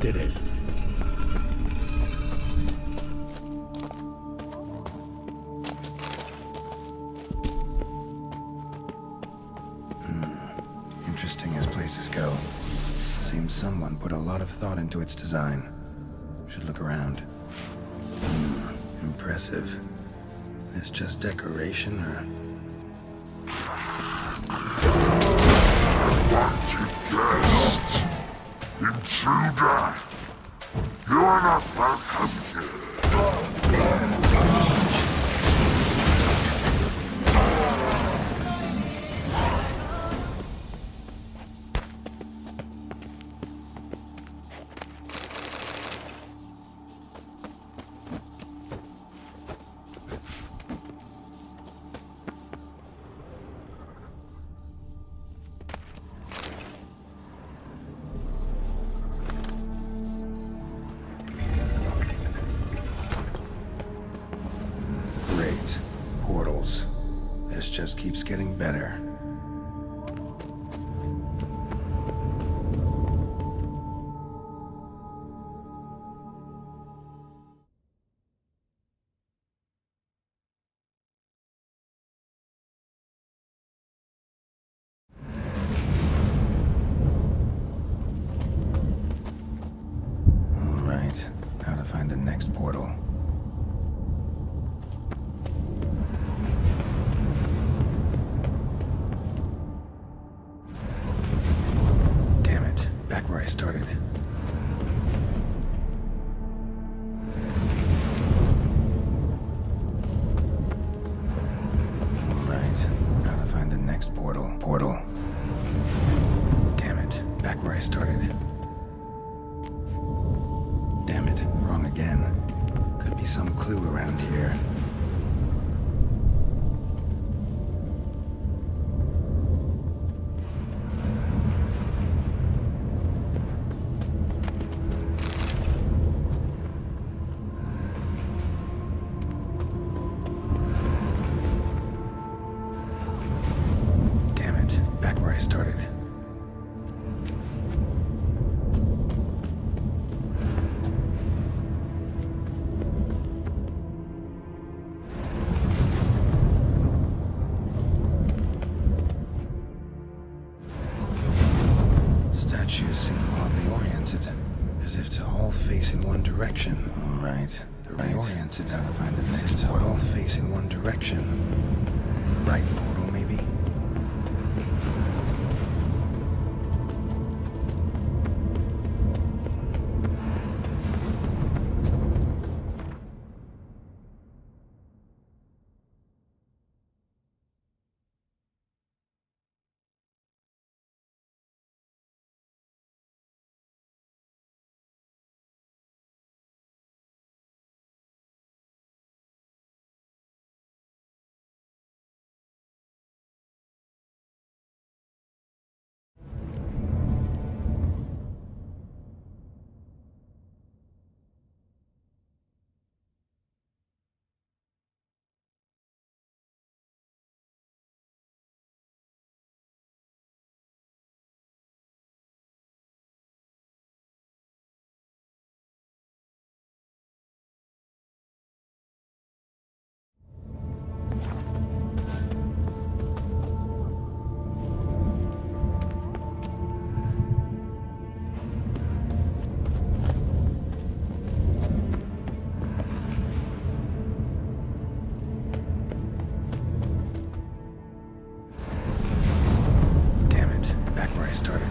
Did it. Interesting as places go. Seems someone put a lot of thought into its design. Should look around. Impressive. Is just decoration, or... Intruder! You are not welcome here. Great. Portals. This just keeps getting better. All right. How to find the next portal. Damn it. Back where I started. All right. How to find the next portal. Damn it. Back where I started. Damn it. Wrong again. Could be some clue around here. Damn it. Back where I started. Statues seem oddly oriented, as if to all face in one direction. All right. They're oriented. How to find the next portal. All face in one direction. The right portal, maybe? Damn it. Back where I started.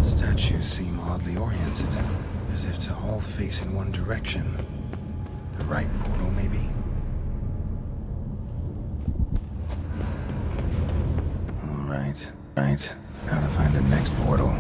Statues seem oddly oriented, as if to all face in one direction. The right portal, maybe? All right. How to find the next portal.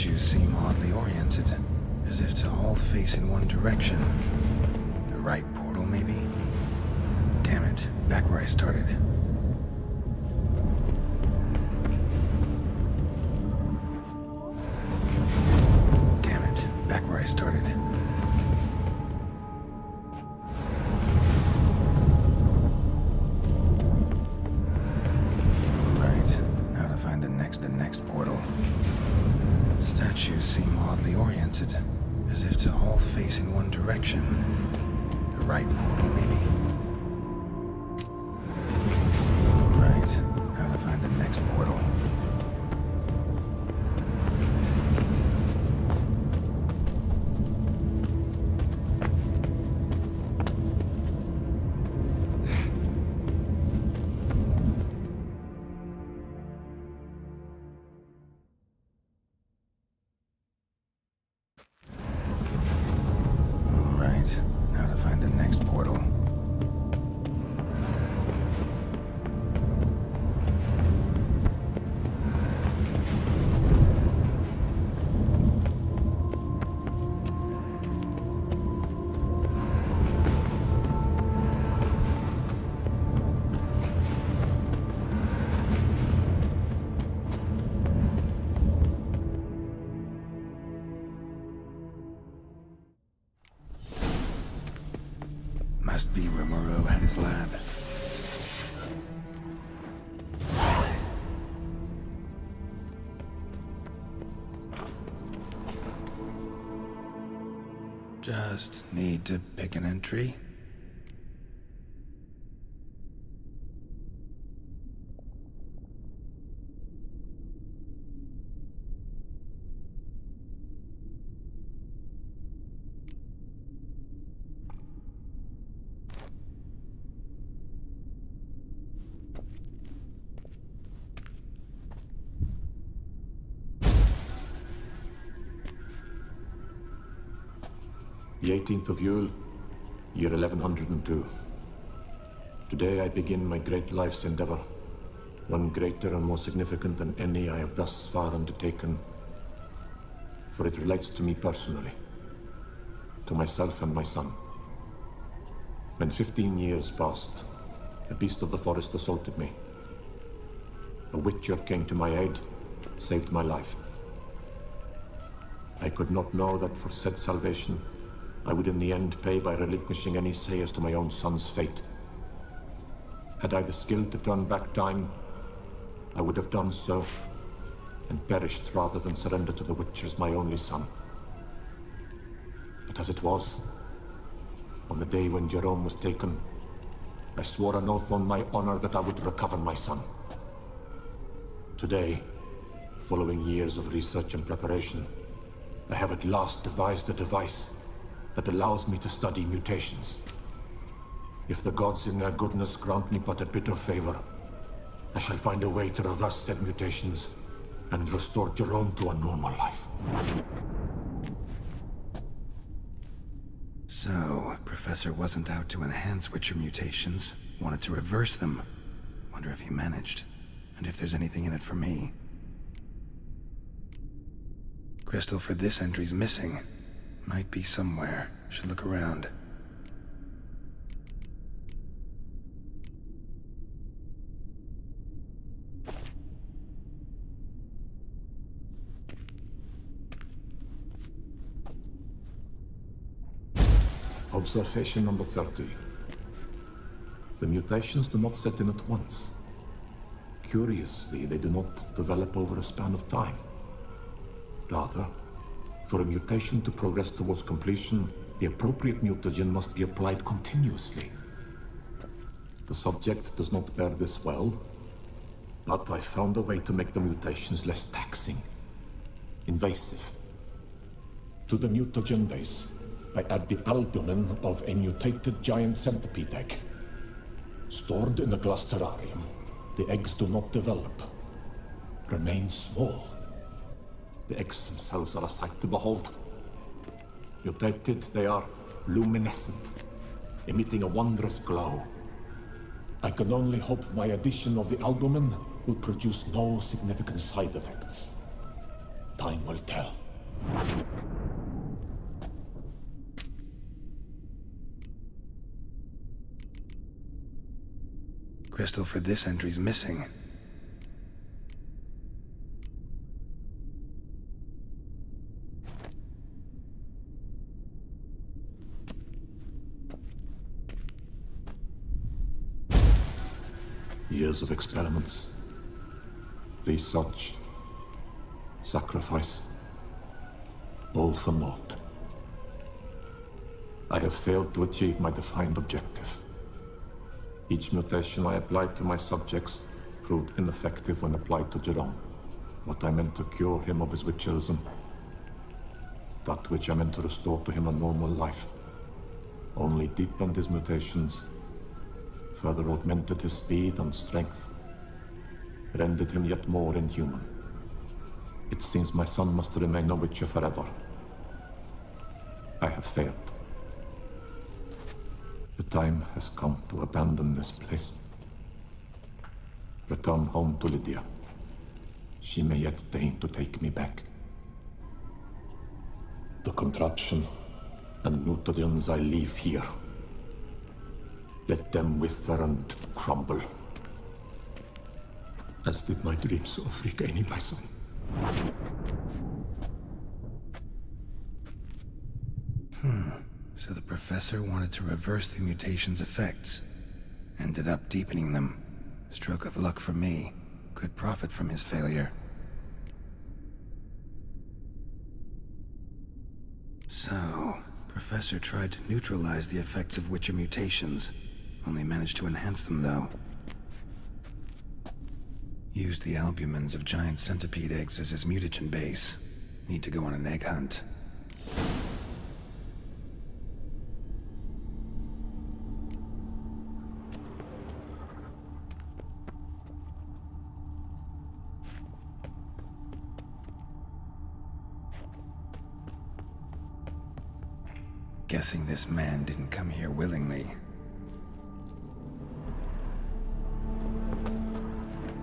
Statues seem oddly oriented, as if to all face in one direction. The right portal, maybe? Damn it, back where I started. Damn it, back where I started. The next portal. Statues seem oddly oriented, as if to all face in one direction. The right portal, maybe? Right. How to find the next portal. Must be where Moreau had his lab. Just need to pick an entry. The 18th of Yule, year 1102. Today I begin my great life's endeavor, one greater and more significant than any I have thus far undertaken, for it relates to me personally, to myself and my son. When 15 years passed, a beast of the forest assaulted me. A Wicher came to my aid, saved my life. I could not know that for said salvation, I would in the end pay by relinquishing any say as to my own son's fate. Had I the skill to turn back time, I would have done so, and perished rather than surrender to the Witchers my only son. But as it was, on the day when Jerome was taken, I swore an oath on my honor that I would recover my son. Today, following years of research and preparation, I have at last devised a device that allows me to study mutations. If the gods in their goodness grant me but a bit of favor, I shall find a way to reverse said mutations and restore Jerome to a normal life. So, Professor wasn't out to enhance Witcher mutations, wanted to reverse them. Wonder if he managed, and if there's anything in it for me. Crystal for this entry's missing. Might be somewhere. Should look around. Observation number 30. The mutations do not set in at once. Curiously, they do not develop over a span of time. Rather, for a mutation to progress towards completion, the appropriate mutagen must be applied continuously. The subject does not bear this well, but I found a way to make the mutations less taxing, invasive. To the mutagen base, I add the albumin of a mutated giant centipede egg. Stored in a glass terrarium, the eggs do not develop, remain small. The eggs themselves are a sight to behold. Mutated, they are luminescent, emitting a wondrous glow. I can only hope my addition of the albumin will produce no significant side effects. Time will tell. Crystal for this entry's missing. Years of experiments, research, sacrifice, all for naught. I have failed to achieve my defined objective. Each mutation I applied to my subjects proved ineffective when applied to Jerome. What I meant to cure him of his Wicherism, that which I meant to restore to him a normal life, only deepened his mutations, further augmented his speed and strength, rendered him yet more inhuman. It seems my son must remain a Wicher forever. I have failed. The time has come to abandon this place. Return home to Lydia. She may yet deign to take me back. The contraption and mutagens I leave here, let them wither and crumble, as did my dreams of regaining my son. So the professor wanted to reverse the mutation's effects. Ended up deepening them. Stroke of luck for me. Could profit from his failure. So, Professor tried to neutralize the effects of Wicher mutations. Only managed to enhance them, though. Used the albumins of giant centipede eggs as his mutagen base. Need to go on an egg hunt. Guessing this man didn't come here willingly.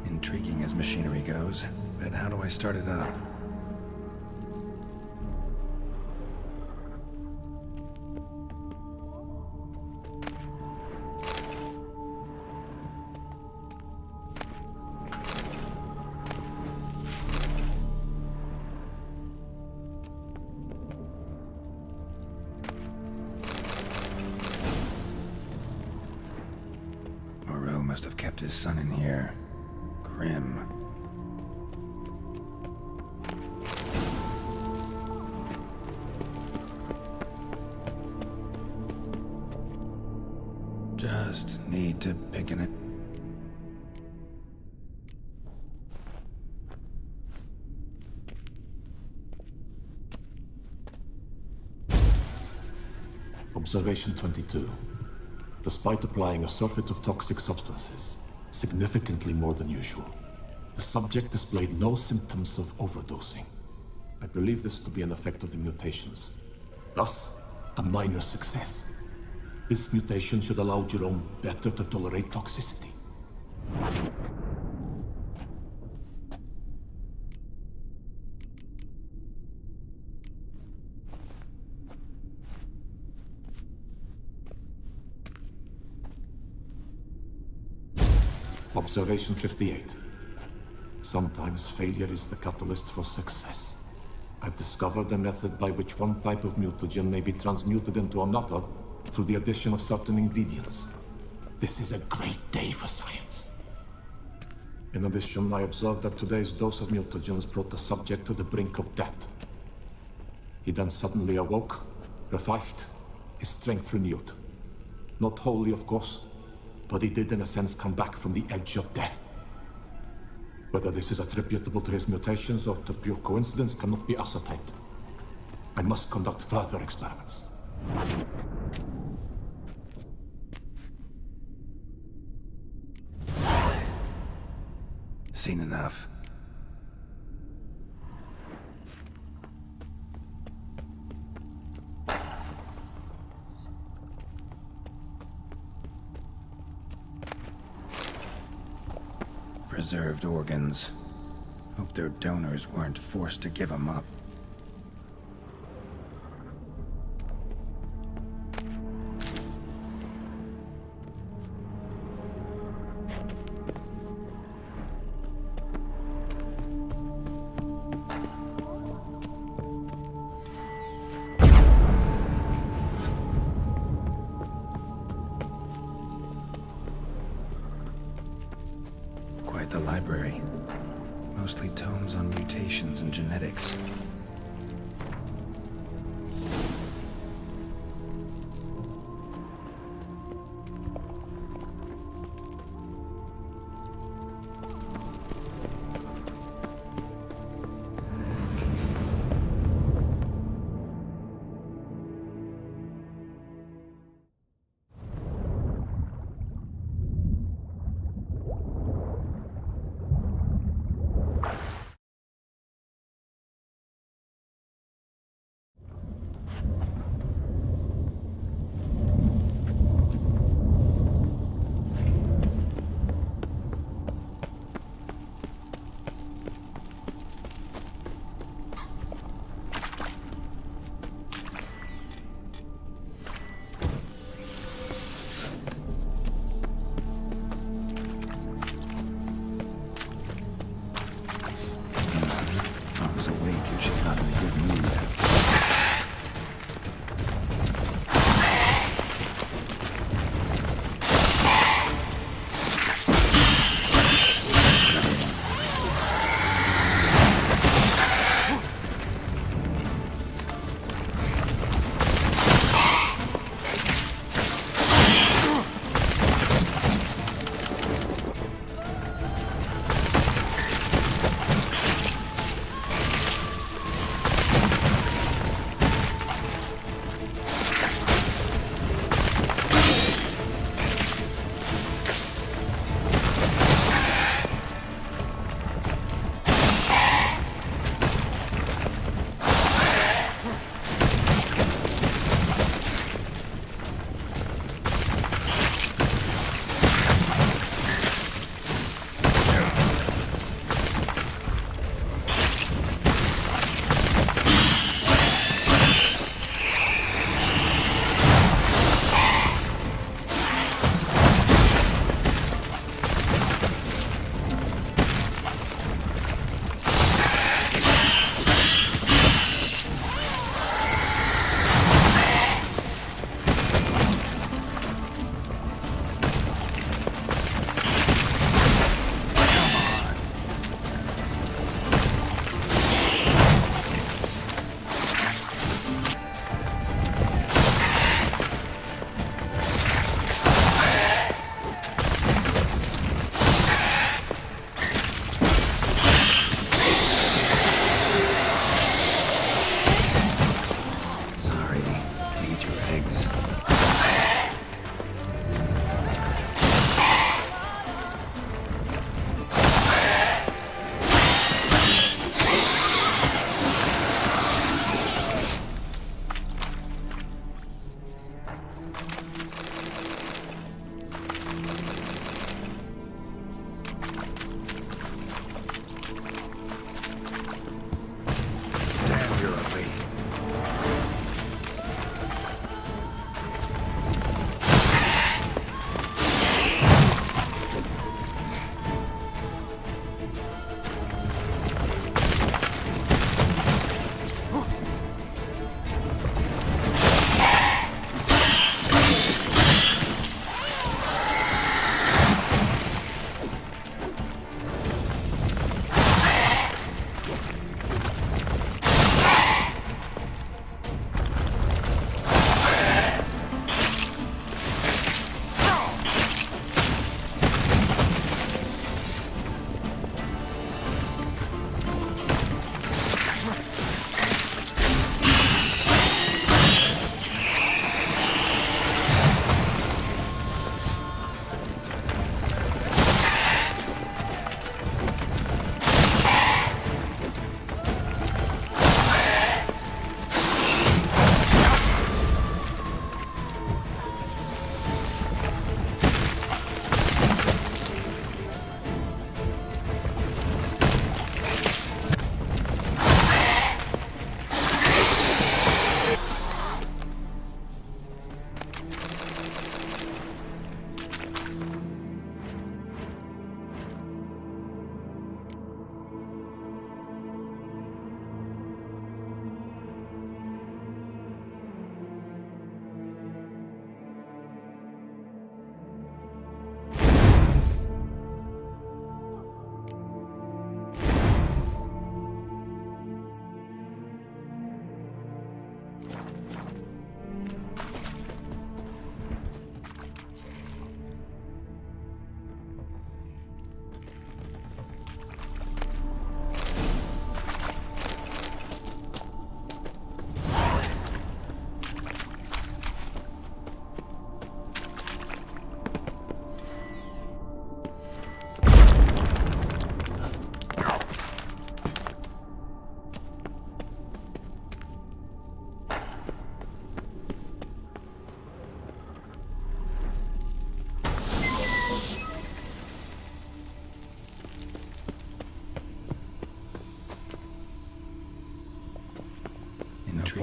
Intriguing as machinery goes, but how do I start it up? Must have kept his son in here. Grim. Just need to pick it. Observation 22. Despite applying a surfeit of toxic substances, significantly more than usual, the subject displayed no symptoms of overdosing. I believe this to be an effect of the mutations. Thus, a minor success. This mutation should allow Jerome better to tolerate toxicity. Observation 58. Sometimes failure is the catalyst for success. I've discovered a method by which one type of mutagen may be transmuted into another through the addition of certain ingredients. This is a great day for science. In addition, I observed that today's dose of mutagens brought the subject to the brink of death. He then suddenly awoke, revived, his strength renewed. Not wholly, of course, but he did in a sense come back from the edge of death. Whether this is attributable to his mutations or to pure coincidence cannot be ascertained. I must conduct further experiments. Seen enough. Preserved organs. Hope their donors weren't forced to give them up. Quite the library. Mostly tomes on mutations and genetics.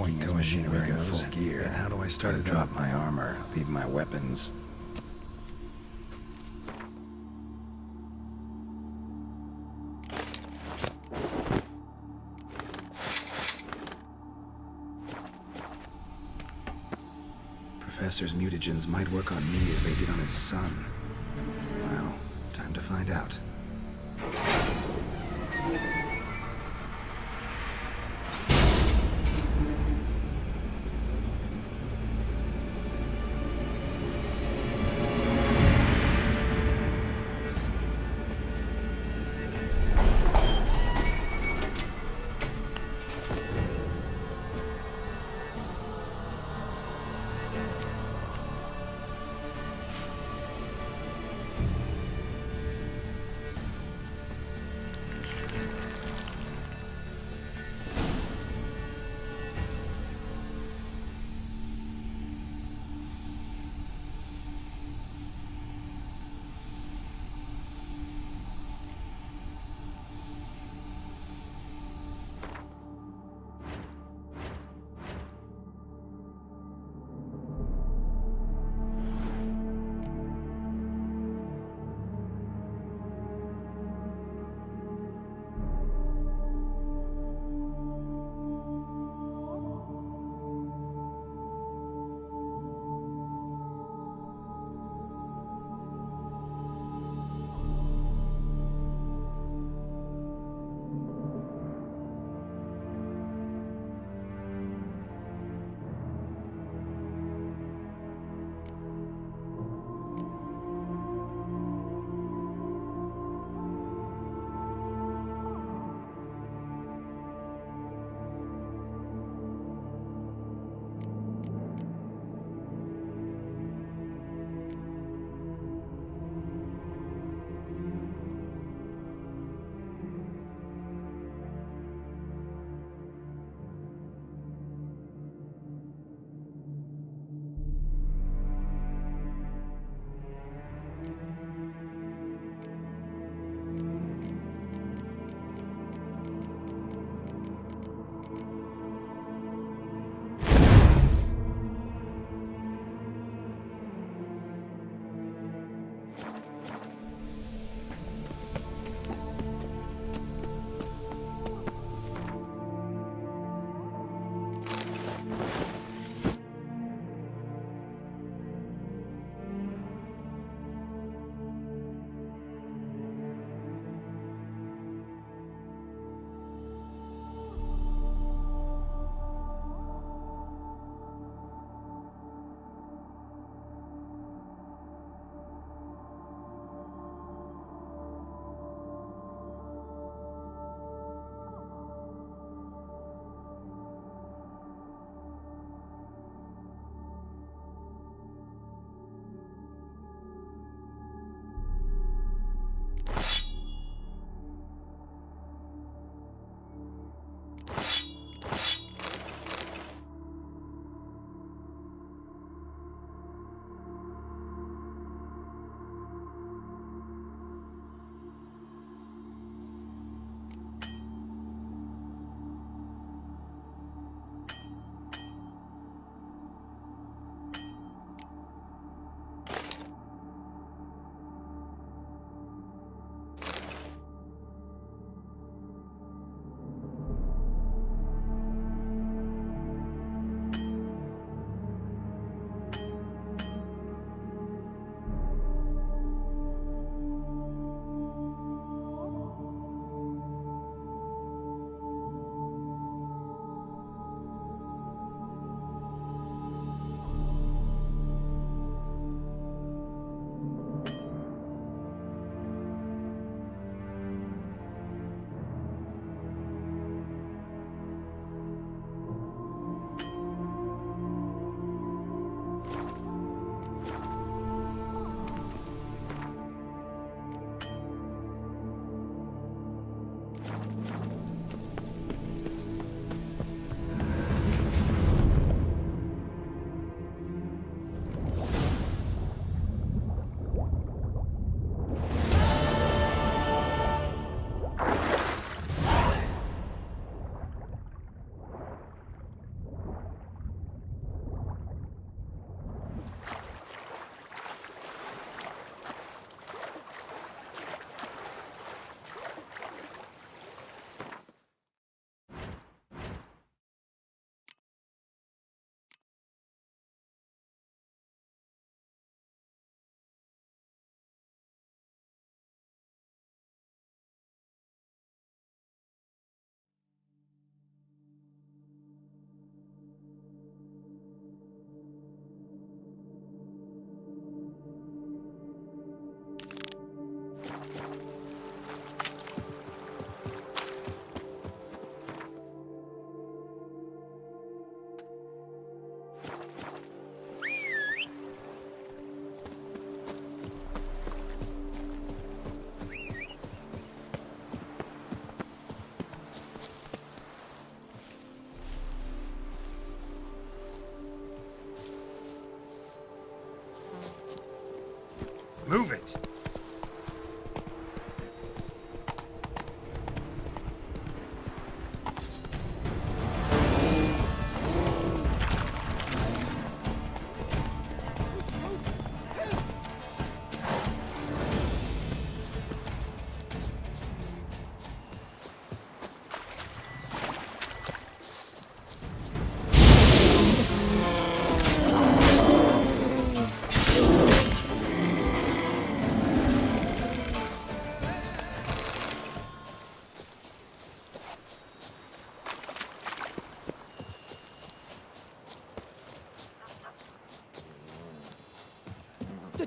working as machinery goes. Full gear. And how do I start to drop my armor, leave my weapons? Professor's mutagens might work on me as they did on his son. Well, time to find out.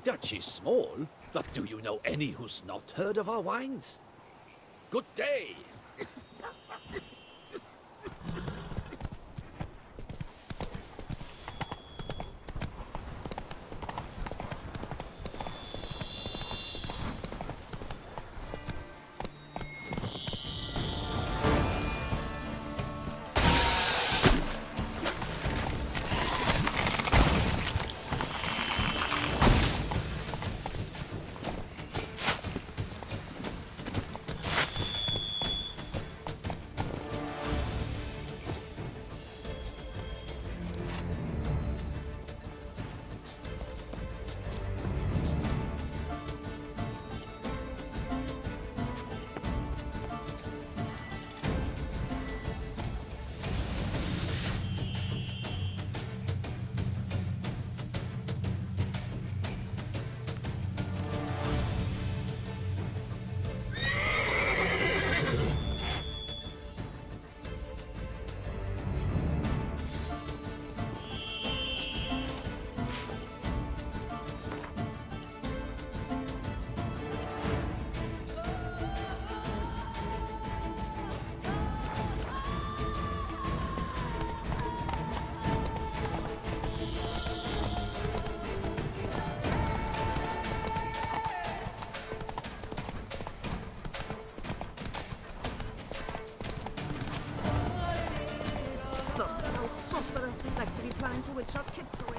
Dutch is small, but do you know any who's not heard of our wines? Good day! The old sorcerer like to be planning to witch our kids away.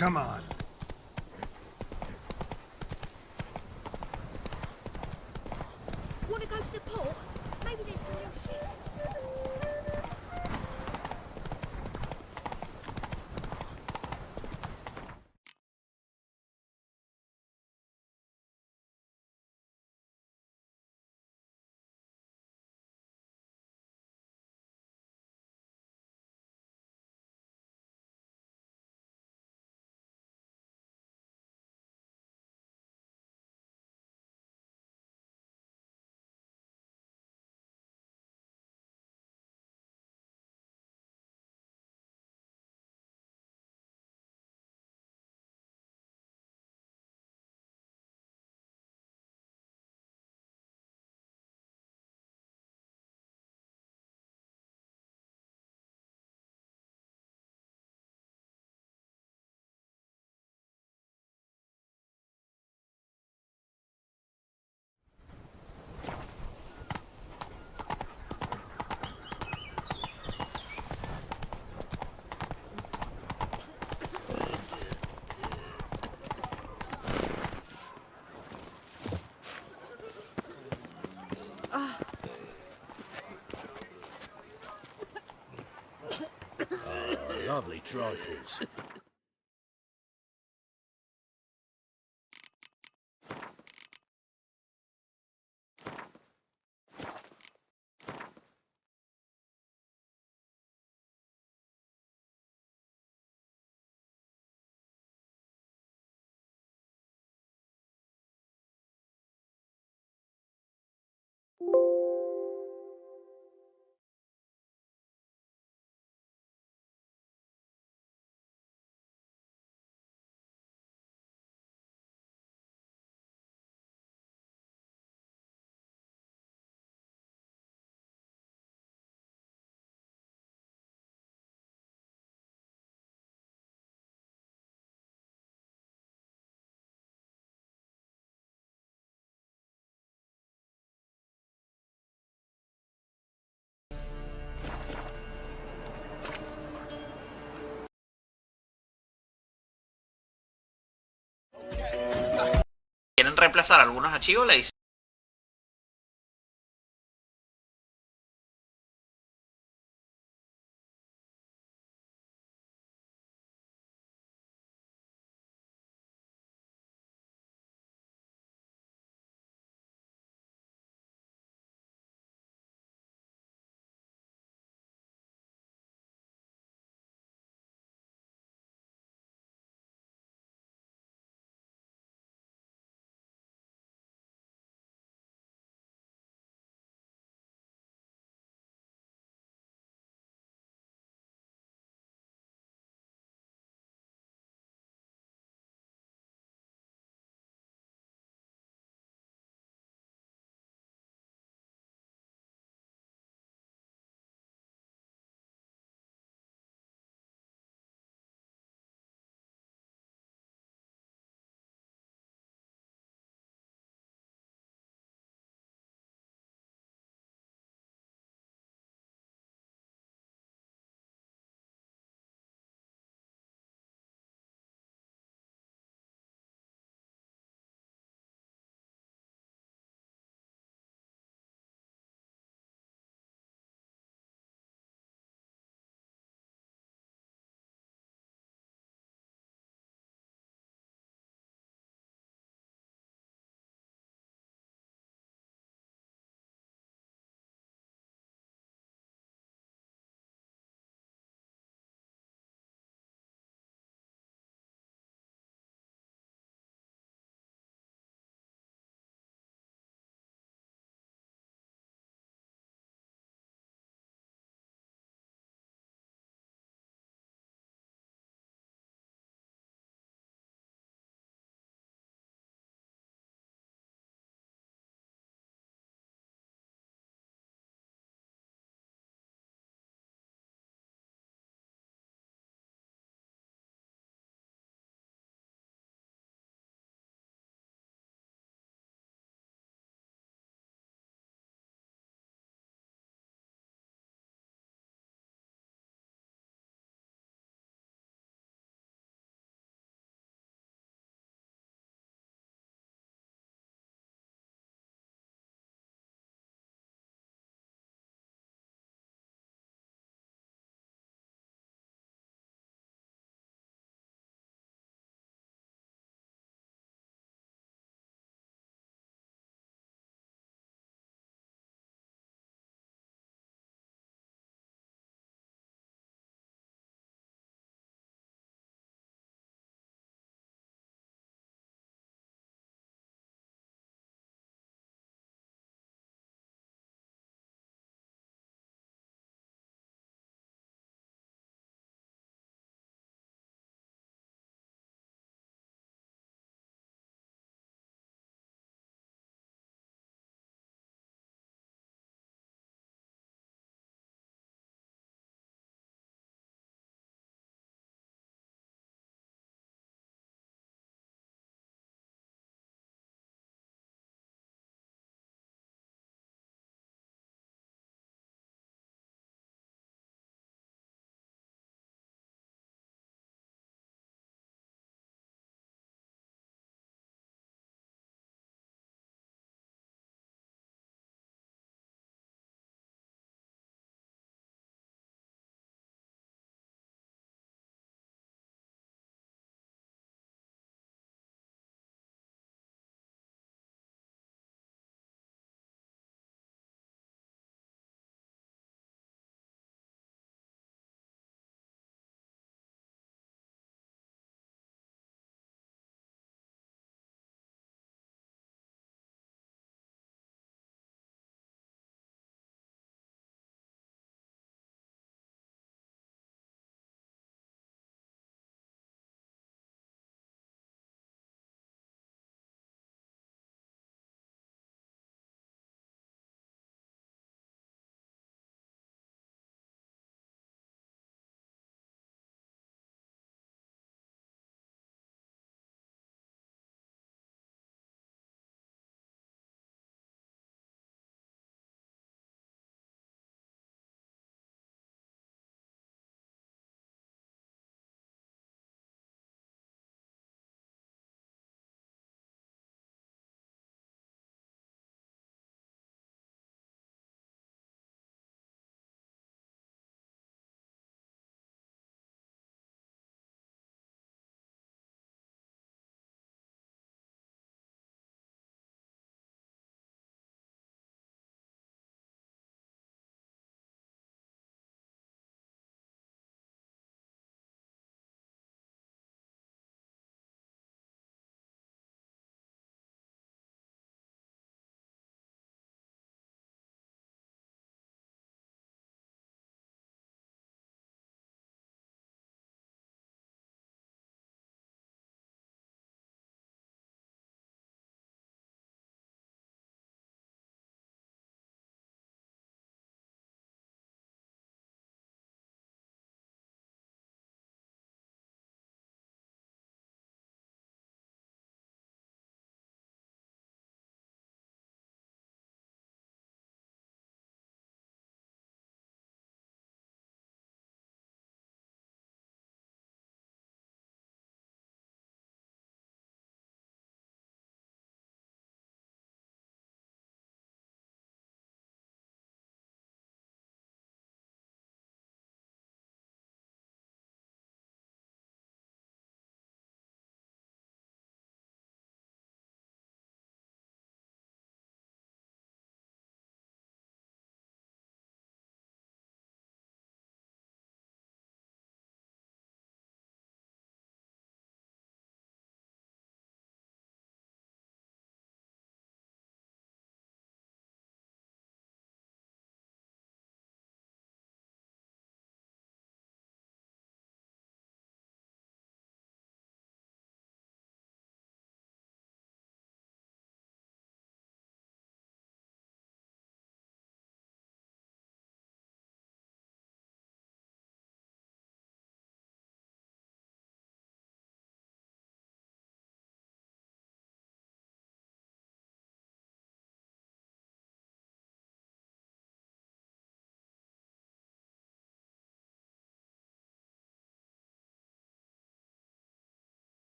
Come on. Want to go to the port? Maybe there's some new ship. Lovely trifles. Quieren reemplazar algunos archivos, le dicen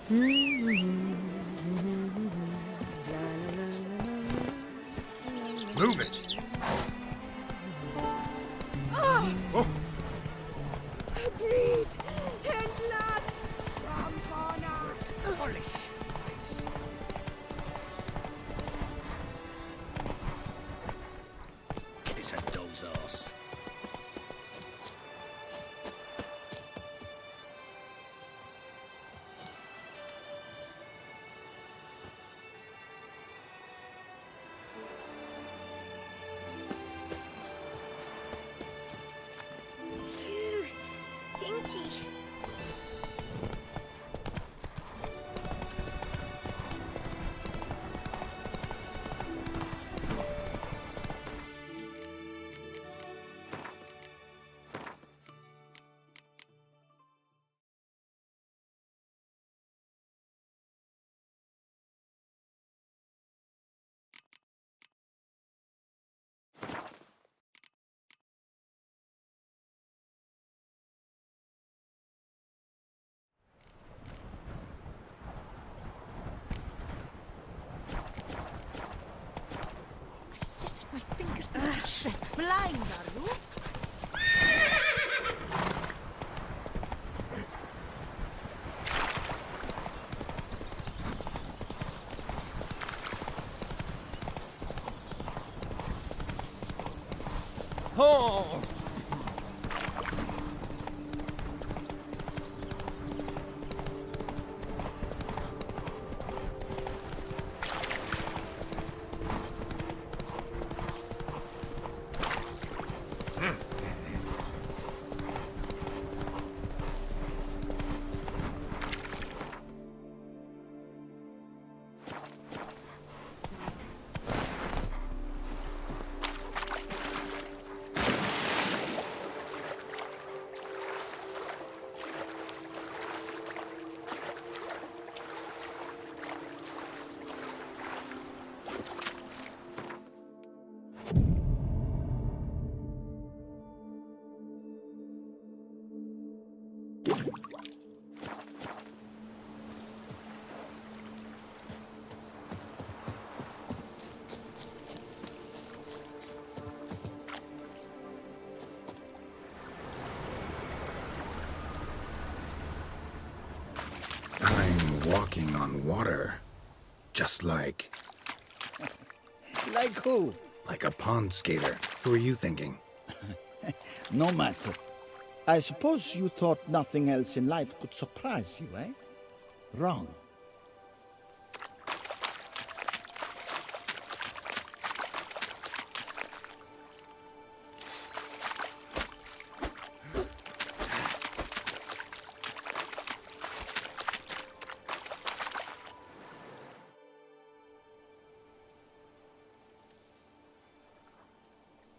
Move it! Breed! Endless! Champana! Polish. It's a dog's arse. Stinky! I've scissored my fingers into shred. Blind, are you? Oh! I'm walking on water. Just like Like who? like a pond skater. Who are you thinking? No matter. I suppose you thought nothing else in life could surprise you, eh? Wrong.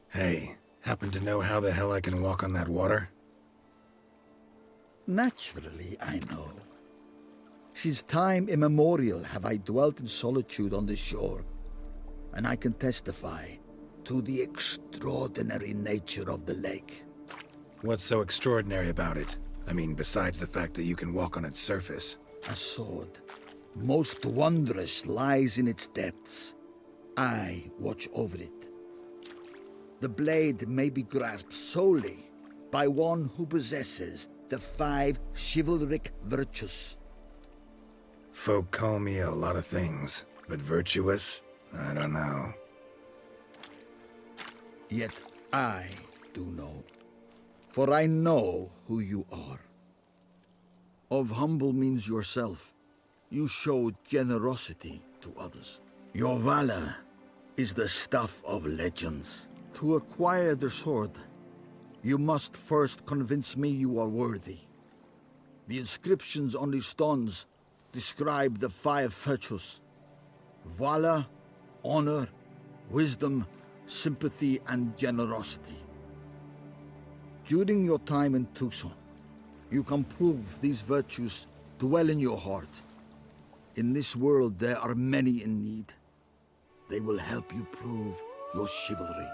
Hey, happen to know how the hell I can walk on that water? Naturally, I know. Since time immemorial have I dwelt in solitude on this shore, and I can testify to the extraordinary nature of the lake. What's so extraordinary about it? I mean, besides the fact that you can walk on its surface. A sword, most wondrous, lies in its depths. I watch over it. The blade may be grasped solely by one who possesses the 5 chivalric virtues. Folk call me a lot of things, but virtuous? I don't know. Yet I do know, for I know who you are. Of humble means yourself, you showed generosity to others. Your valor is the stuff of legends. To acquire the sword, you must first convince me you are worthy. The inscriptions on the stones describe the 5 virtues: valor, honor, wisdom, sympathy, and generosity. During your time in Tucson, you can prove these virtues dwell in your heart. In this world, there are many in need. They will help you prove your chivalry.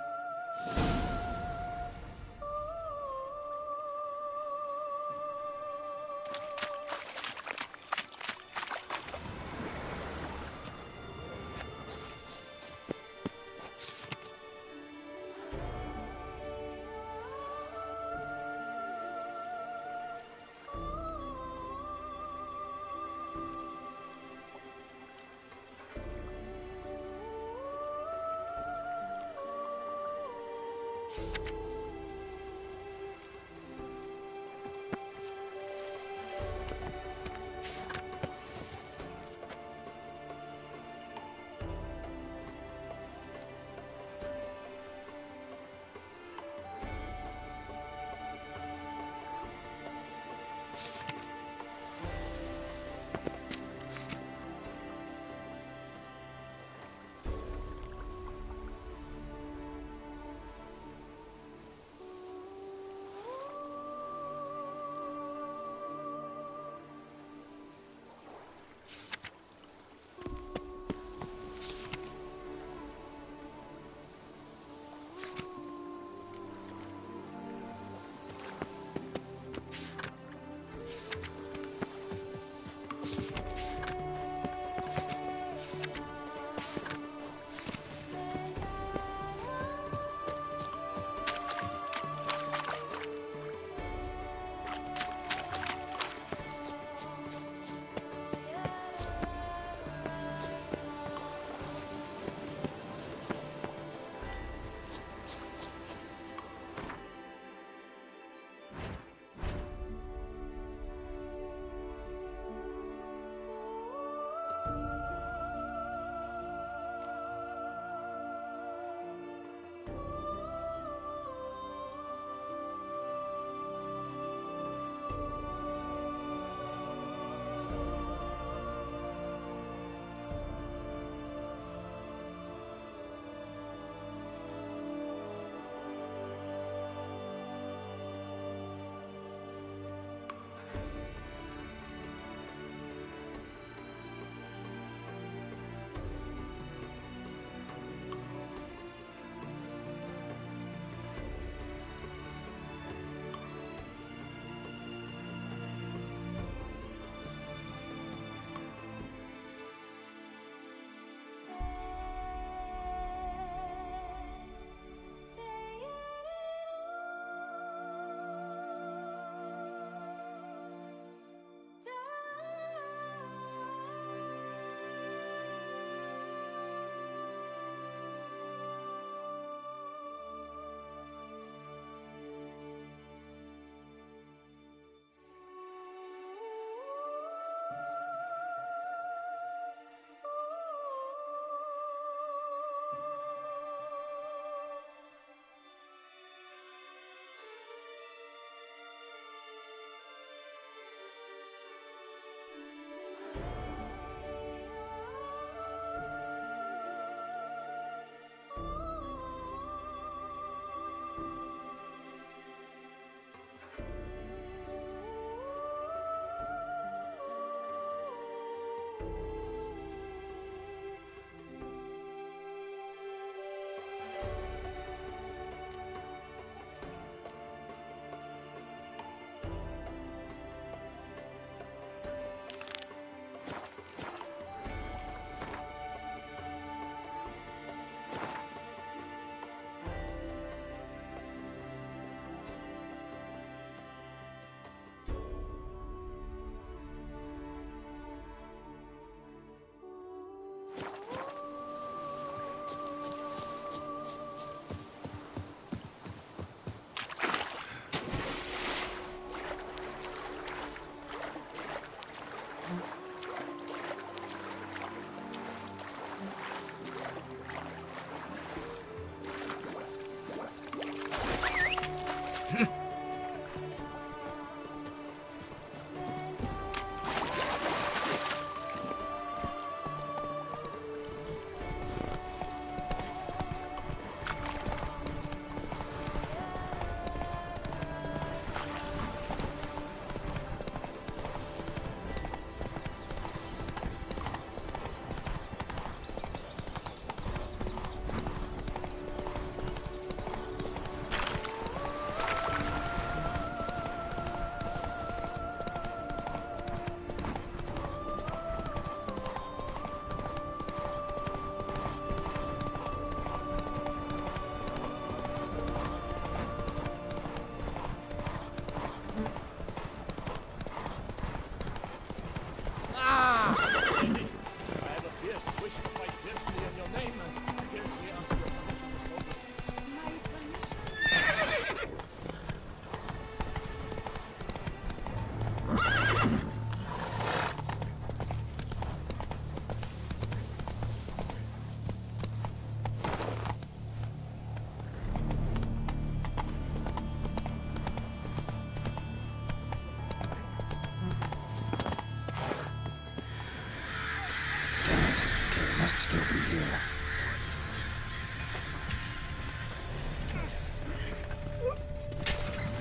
still be here.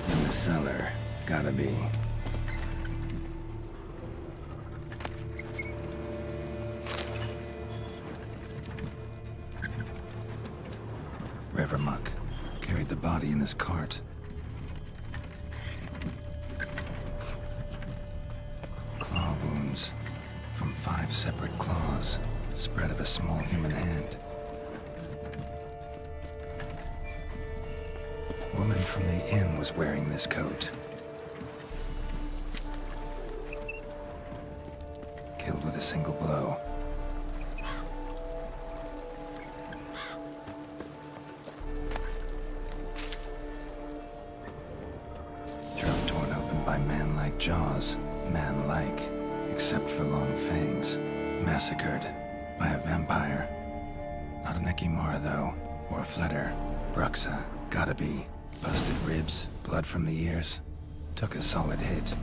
In the cellar. Gotta be. River Muck carried the body in his cart. Claw wounds from 5 separate claws, spread of a small human hand. Woman from the inn was wearing this coat. Killed with a single blow. Throat torn open by man-like jaws, man-like, except for long fangs. Massacred by a vampire. Not an Ekimara, though, or a Fletter. Bruxa, gotta be. Busted ribs, blood from the ears. Took a solid hit.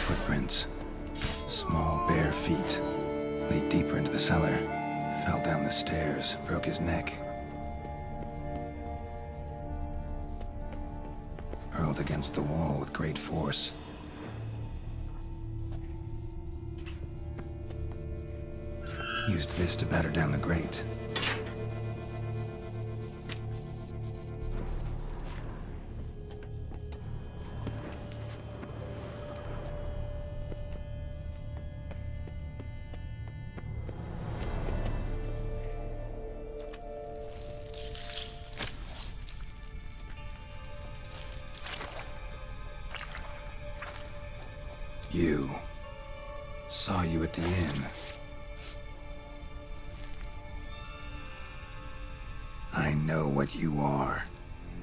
Footprints. Small, bare feet. Lead deeper into the cellar. Fell down the stairs, broke his neck. Hurled against the wall with great force. Used this to batter down the grate. You. Saw you at the inn. I know what you are.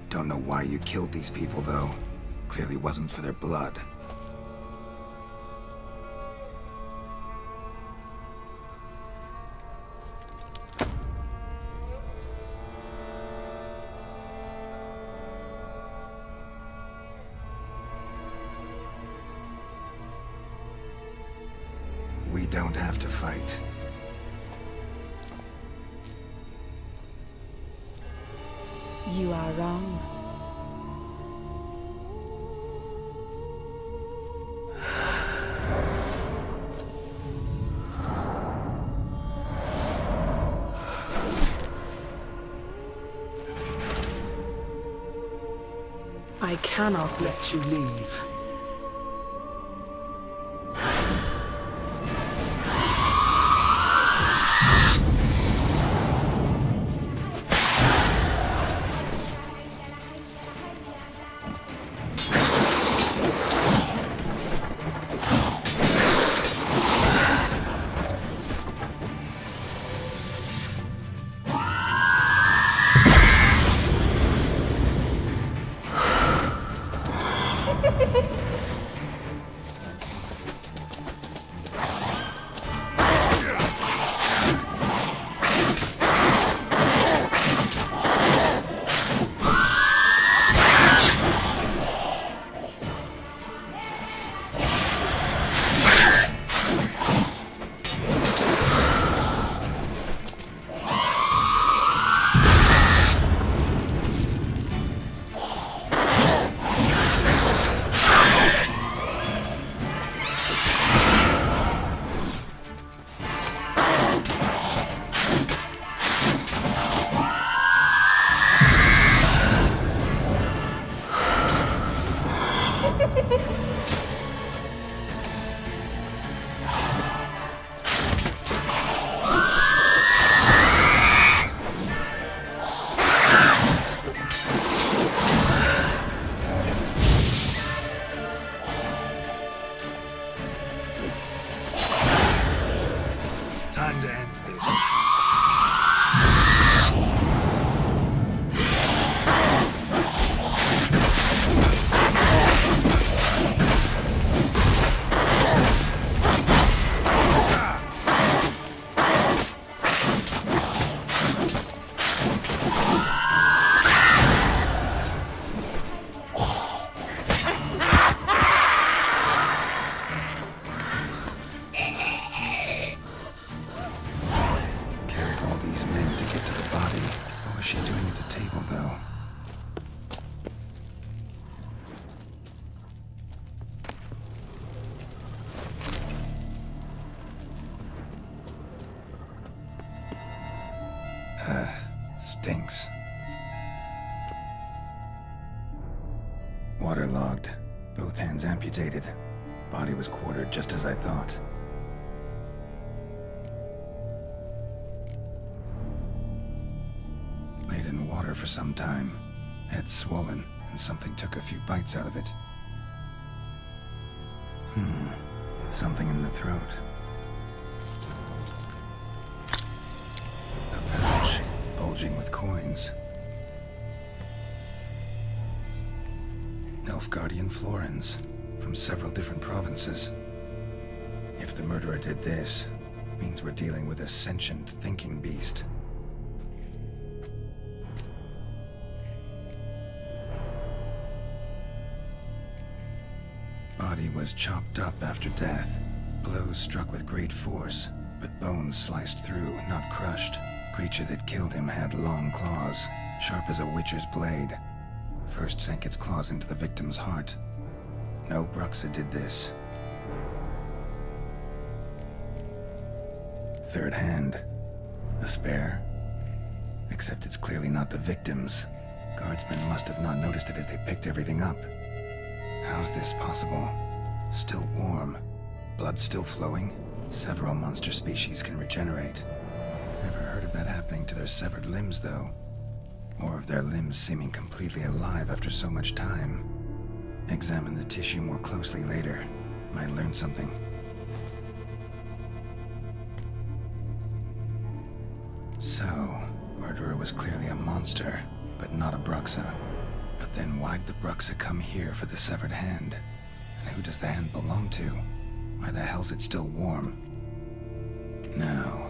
Don't know why you killed these people, though. Clearly wasn't for their blood. We don't have to fight. You are wrong. I cannot let you leave. Stinks. Waterlogged. Both hands amputated. Body was quartered just as I thought. Laid in water for some time. Head swollen, and something took a few bites out of it. Something in the throat. A pouch, bulging with coins. Nilfgaardian florins, from several different provinces. If the murderer did this, means we're dealing with a sentient thinking beast. Body was chopped up after death. Blows struck with great force, but bones sliced through, not crushed. Creature that killed him had long claws, sharp as a witcher's blade. First sank its claws into the victim's heart. No Bruxa did this. Third hand. A spare. Except it's clearly not the victim's. Guardsmen must have not noticed it as they picked everything up. How's this possible? Still warm. Blood still flowing. Several monster species can regenerate. Never heard of that happening to their severed limbs, though. Or of their limbs seeming completely alive after so much time. Examine the tissue more closely later. Might learn something. So, murderer was clearly a monster, but not a Bruxa. But then why'd the Bruxa come here for the severed hand? And who does the hand belong to? Why the hell's it still warm? Now,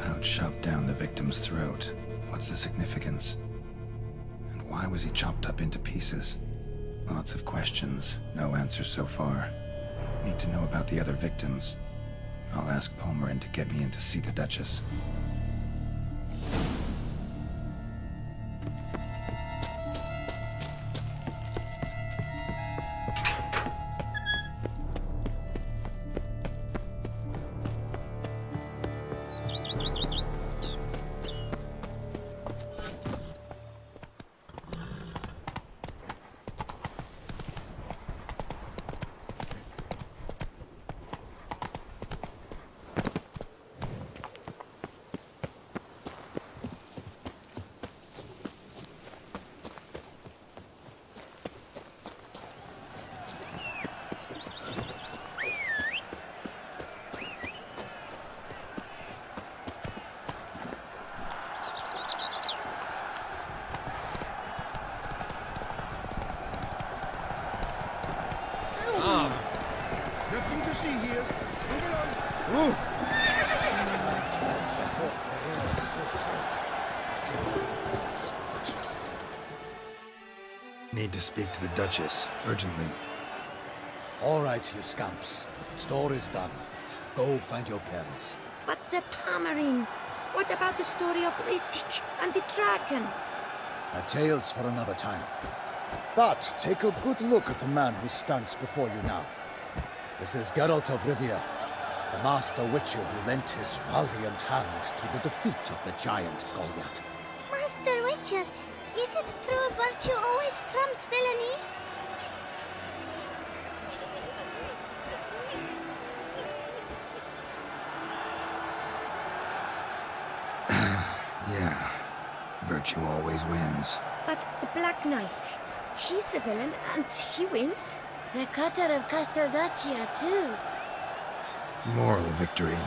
pouch shoved down the victim's throat. What's the significance? And why was he chopped up into pieces? Lots of questions, no answers so far. Need to know about the other victims. I'll ask Palmerin to get me in to see the Duchess. Nothing to see here. Move along. Need to speak to the Duchess, urgently. All right, you scamps. Story's done. Go find your parents. But Sir Palmerin, what about the story of Rittik and the dragon? A tale's for another time. But take a good look at the man who stands before you now. This is Geralt of Rivia, the master witcher who lent his valiant hand to the defeat of the giant Goliath. Master Wicher, is it true virtue always trumps villainy? Yeah, virtue always wins. But the Black Knight, he's a villain and he wins. The cutter of Casteldaccia, too. Moral victory,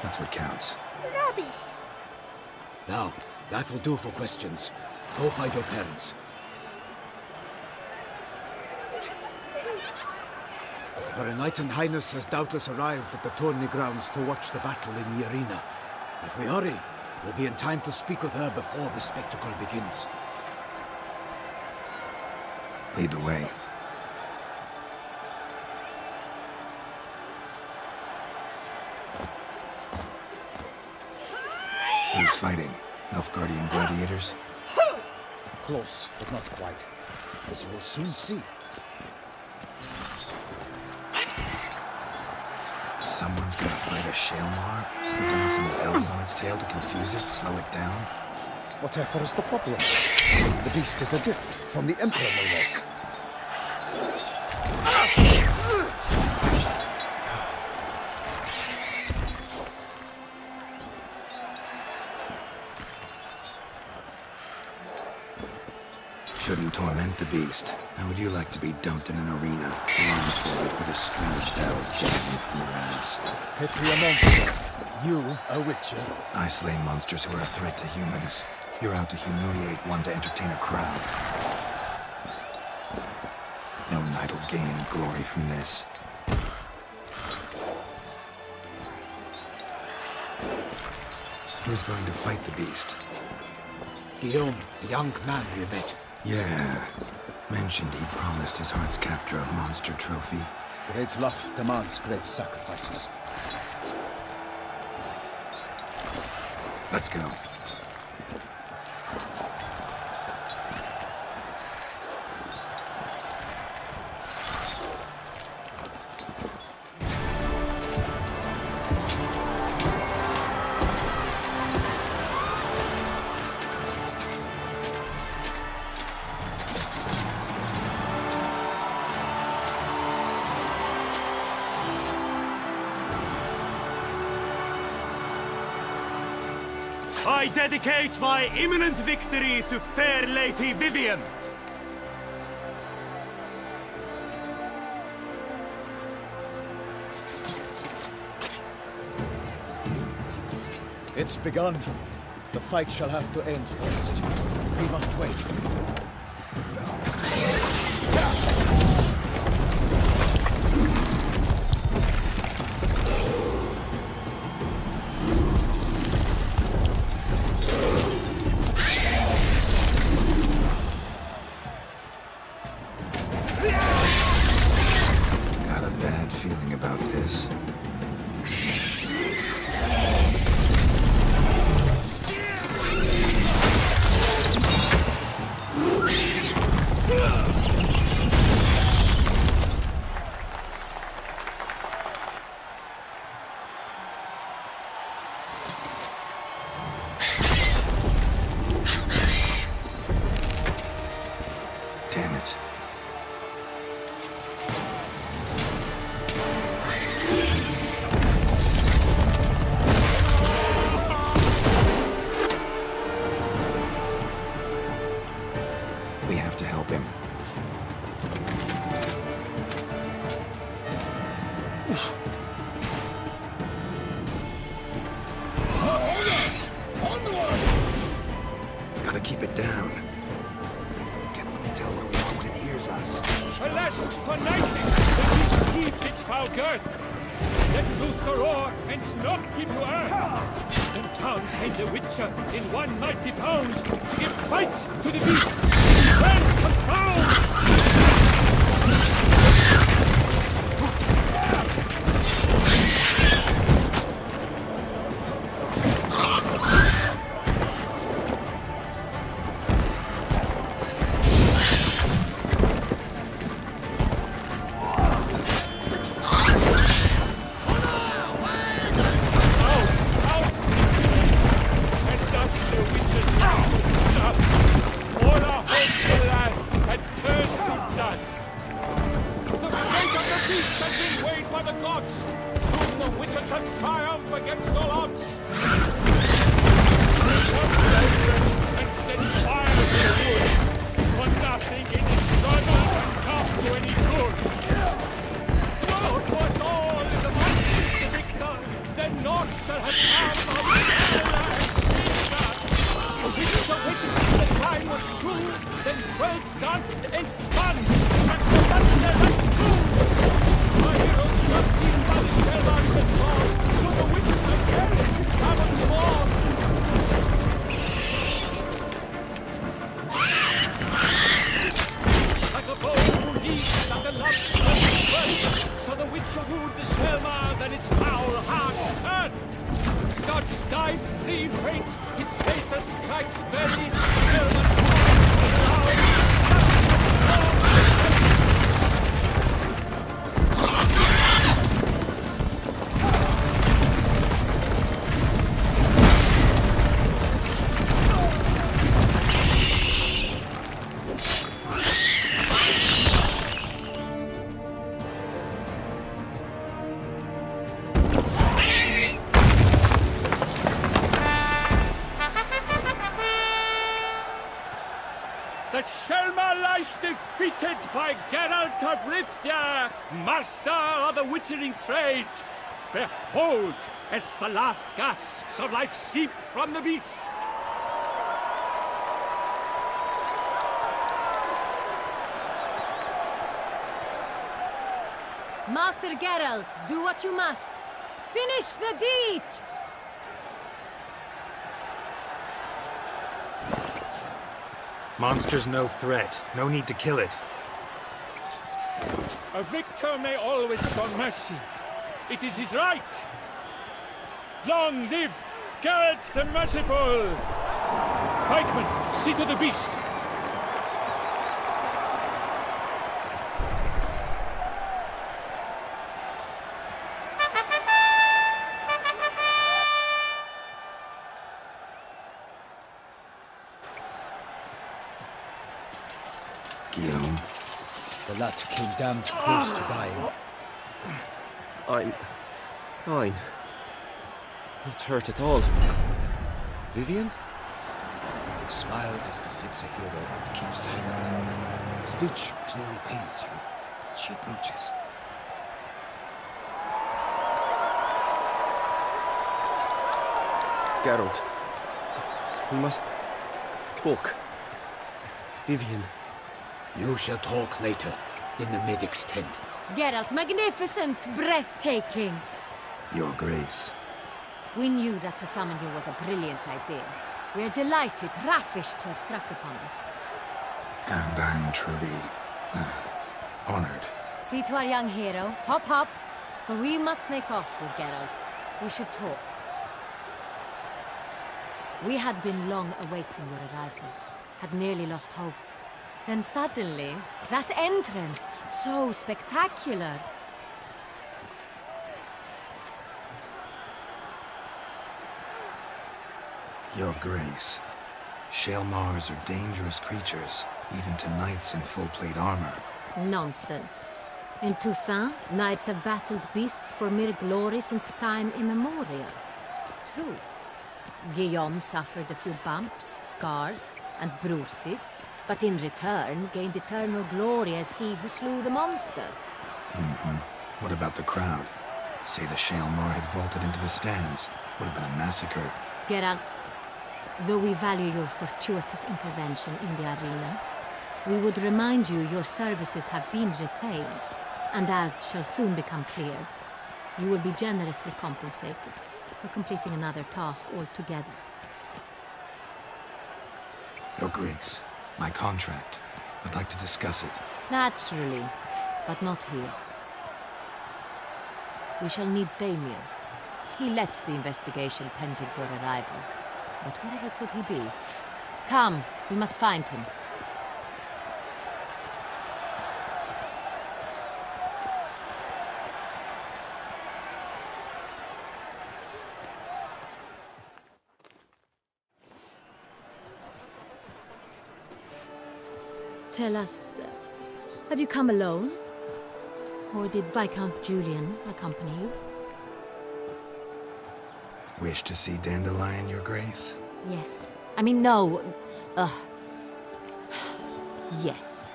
that's what counts. Rubbish. Now, that will do for questions. Go find your parents. Her Enlightened Highness has doubtless arrived at the tourney grounds to watch the battle in the arena. If we hurry, we'll be in time to speak with her before the spectacle begins. Lead the way. Who's fighting? Nilfgaardian gladiators? Close, but not quite. As you will soon see. Someone's gonna fight a Shaelmar with some elves on its tail to confuse it, slow it down? Whatever is the problem? The beast is a gift from the Emperor, no less. Shouldn't torment the beast. How would you like to be dumped in an arena, blindfolded with a string of bells dangling from your ass? Pity a monster. You, a witcher. I slay monsters who are a threat to humans. You're out to humiliate one to entertain a crowd. No knight will gain any glory from this. Who's going to fight the beast? Guillaume, the young man we met. Yeah. Mentioned he'd promised his heart's captor a monster trophy. Great love demands great sacrifices. Let's go. I dedicate my imminent victory to fair Lady Vivian. It's begun. The fight shall have to end first. We must wait. Got a bad feeling about this. Damn it. We have to help him. Gotta keep it down. Can't let me tell where we are when it hears us. Alas, tonight the beast heaved its foul girth. Let loose a roar and knocked him to earth. Then down came the Wicher in one mighty pound to give fight to the beast. Friends confound! So the Wicher wooed the Shelma, then its foul heart turned. Dodge, dive, flee, faint, his facer strikes belly, Shelma's horns was defeated by Geralt of Rivia, master of the witchering trade. Behold, as the last gasps of life seep from the beast. Master Geralt, do what you must. Finish the deed! Monster's no threat. No need to kill it. A victor may always show mercy. It is his right. Long live Geralt the Merciful! Pikeman, see to the beast. Guillaume. The lad came damned close to dying. I'm fine. Not hurt at all. Vivian? Smile as befits a hero and keep silent. Speech clearly pains you. She approaches. Geralt. We must talk. Vivian. You shall talk later, in the medic's tent. Geralt, magnificent, breathtaking. Your Grace. We knew that to summon you was a brilliant idea. We are delighted, ravished to have struck upon it. And I'm truly honored. See to our young hero. Hop, hop. For we must make off with Geralt. We should talk. We had been long awaiting your arrival. Had nearly lost hope. Then suddenly, that entrance, so spectacular. Your Grace. Shaelmars are dangerous creatures, even to knights in full-plate armor. Nonsense. In Toussaint, knights have battled beasts for mere glory since time immemorial. True. Guillaume suffered a few bumps, scars, and bruises, but in return gained eternal glory as he who slew the monster. What about the crowd? Say the Shaelmar had vaulted into the stands. Would have been a massacre. Geralt, though we value your fortuitous intervention in the arena, we would remind you your services have been retained, and as shall soon become clear, you will be generously compensated for completing another task altogether. Your Grace, my contract. I'd like to discuss it. Naturally, but not here. We shall need Damien. He led the investigation pending your arrival. But wherever could he be? Come, we must find him. Tell us, have you come alone? Or did Viscount Julian accompany you? Wish to see Dandelion, Your Grace? Yes. I mean, no. Yes.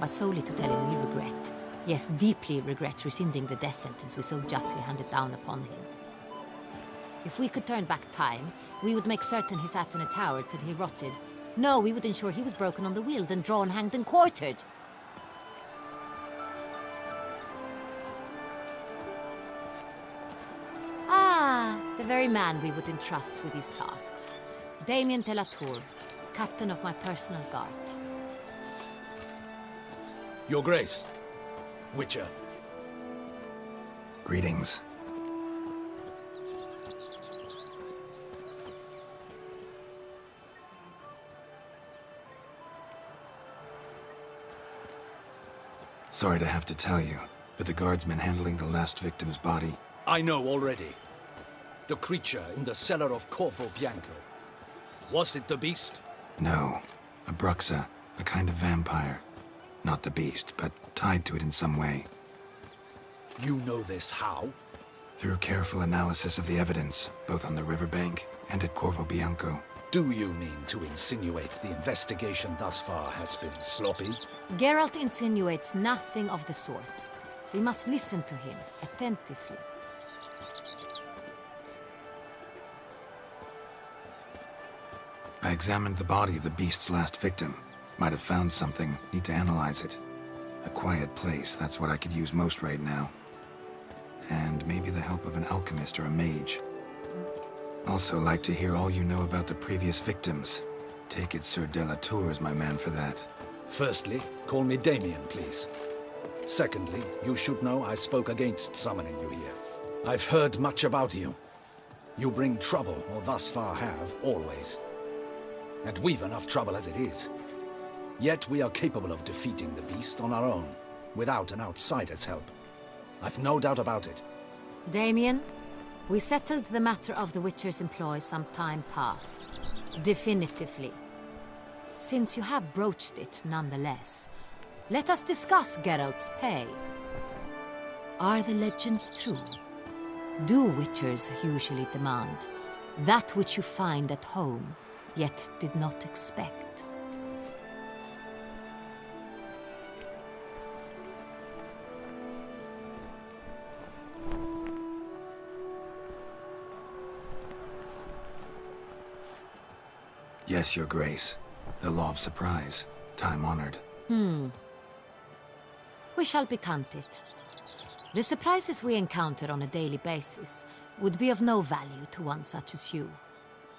But solely to tell him we regret. Yes, deeply regret rescinding the death sentence we so justly handed down upon him. If we could turn back time, we would make certain he sat in a tower till he rotted. No, we would ensure he was broken on the wheel, then drawn, hanged, and quartered. Ah, the very man we would entrust with these tasks. Damien de la Tour, captain of my personal guard. Your Grace. Wicher. Greetings. Sorry to have to tell you, but the guardsman handling the last victim's body... I know already. The creature in the cellar of Corvo Bianco. Was it the beast? No. A bruxa, a kind of vampire. Not the beast, but tied to it in some way. You know this how? Through careful analysis of the evidence, both on the riverbank and at Corvo Bianco. Do you mean to insinuate the investigation thus far has been sloppy? Geralt insinuates nothing of the sort. We must listen to him attentively. I examined the body of the beast's last victim. Might have found something. Need to analyze it. A quiet place, that's what I could use most right now. And maybe the help of an alchemist or a mage. Also like to hear all you know about the previous victims. Take it Sir Delatour is my man for that. Firstly, call me Damien, please. Secondly, you should know I spoke against summoning you here. I've heard much about you. You bring trouble, or thus far have, always. And we've enough trouble as it is. Yet we are capable of defeating the beast on our own, without an outsider's help. I've no doubt about it. Damien, we settled the matter of the Witcher's employ some time past. Definitively. Since you have broached it nonetheless, let us discuss Geralt's pay. Are the legends true? Do Witchers usually demand that which you find at home, yet did not expect? Yes, Your Grace. The law of surprise. Time-honored. We shall be candid. The surprises we encounter on a daily basis would be of no value to one such as you.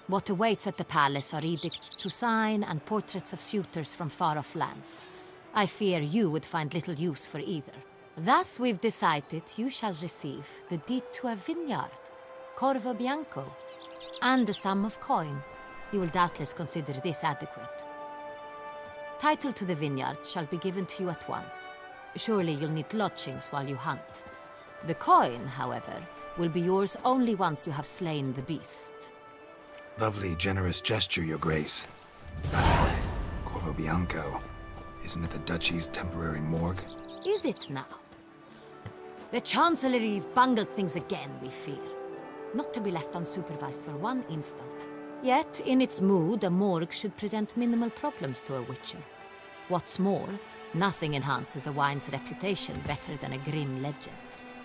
What awaits at the palace are edicts to sign and portraits of suitors from far-off lands. I fear you would find little use for either. Thus we've decided you shall receive the deed to a vineyard, Corvo Bianco, and a sum of coin. You will doubtless consider this adequate. Title to the vineyard shall be given to you at once. Surely you'll need lodgings while you hunt. The coin, however, will be yours only once you have slain the beast. Lovely, generous gesture, Your Grace. Corvo Bianco. Isn't it the Duchy's temporary morgue? Is it now? The Chancellery's bungled things again, we fear. Not to be left unsupervised for one instant. Yet, in its mood, a morgue should present minimal problems to a Witcher. What's more, nothing enhances a wine's reputation better than a grim legend.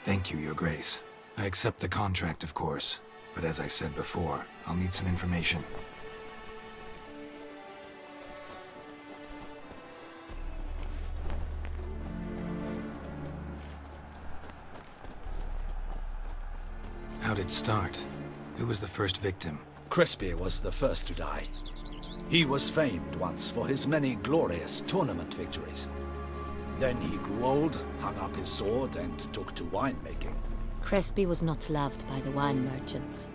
Thank you, Your Grace. I accept the contract, of course. But as I said before, I'll need some information. How'd it start? Who was the first victim? Crespi was the first to die. He was famed once for his many glorious tournament victories. Then he grew old, hung up his sword, and took to winemaking. Crespi was not loved by the wine merchants.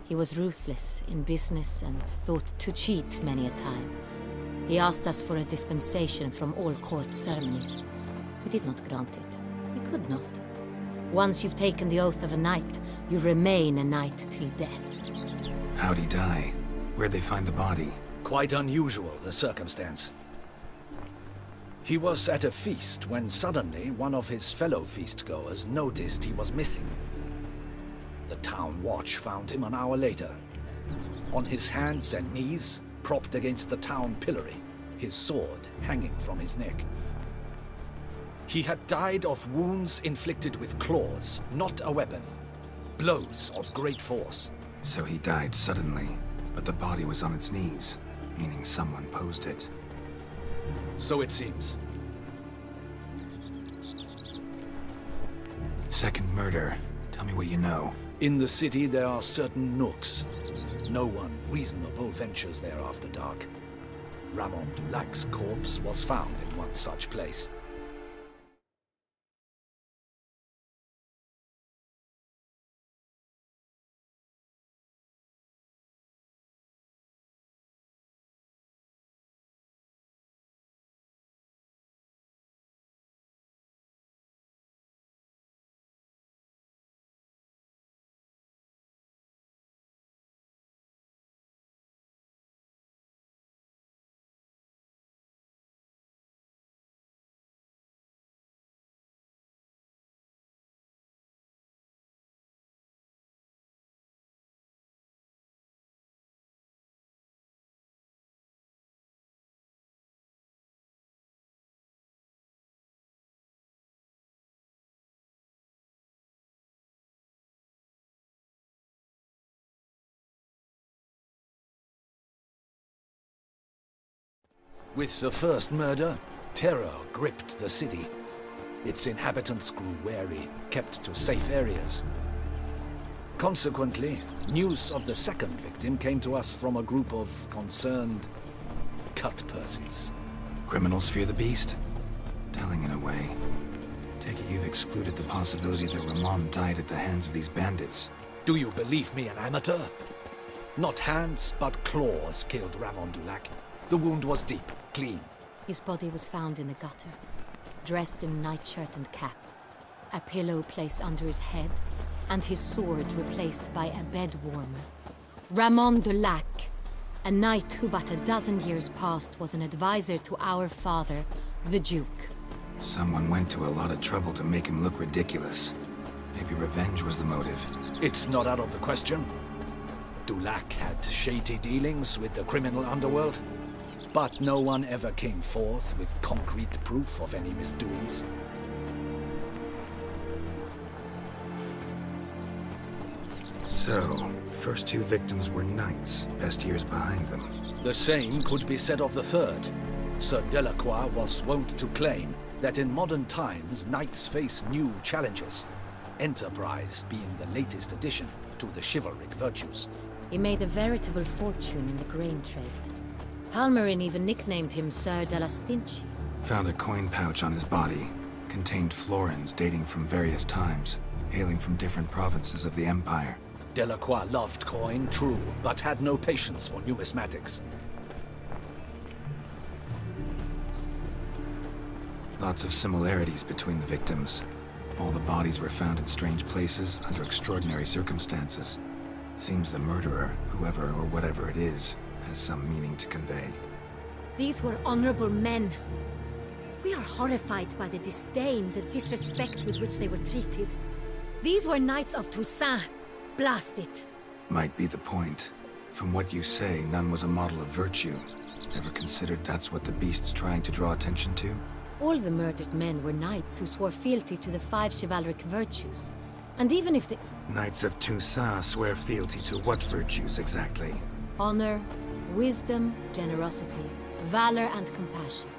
He was ruthless in business and thought to cheat many a time. He asked us for a dispensation from all court ceremonies. We did not grant it. We could not. Once you've taken the oath of a knight, you remain a knight till death. How'd he die? Where'd they find the body? Quite unusual, the circumstance. He was at a feast when suddenly one of his fellow feastgoers noticed he was missing. The town watch found him an hour later. On his hands and knees, propped against the town pillory, his sword hanging from his neck. He had died of wounds inflicted with claws, not a weapon. Blows of great force. So he died suddenly, but the body was on its knees, meaning someone posed it. So it seems. Second murder. Tell me what you know. In the city there are certain nooks. No one reasonable ventures there after dark. Ramon Dulac's corpse was found in one such place. With the first murder, terror gripped the city. Its inhabitants grew wary, kept to safe areas. Consequently, news of the second victim came to us from a group of concerned cut-purses. Criminals fear the beast? Telling in a way. Take it you've excluded the possibility that Ramon died at the hands of these bandits. Do you believe me an amateur? Not hands, but claws killed Ramon Dulac. The wound was deep, clean. His body was found in the gutter, dressed in nightshirt and cap, a pillow placed under his head, and his sword replaced by a bed warmer. Ramon Dulac, a knight who but a dozen years past was an advisor to our father, the Duke. Someone went to a lot of trouble to make him look ridiculous. Maybe revenge was the motive. It's not out of the question. Dulac had shady dealings with the criminal underworld, but no one ever came forth with concrete proof of any misdoings. So, first two victims were knights, best years behind them. The same could be said of the third. Sir Delacroix was wont to claim that in modern times knights face new challenges, enterprise being the latest addition to the chivalric virtues. He made a veritable fortune in the grain trade. Palmerin even nicknamed him Sir de la Stinchi. Found a coin pouch on his body. Contained florins dating from various times, hailing from different provinces of the Empire. Delacroix loved coin, true, but had no patience for numismatics. Lots of similarities between the victims. All the bodies were found in strange places under extraordinary circumstances. Seems the murderer, whoever or whatever it is, has some meaning to convey. These were honorable men. We are horrified by the disdain, the disrespect with which they were treated. These were knights of Toussaint. Blast it. Might be the point. From what you say, none was a model of virtue. Ever considered that's what the beast's trying to draw attention to? All the murdered men were knights who swore fealty to the 5 chivalric virtues. And even if the... Knights of Toussaint swear fealty to what virtues exactly? Honor, wisdom, generosity, valor, and compassion.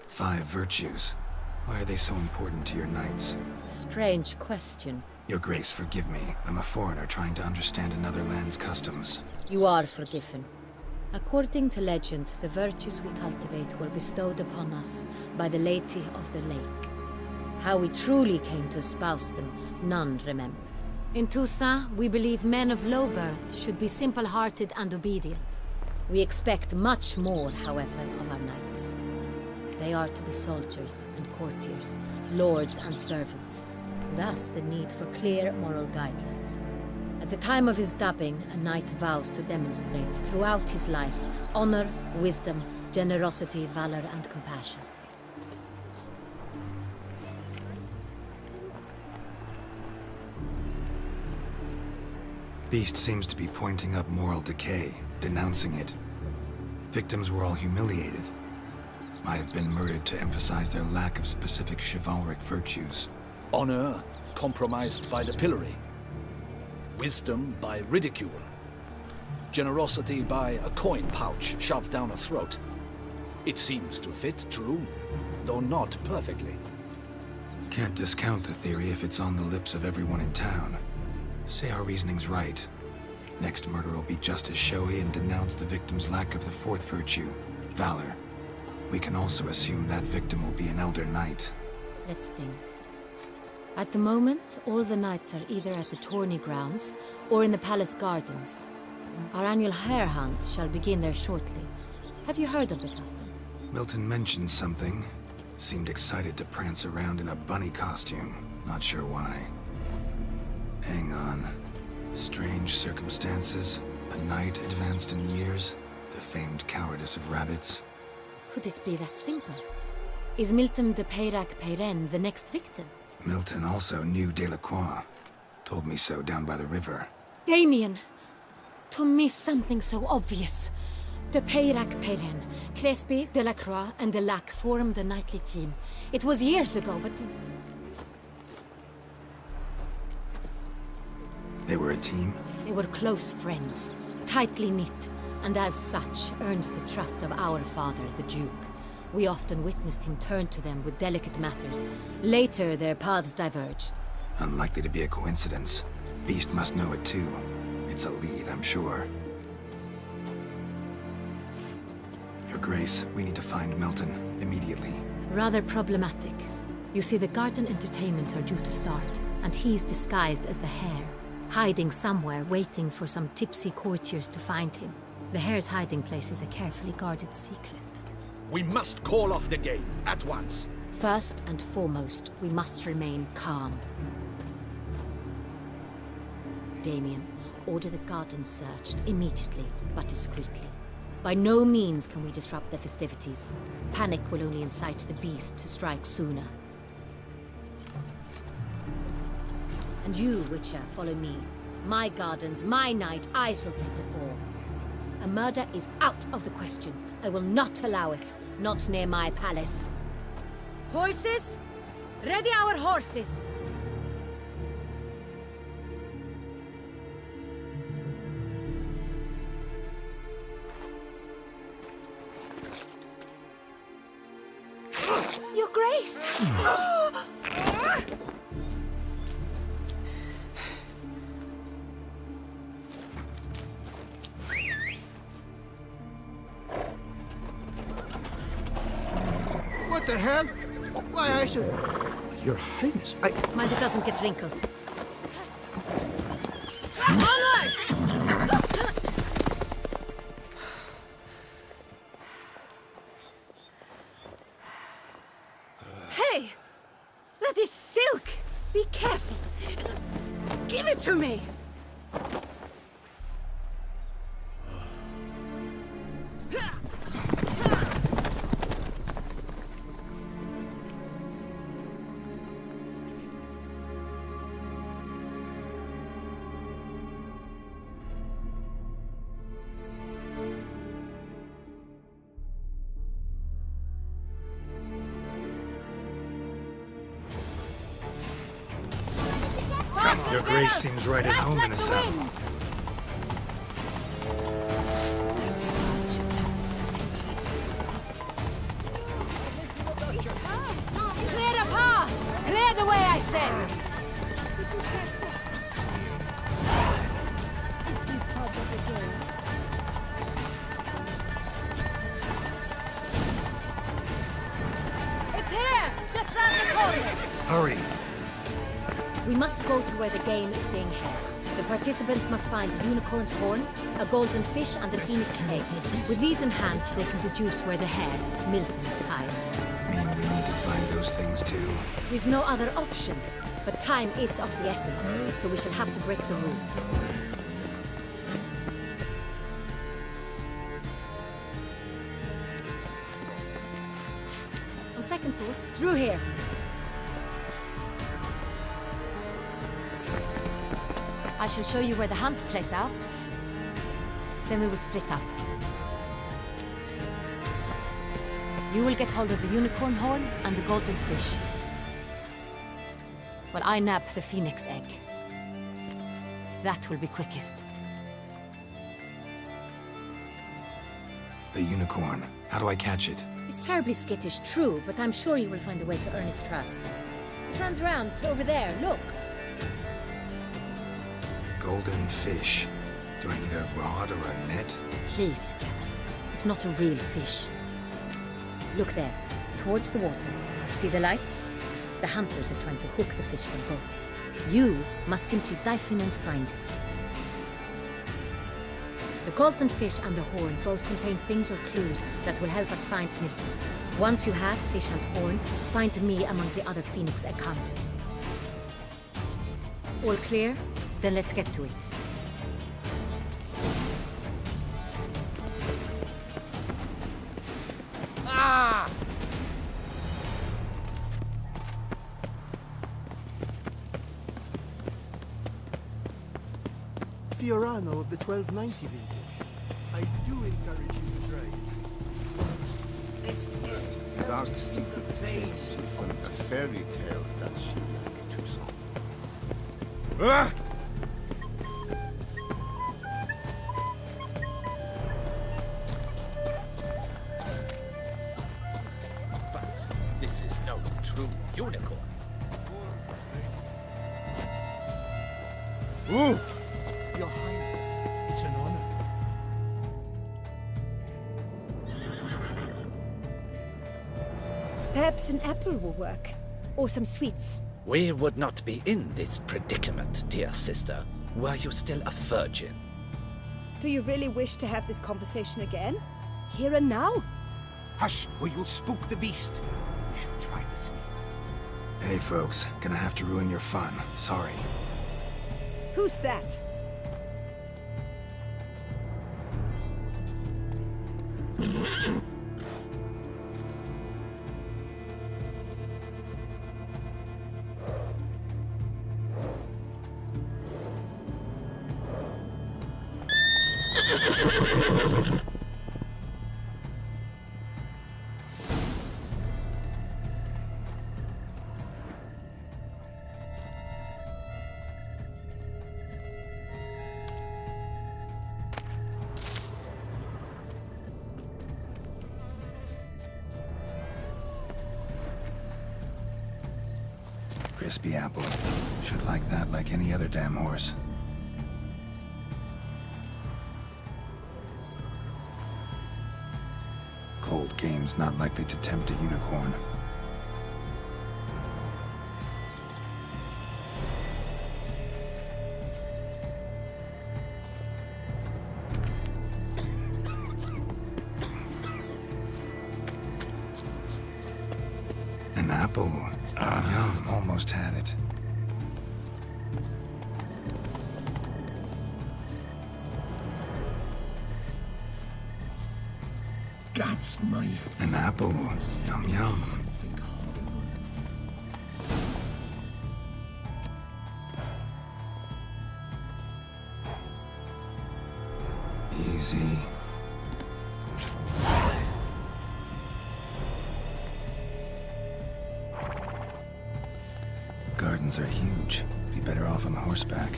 Five virtues. Why are they so important to your knights? Strange question. Your Grace, forgive me. I'm a foreigner trying to understand another land's customs. You are forgiven. According to legend, the virtues we cultivate were bestowed upon us by the Lady of the Lake. How we truly came to espouse them, none remember. In Toussaint, we believe men of low birth should be simple-hearted and obedient. We expect much more, however, of our knights. They are to be soldiers and courtiers, lords and servants. Thus the need for clear moral guidelines. At the time of his dubbing, a knight vows to demonstrate throughout his life honor, wisdom, generosity, valor, and compassion. Beast seems to be pointing up moral decay, denouncing it. Victims were all humiliated. Might have been murdered to emphasize their lack of specific chivalric virtues. Honor compromised by the pillory. Wisdom by ridicule. Generosity by a coin pouch shoved down a throat. It seems to fit, true, though not perfectly. Can't discount the theory if it's on the lips of everyone in town. Say our reasoning's right. Next murder will be just as showy and denounce the victim's lack of the fourth virtue, valor. We can also assume that victim will be an elder knight. Let's think. At the moment, all the knights are either at the tourney grounds or in the palace gardens. Our annual hare hunt shall begin there shortly. Have you heard of the custom? Milton mentioned something. Seemed excited to prance around in a bunny costume. Not sure why. Hang on. Strange circumstances. A knight advanced in years. The famed cowardice of rabbits. Could it be that simple? Is Milton de Peyrac-Peyren the next victim? Milton also knew Delacroix. Told me so down by the river. Damien! To miss something so obvious. De Peyrac-Peyren, Crespi, Delacroix, and Delac formed the knightly team. It was years ago, but... They were a team? They were close friends, tightly knit, and as such, earned the trust of our father, the Duke. We often witnessed him turn to them with delicate matters. Later, their paths diverged. Unlikely to be a coincidence. Beast must know it too. It's a lead, I'm sure. Your Grace, we need to find Milton, immediately. Rather problematic. You see, the garden entertainments are due to start, and he's disguised as the Hare, hiding somewhere, waiting for some tipsy courtiers to find him. The Hare's hiding place is a carefully guarded secret. We must call off the game, at once. First and foremost, we must remain calm. Damien, order the garden searched immediately, but discreetly. By no means can we disrupt the festivities. Panic will only incite the beast to strike sooner. And you, Wicher, follow me. My gardens, my night, I shall take the fall. A murder is out of the question. I will not allow it. Not near my palace. Horses? Ready our horses! Your Grace! What the hell? Why, I should... Your Highness, Mind it doesn't get wrinkled. Onward! Hey! That is silk! Be careful! Give it to me! Your Grace seems right at home in the saddle. Clear the path! Clear the way, I said! It's here! Just round the corner! Hurry! We must go to where the game is being held. The participants must find a unicorn's horn, a golden fish, and a phoenix egg. With these in hand, they can deduce where the Hare, Milton, hides. Mean we need to find those things too? We've no other option. But time is of the essence, so we shall have to break the rules. On second thought, through here. I shall show you where the hunt plays out. Then we will split up. You will get hold of the unicorn horn and the golden fish, while I nab the phoenix egg. That will be quickest. The unicorn. How do I catch it? It's terribly skittish, true, but I'm sure you will find a way to earn its trust. It runs around over there, look. Golden fish. Do I need a rod or a net? Please, Geralt. It's not a real fish. Look there, towards the water. See the lights? The hunters are trying to hook the fish from boats. You must simply dive in and find it. The golden fish and the horn both contain things or clues that will help us find Milton. Once you have fish and horn, find me among the other phoenix egg hunters. All clear? Then let's get to it. Ah! Fiorano of the 1290 vintage. I do encourage you to try it. our secret tales from the fairy tale that she liked to song. But this is no true unicorn. Ooh! Your Highness, it's an honor. Perhaps an apple will work. Or some sweets. We would not be in this predicament, dear sister, were you still a virgin. Do you really wish to have this conversation again? Here and now? Hush, or you'll spook the beast. We should try the sweets. Hey folks, gonna have to ruin your fun. Sorry. Who's that? Crispy apple. Should like that like any other damn horse. Cold game's not likely to tempt a unicorn. An apple. Yum, almost had it. That's my... An apple. Yum, yum. Easy. Gardens are huge. Be better off on horseback.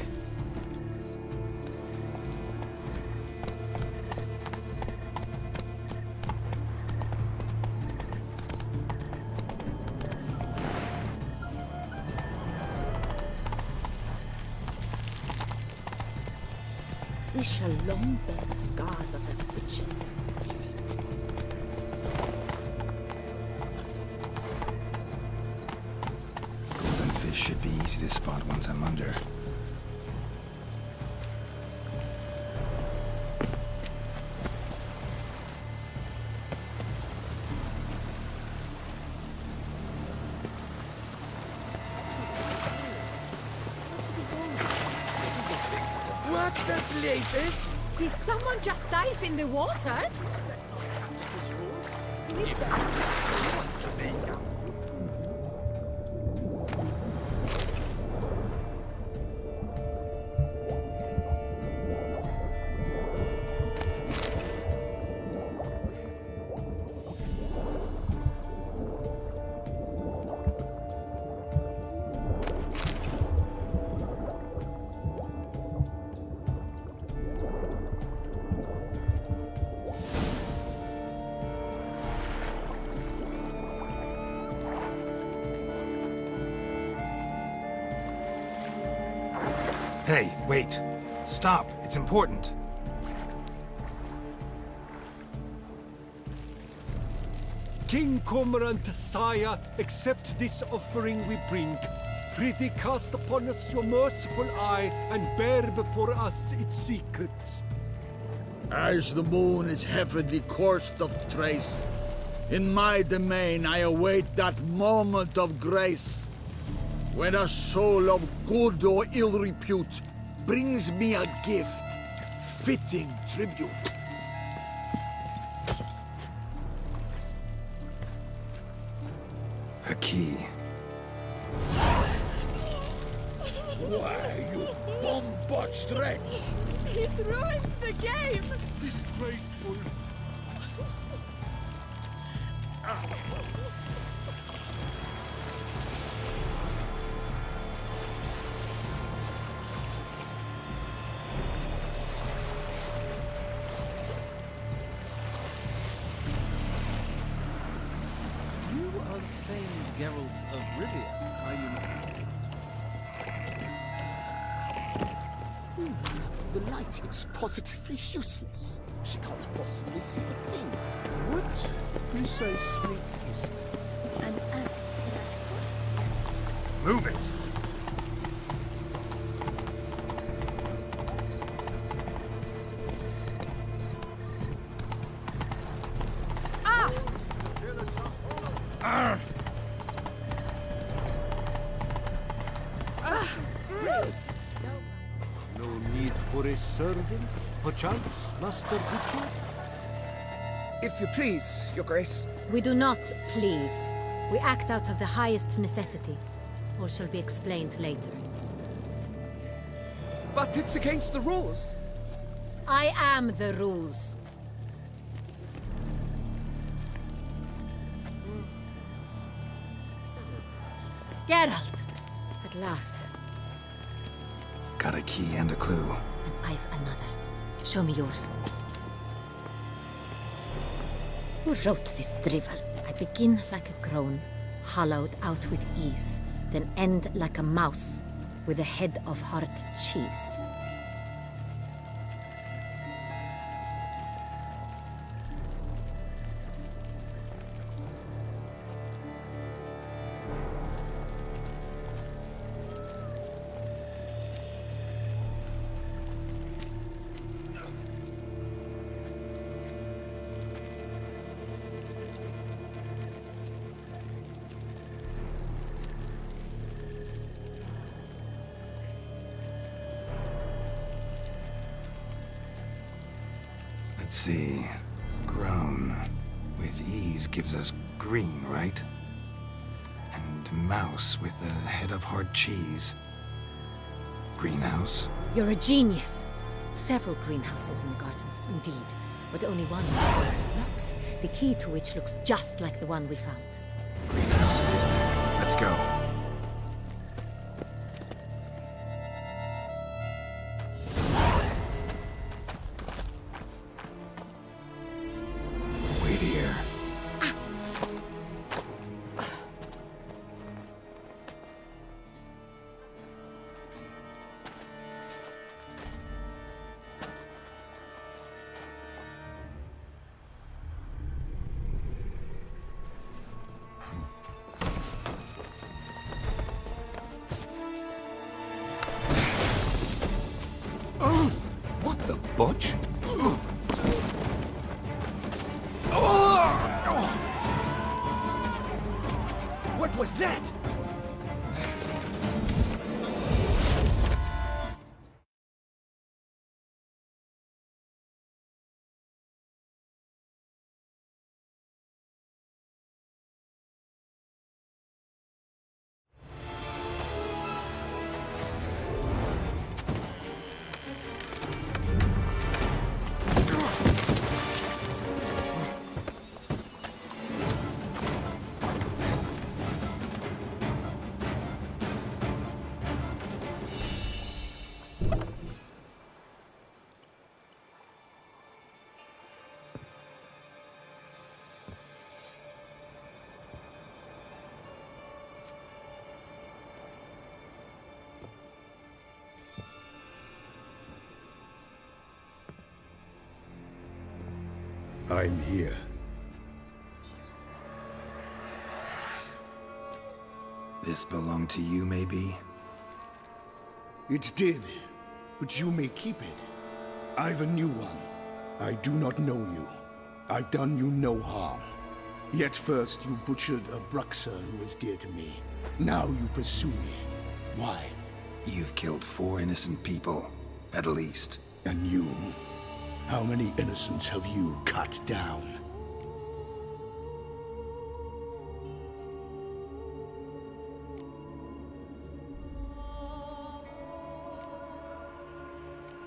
We shall long bear the scars of the witches. Is it? Golden fish should be easy to spot once I'm under. What the blazes? Did someone just dive in the water? Hey, wait. Stop. It's important. King Cormorant, sire, accept this offering we bring. Prithee cast upon us your merciful eye and bear before us its secrets. As the moon is heavenly course doth trace, in my domain I await that moment of grace, when a soul of good or ill repute brings me a gift, fitting tribute. A key. Why, you bomb-botched wretch! He's ruined the game! Disgraceful. famed Geralt of Rivia, are you not? The light, it's positively useless. She can't possibly see the thing. What precisely is it? An earth. Move it! No need for a servant, perchance, Master Wicher? If you please, Your Grace. We do not please. We act out of the highest necessity. All shall be explained later. But it's against the rules. I am the rules. Geralt! At last. Got a key and a clue. And I've another. Show me yours. Who wrote this drivel? I begin like a crone, hollowed out with ease, then end like a mouse, with a head of hard cheese. Let's see. Grown with ease gives us green, right? And mouse with the head of hard cheese. Greenhouse? You're a genius. Several greenhouses in the gardens, indeed, but only one locks, the key to which looks just like the one we found. Greenhouse it is then. Let's go. Wait here. What the butch? What was that? I'm here. This belonged to you, maybe? It did, but you may keep it. I've a new one. I do not know you. I've done you no harm. Yet first you butchered a Bruxer who was dear to me. Now you pursue me. Why? You've killed 4 innocent people, at least. And you? How many innocents have you cut down?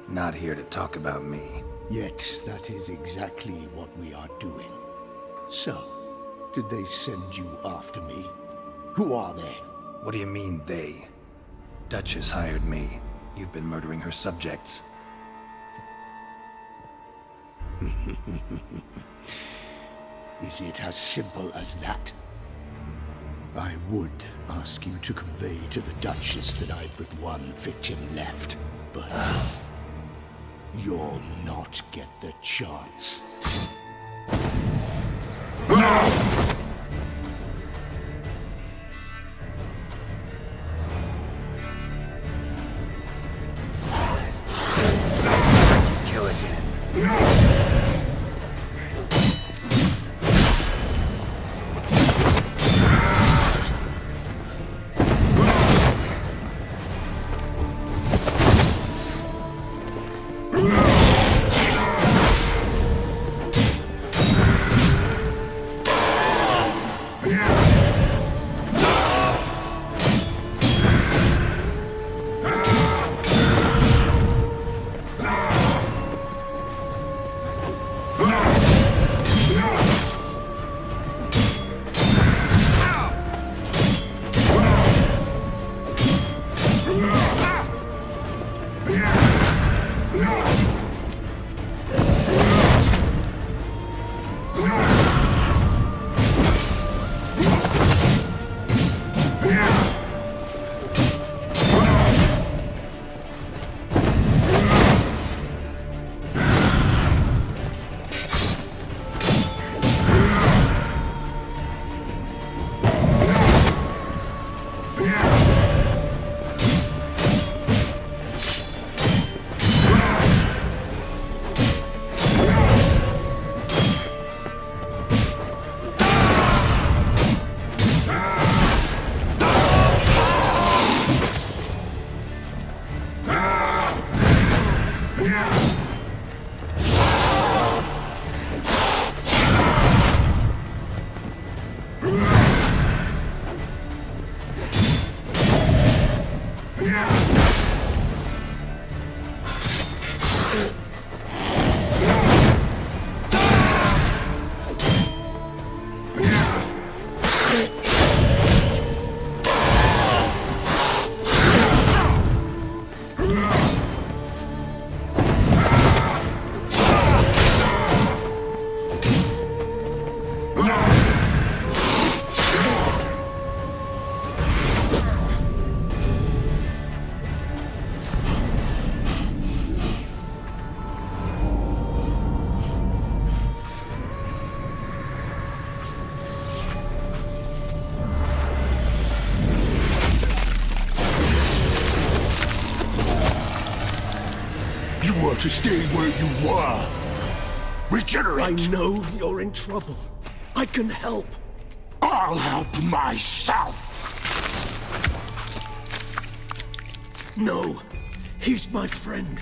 Not here to talk about me. Yet that is exactly what we are doing. So, did they send you after me? Who are they? What do you mean, they? Duchess hired me. You've been murdering her subjects. Is it as simple as that? I would ask you to convey to the Duchess that I've but one victim left, but you'll not get the chance. Kill again. To stay where you were. Regenerate. I know you're in trouble. I can help. I'll help myself. No, he's my friend.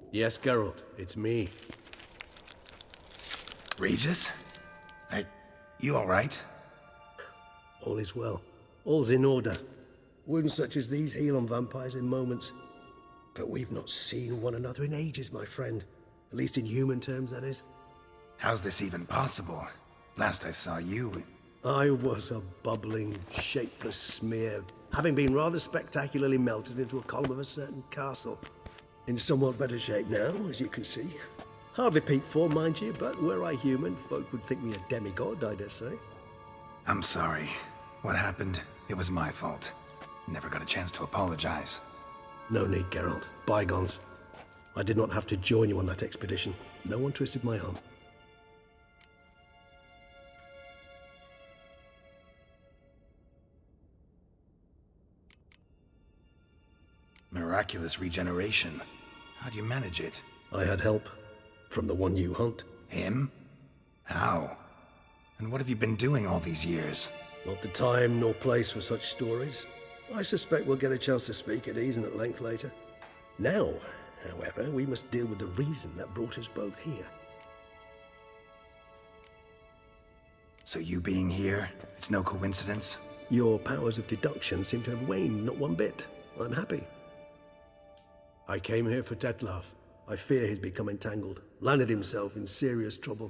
Yes, Geralt, it's me. Regis? You all right? All is well. All's in order. Wounds such as these heal on vampires in moments. But we've not seen one another in ages, my friend. At least in human terms, that is. How's this even possible? Last I saw you... I was a bubbling, shapeless smear, having been rather spectacularly melted into a column of a certain castle. In somewhat better shape now, as you can see. Hardly peak form, mind you, but were I human, folk would think me a demigod, I dare say. I'm sorry. What happened, it was my fault. Never got a chance to apologize. No need, Geralt. Bygones. I did not have to join you on that expedition. No one twisted my arm. Miraculous regeneration. How do you manage it? I had help. From the one you hunt. Him? How? And what have you been doing all these years? Not the time nor place for such stories. I suspect we'll get a chance to speak at ease and at length later. Now, however, we must deal with the reason that brought us both here. So you being here, it's no coincidence? Your powers of deduction seem to have waned not one bit. I'm happy. I came here for Tetlaf. I fear he's become entangled, landed himself in serious trouble.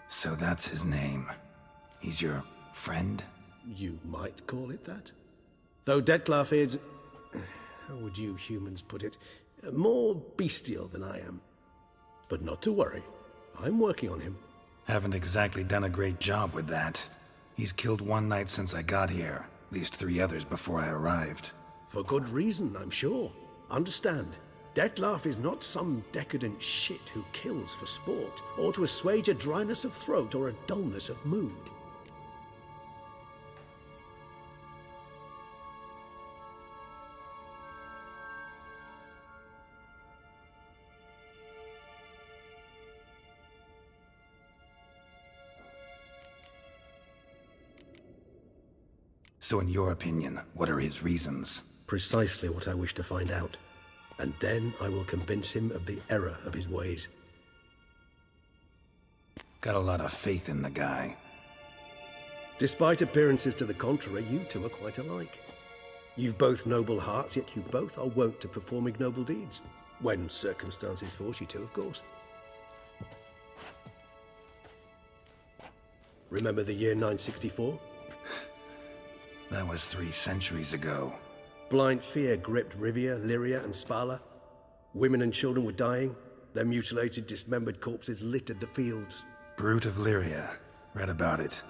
So that's his name. He's your friend? You might call it that. Though Detlef is, how would you humans put it, more bestial than I am. But not to worry, I'm working on him. Haven't exactly done a great job with that. He's killed one knight since I got here, at least 3 others before I arrived. For good reason, I'm sure. Understand, Detlef is not some decadent shit who kills for sport, or to assuage a dryness of throat or a dullness of mood. So in your opinion, what are his reasons? Precisely what I wish to find out. And then I will convince him of the error of his ways. Got a lot of faith in the guy. Despite appearances to the contrary, you two are quite alike. You've both noble hearts, yet you both are wont to perform ignoble deeds. When circumstances force you to, of course. Remember the year 964? That was 3 centuries ago. Blind fear gripped Rivia, Lyria, and Spala. Women and children were dying. Their mutilated, dismembered corpses littered the fields. Brute of Lyria. Read about it.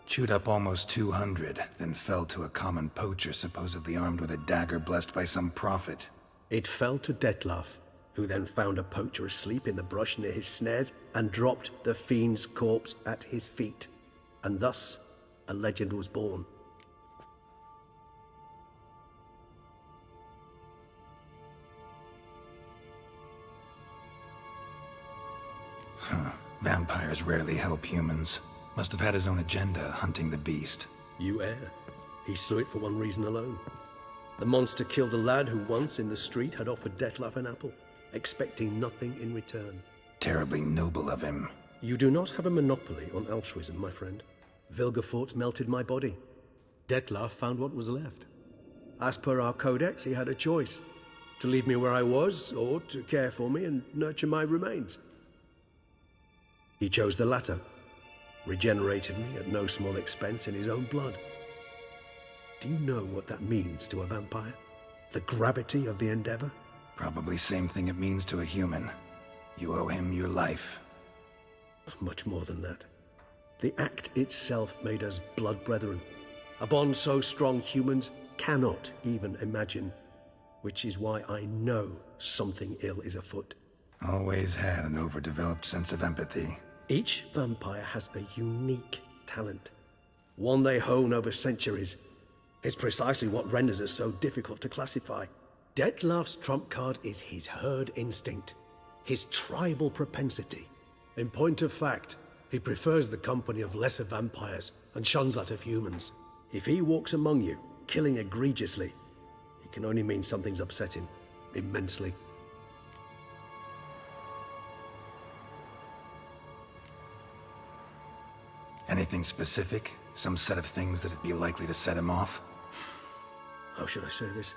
Chewed up almost 200, then fell to a common poacher supposedly armed with a dagger blessed by some prophet. It fell to Detlef, who then found a poacher asleep in the brush near his snares and dropped the fiend's corpse at his feet. And thus, a legend was born. Vampires rarely help humans. Must have had his own agenda, hunting the beast. You err. He slew it for one reason alone. The monster killed a lad who once, in the street, had offered Detlef an apple, expecting nothing in return. Terribly noble of him. You do not have a monopoly on altruism, my friend. Vilgefortz melted my body. Detlef found what was left. As per our codex, he had a choice. To leave me where I was, or to care for me and nurture my remains. He chose the latter, regenerated me at no small expense in his own blood. Do you know what that means to a vampire? The gravity of the endeavor? Probably same thing it means to a human. You owe him your life. Much more than that. The act itself made us blood brethren. A bond so strong humans cannot even imagine, which is why I know something ill is afoot. Always had an overdeveloped sense of empathy. Each vampire has a unique talent, one they hone over centuries. It's precisely what renders us so difficult to classify. Detlef's trump card is his herd instinct, his tribal propensity. In point of fact, he prefers the company of lesser vampires and shuns that of humans. If he walks among you, killing egregiously, it can only mean something's upset him immensely. Anything specific? Some set of things that'd be likely to set him off? How should I say this?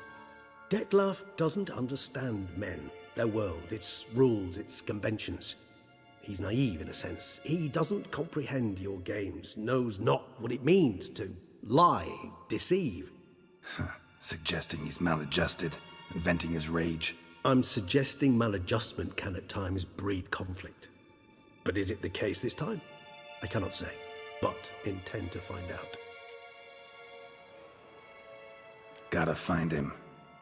Detlef doesn't understand men, their world, its rules, its conventions. He's naive in a sense. He doesn't comprehend your games, knows not what it means to lie, deceive. Suggesting he's maladjusted, and venting his rage. I'm suggesting maladjustment can at times breed conflict. But is it the case this time? I cannot say, but intend to find out. Gotta find him,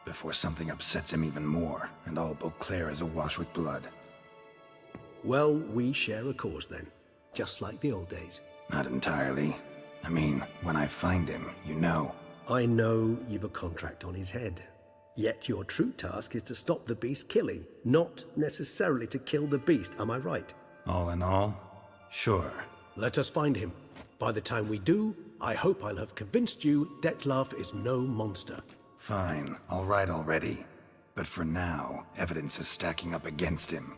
before something upsets him even more, and all Beauclair is awash with blood. Well, we share a cause then, just like the old days. Not entirely. I mean, when I find him, you know. I know you've a contract on his head. Yet your true task is to stop the beast killing, not necessarily to kill the beast, am I right? All in all, sure. Let us find him. By the time we do, I hope I'll have convinced you Detlef is no monster. Fine, all right already. But for now, evidence is stacking up against him.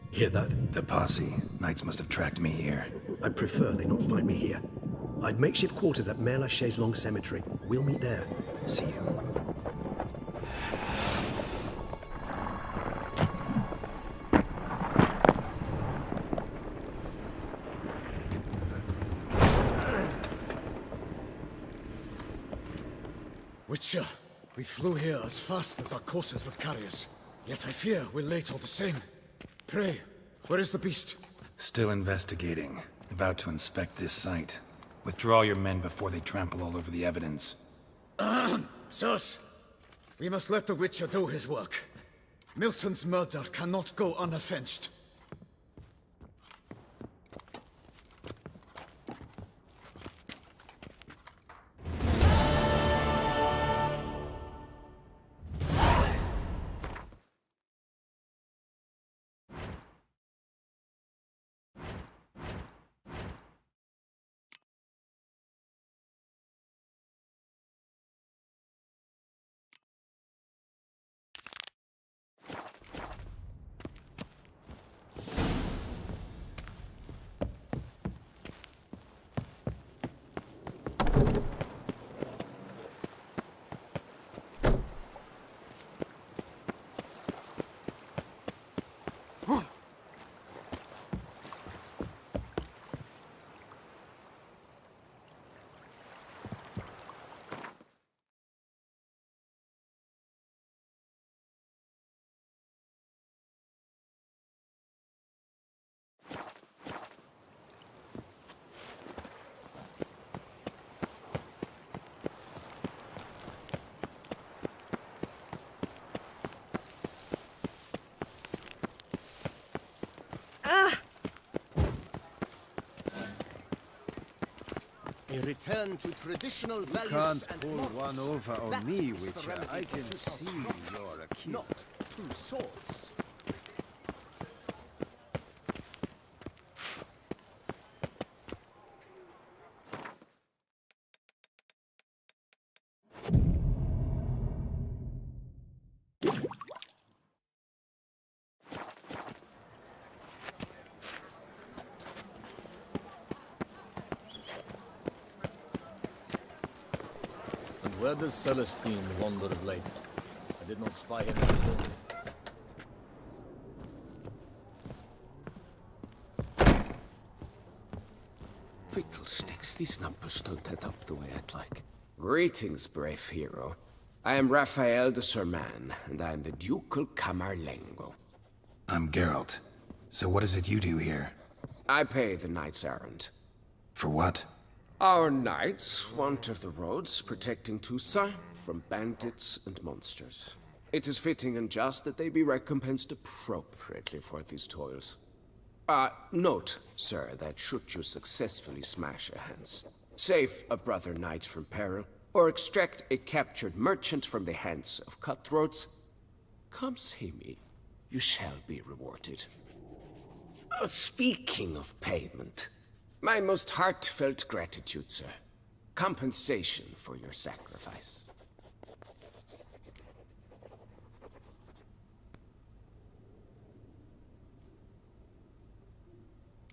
Hear that? The posse. Knights must have tracked me here. I'd prefer they not find me here. I've makeshift quarters at Mère Lachaise Long Cemetery. We'll meet there. See you. Wicher, we flew here as fast as our courses would carry us. Yet I fear we're late all the same. Pray, where is the beast? Still investigating. About to inspect this site. Withdraw your men before they trample all over the evidence. Sirs, we must let the Witcher do his work. Milton's murder cannot go unavenged. A return to traditional values Can't and pull morals. one over on That me, is the Wicher. remedy I for can two see problems, you're a kid. not two swords. And where does Celestine wander of late? I did not spy him before. Fiddlesticks, these numbers don't add up the way I'd like. Greetings, brave hero. I am Raphael de Serman, and I am the Ducal Camarlengo. I'm Geralt. So what is it you do here? I pay the knight's errand. For what? Our knights wander the roads, protecting Toussaint from bandits and monsters. It is fitting and just that they be recompensed appropriately for these toils. Note, sir, that should you successfully smash a hands, save a brother knight from peril, or extract a captured merchant from the hands of cutthroats, come see me. You shall be rewarded. Speaking of payment, my most heartfelt gratitude, sir. Compensation for your sacrifice.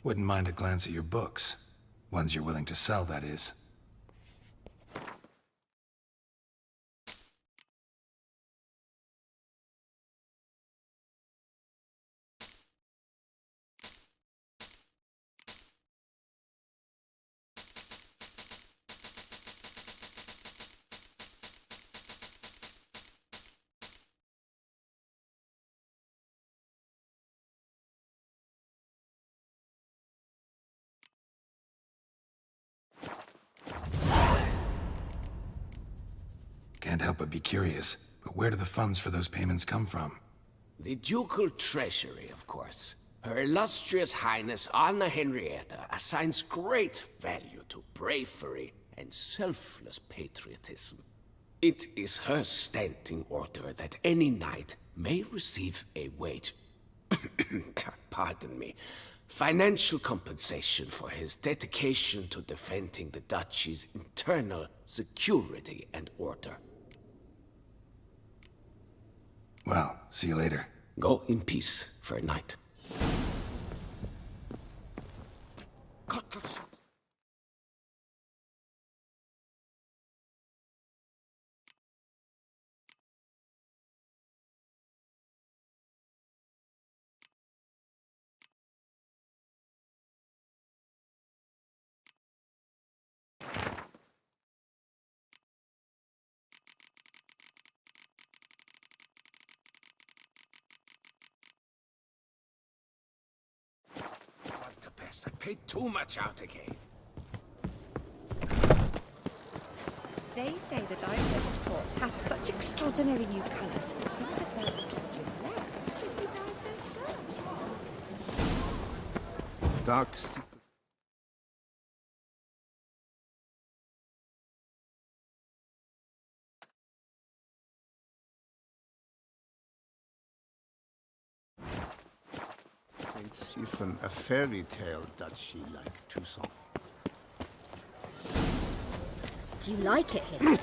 Wouldn't mind a glance at your books. Ones you're willing to sell, that is. Can't help but be curious, but where do the funds for those payments come from? The ducal treasury, of course. Her illustrious highness Anna Henrietta assigns great value to bravery and selfless patriotism. It is her standing order that any knight may receive a wage, pardon me, financial compensation for his dedication to defending the duchy's internal security and order. Well, see you later. Go in peace for a night. Yes, I paid too much out again. They say the dye-circled court has such extraordinary new colours. Some of the clerks can give less if he dyes their skirts. Dark secret. It's even a fairy tale duchy like Toussaint. Do you like it here?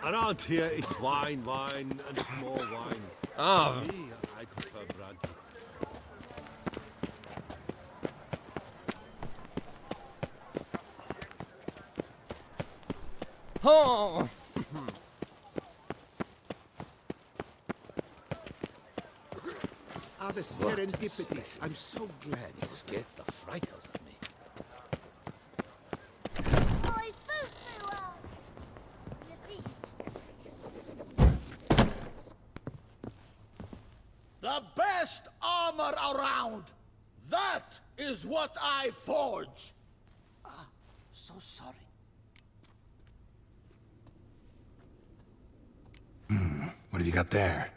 Around here, it's wine, wine, and more wine. Ah. Me, I prefer brandy. Oh! Ah, the serendipity. I'm so glad. You scared the fright out of me. The best armor around! That is what I forge! Ah, so sorry. What have you got there?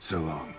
So long.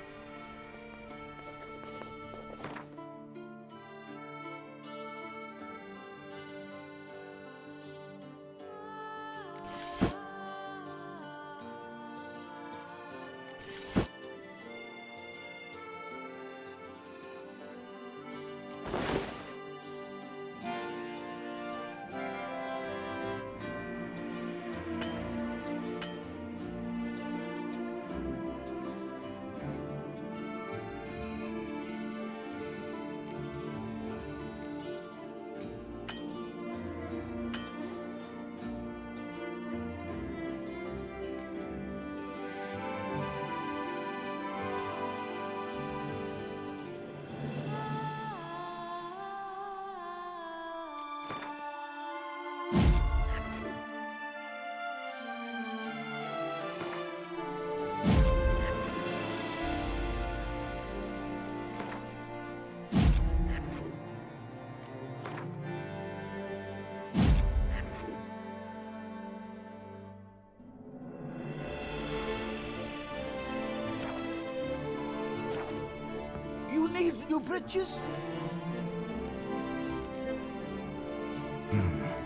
You need new bridges?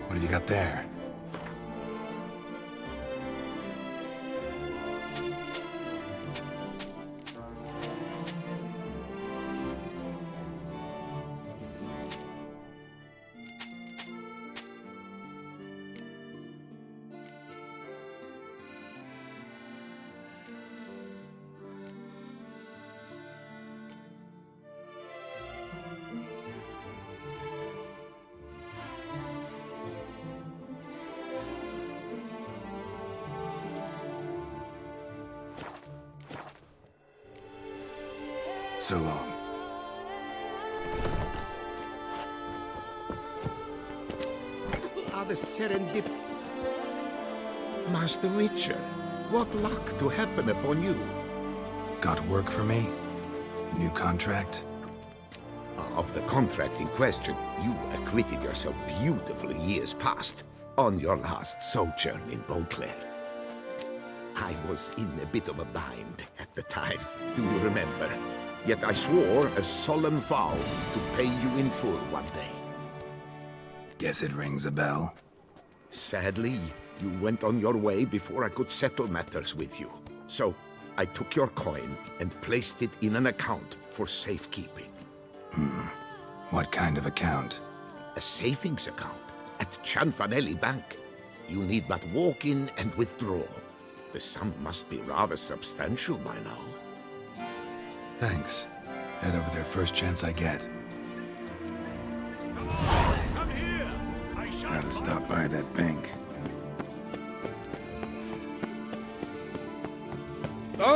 What have you got there? So long. The serendip. Master Wicher, what luck to happen upon you. Got work for me? New contract? Of the contract in question, you acquitted yourself beautifully years past on your last sojourn in Beauclair. I was in a bit of a bind at the time, do you remember? Yet I swore a solemn vow to pay you in full one day. Guess it rings a bell. Sadly, you went on your way before I could settle matters with you. So, I took your coin and placed it in an account for safekeeping. What kind of account? A savings account at Cianfanelli Bank. You need but walk in and withdraw. The sum must be rather substantial by now. Thanks. Head over there first chance I get. Come here! Gotta stop by that bank.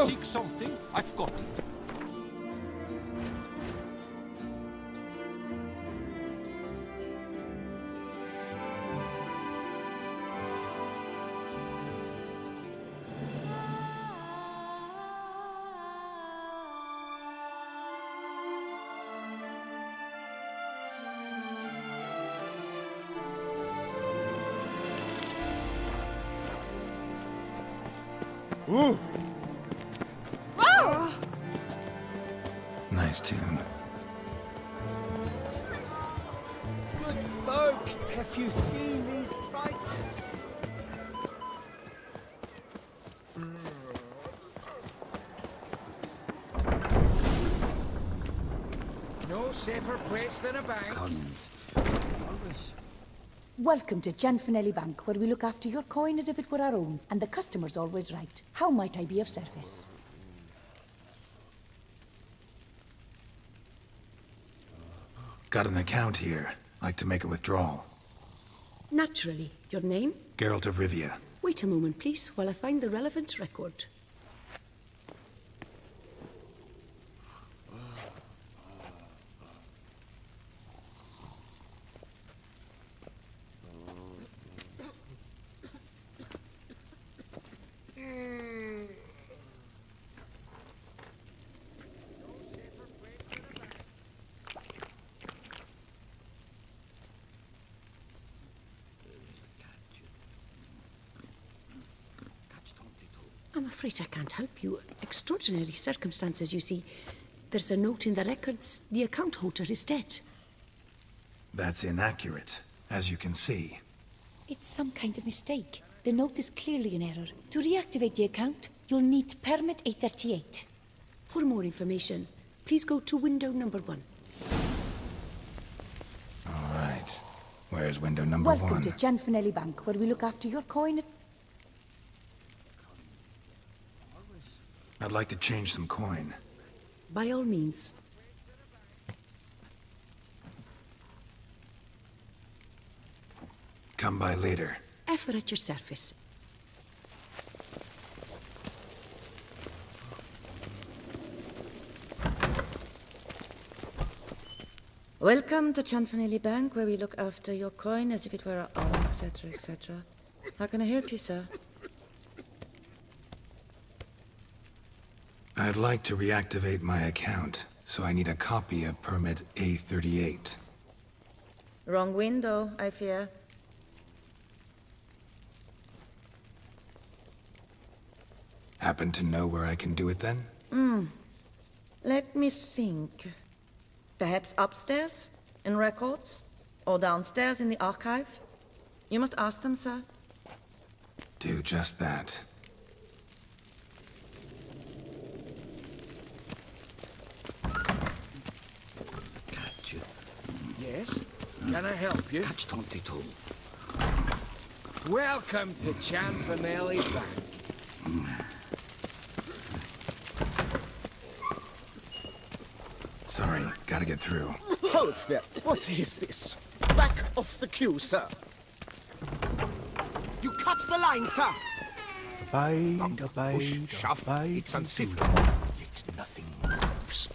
Seek something? I've got it. Ooh. Whoa! Nice tune. Good folk, have you seen these prices? No safer place than a bank. Welcome to Cianfanelli Bank, where we look after your coin as if it were our own, and the customer's always right. How might I be of service? Got an account here. Like to make a withdrawal. Naturally. Your name? Geralt of Rivia. Wait a moment, please, while I find the relevant record. I'm afraid I can't help you. Extraordinary circumstances, you see. There's a note in the records. The account holder is dead. That's inaccurate, as you can see. It's some kind of mistake. The note is clearly in error. To reactivate the account, you'll need permit A38. For more information, please go to window number 1. All right. Where's window number Welcome 1? to Cianfanelli Bank, where we look after your coin. I'd like to change some coin. By all means. Come by later. Ever at your service. Welcome to Cianfanelli Bank, where we look after your coin as if it were our own, etc., etc. How can I help you, sir? I'd like to reactivate my account, so I need a copy of permit A38. Wrong window, I fear. Happen to know where I can do it then? Let me think. Perhaps upstairs, in records? Or downstairs in the archive? You must ask them, sir. Do just that. Yes? Can I help you? Catch 22. Welcome to Cianfanelli Bank. Sorry, gotta get through. Hold there. What is this? Back off the queue, sir. You cut the line, sir. Push, shove, it's unsafe. Yet nothing moves.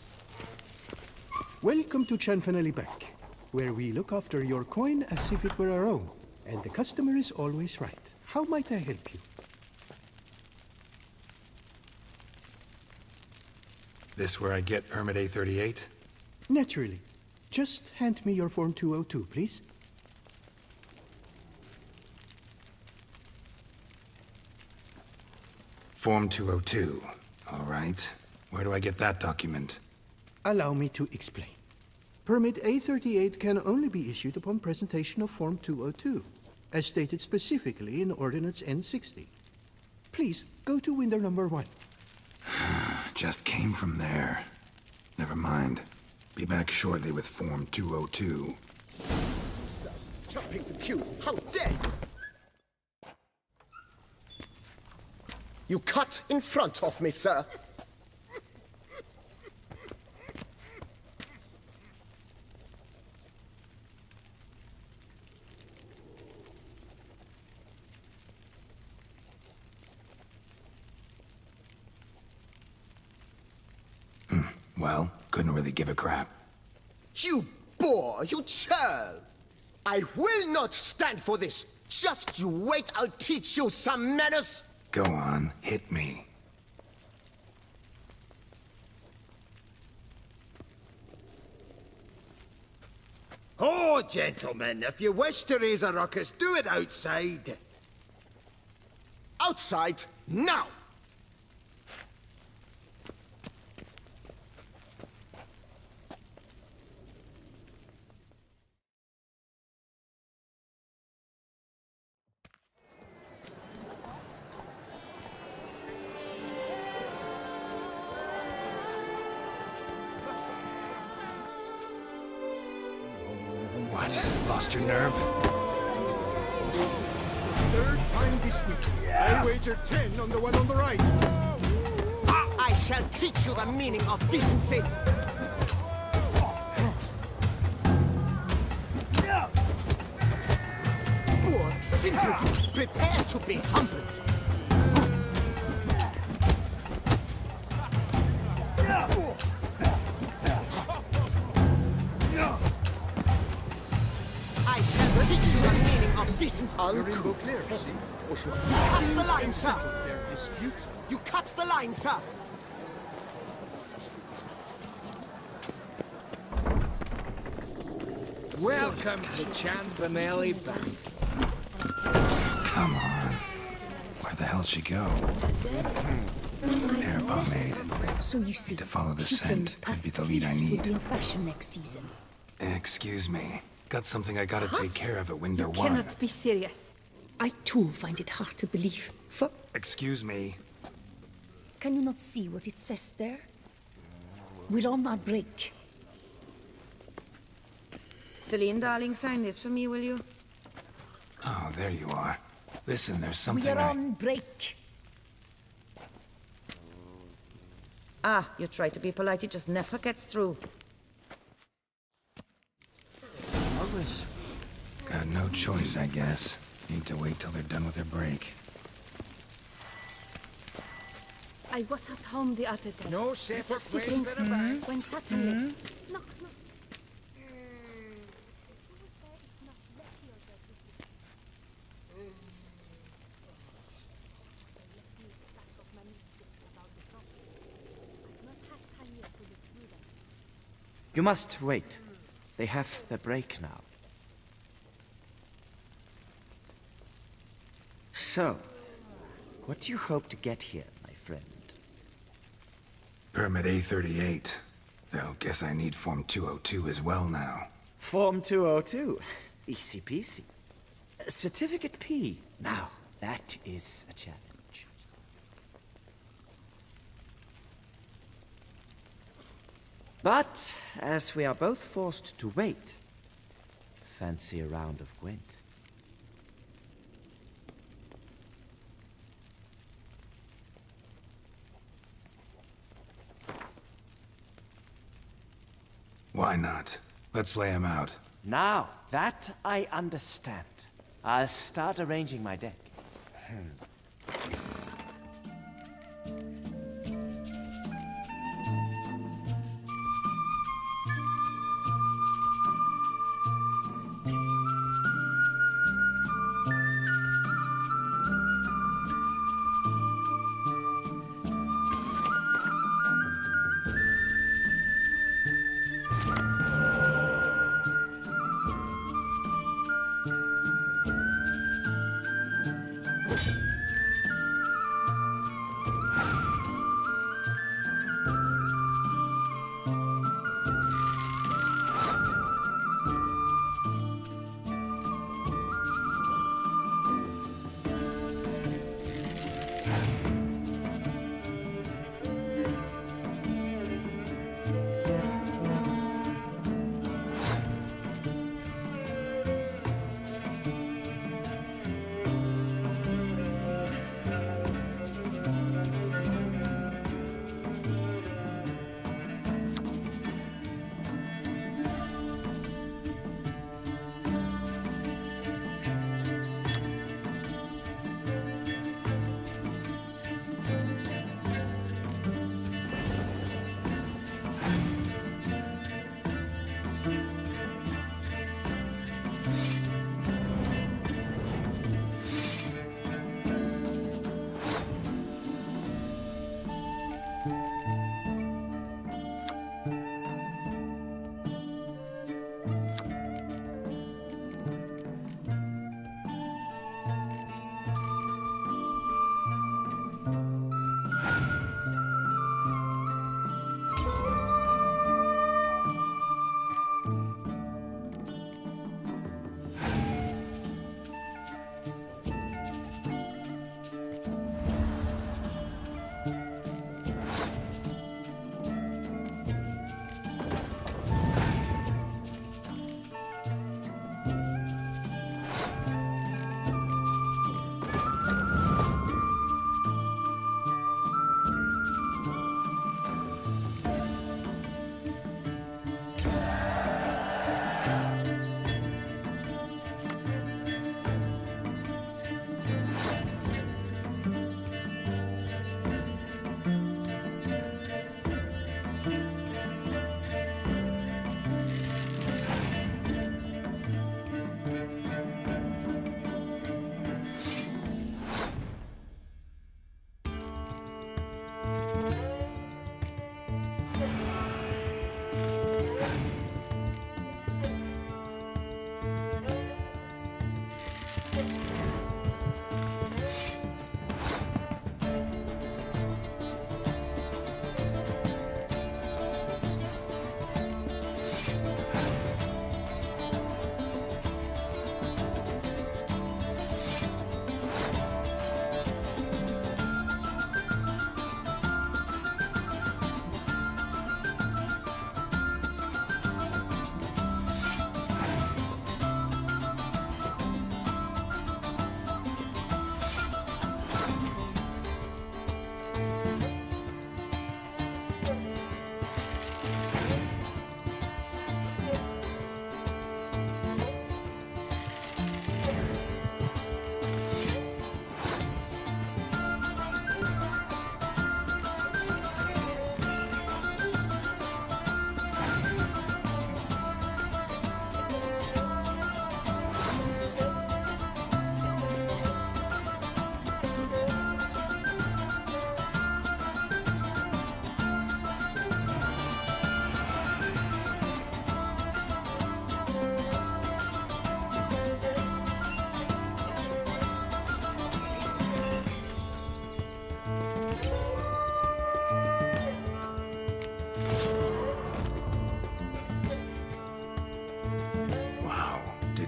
Welcome to Chanfanelli Bank, where we look after your coin as if it were our own, and the customer is always right. How might I help you? This where I get permit A38? Naturally. Just hand me your Form 202, please. Form 202. All right. Where do I get that document? Allow me to explain. Permit A38 can only be issued upon presentation of Form 202, as stated specifically in Ordinance N60. Please, go to window number 1. Just came from there. Never mind. Be back shortly with Form 202. Sir, jumping the queue. How dare you! You cut in front of me, sir. Well, couldn't really give a crap. You boor, you churl! I will not stand for this! Just you wait, I'll teach you some manners! Go on, hit me. Oh, gentlemen, if you wish to raise a ruckus, do it outside. Outside, now! What? Lost your nerve? Third time this week. I wager 10 on the one on the right. I shall teach you the meaning of decency. Poor simpleton, prepare to be humbled. I shall teach you the meaning of decent uncouth. You cut the line, sir. You cut the line, sir. Welcome to Chanfanelli Bank. Come on. Where the hell'd she go? Hair pomade. So you see, Need to follow the she claims scent. Could be the puffed lead I sleeves will need. be in fashion next season. Excuse me. Got something I gotta take care of at window 1. Cannot be serious. I too find it hard to believe. For Excuse me. can you not see what it says there? We're on our break. Celine, darling, sign this for me, will you? Oh, there you are. Listen, there's something We're on break. Ah, you try to be polite, it just never gets through. Got no choice, I guess. Need to wait till they're done with their break. I was at home the other day. No safer Just place sitting than a bank. when suddenly... No, no. You must wait. They have the break now. So, what do you hope to get here, my friend? Permit A38. Though, guess I need Form 202 as well now. Form 202. Easy peasy. Certificate P. Now, that is a challenge. But, as we are both forced to wait, fancy a round of Gwent. Why not? Let's lay him out. Now, that I understand. I'll start arranging my deck.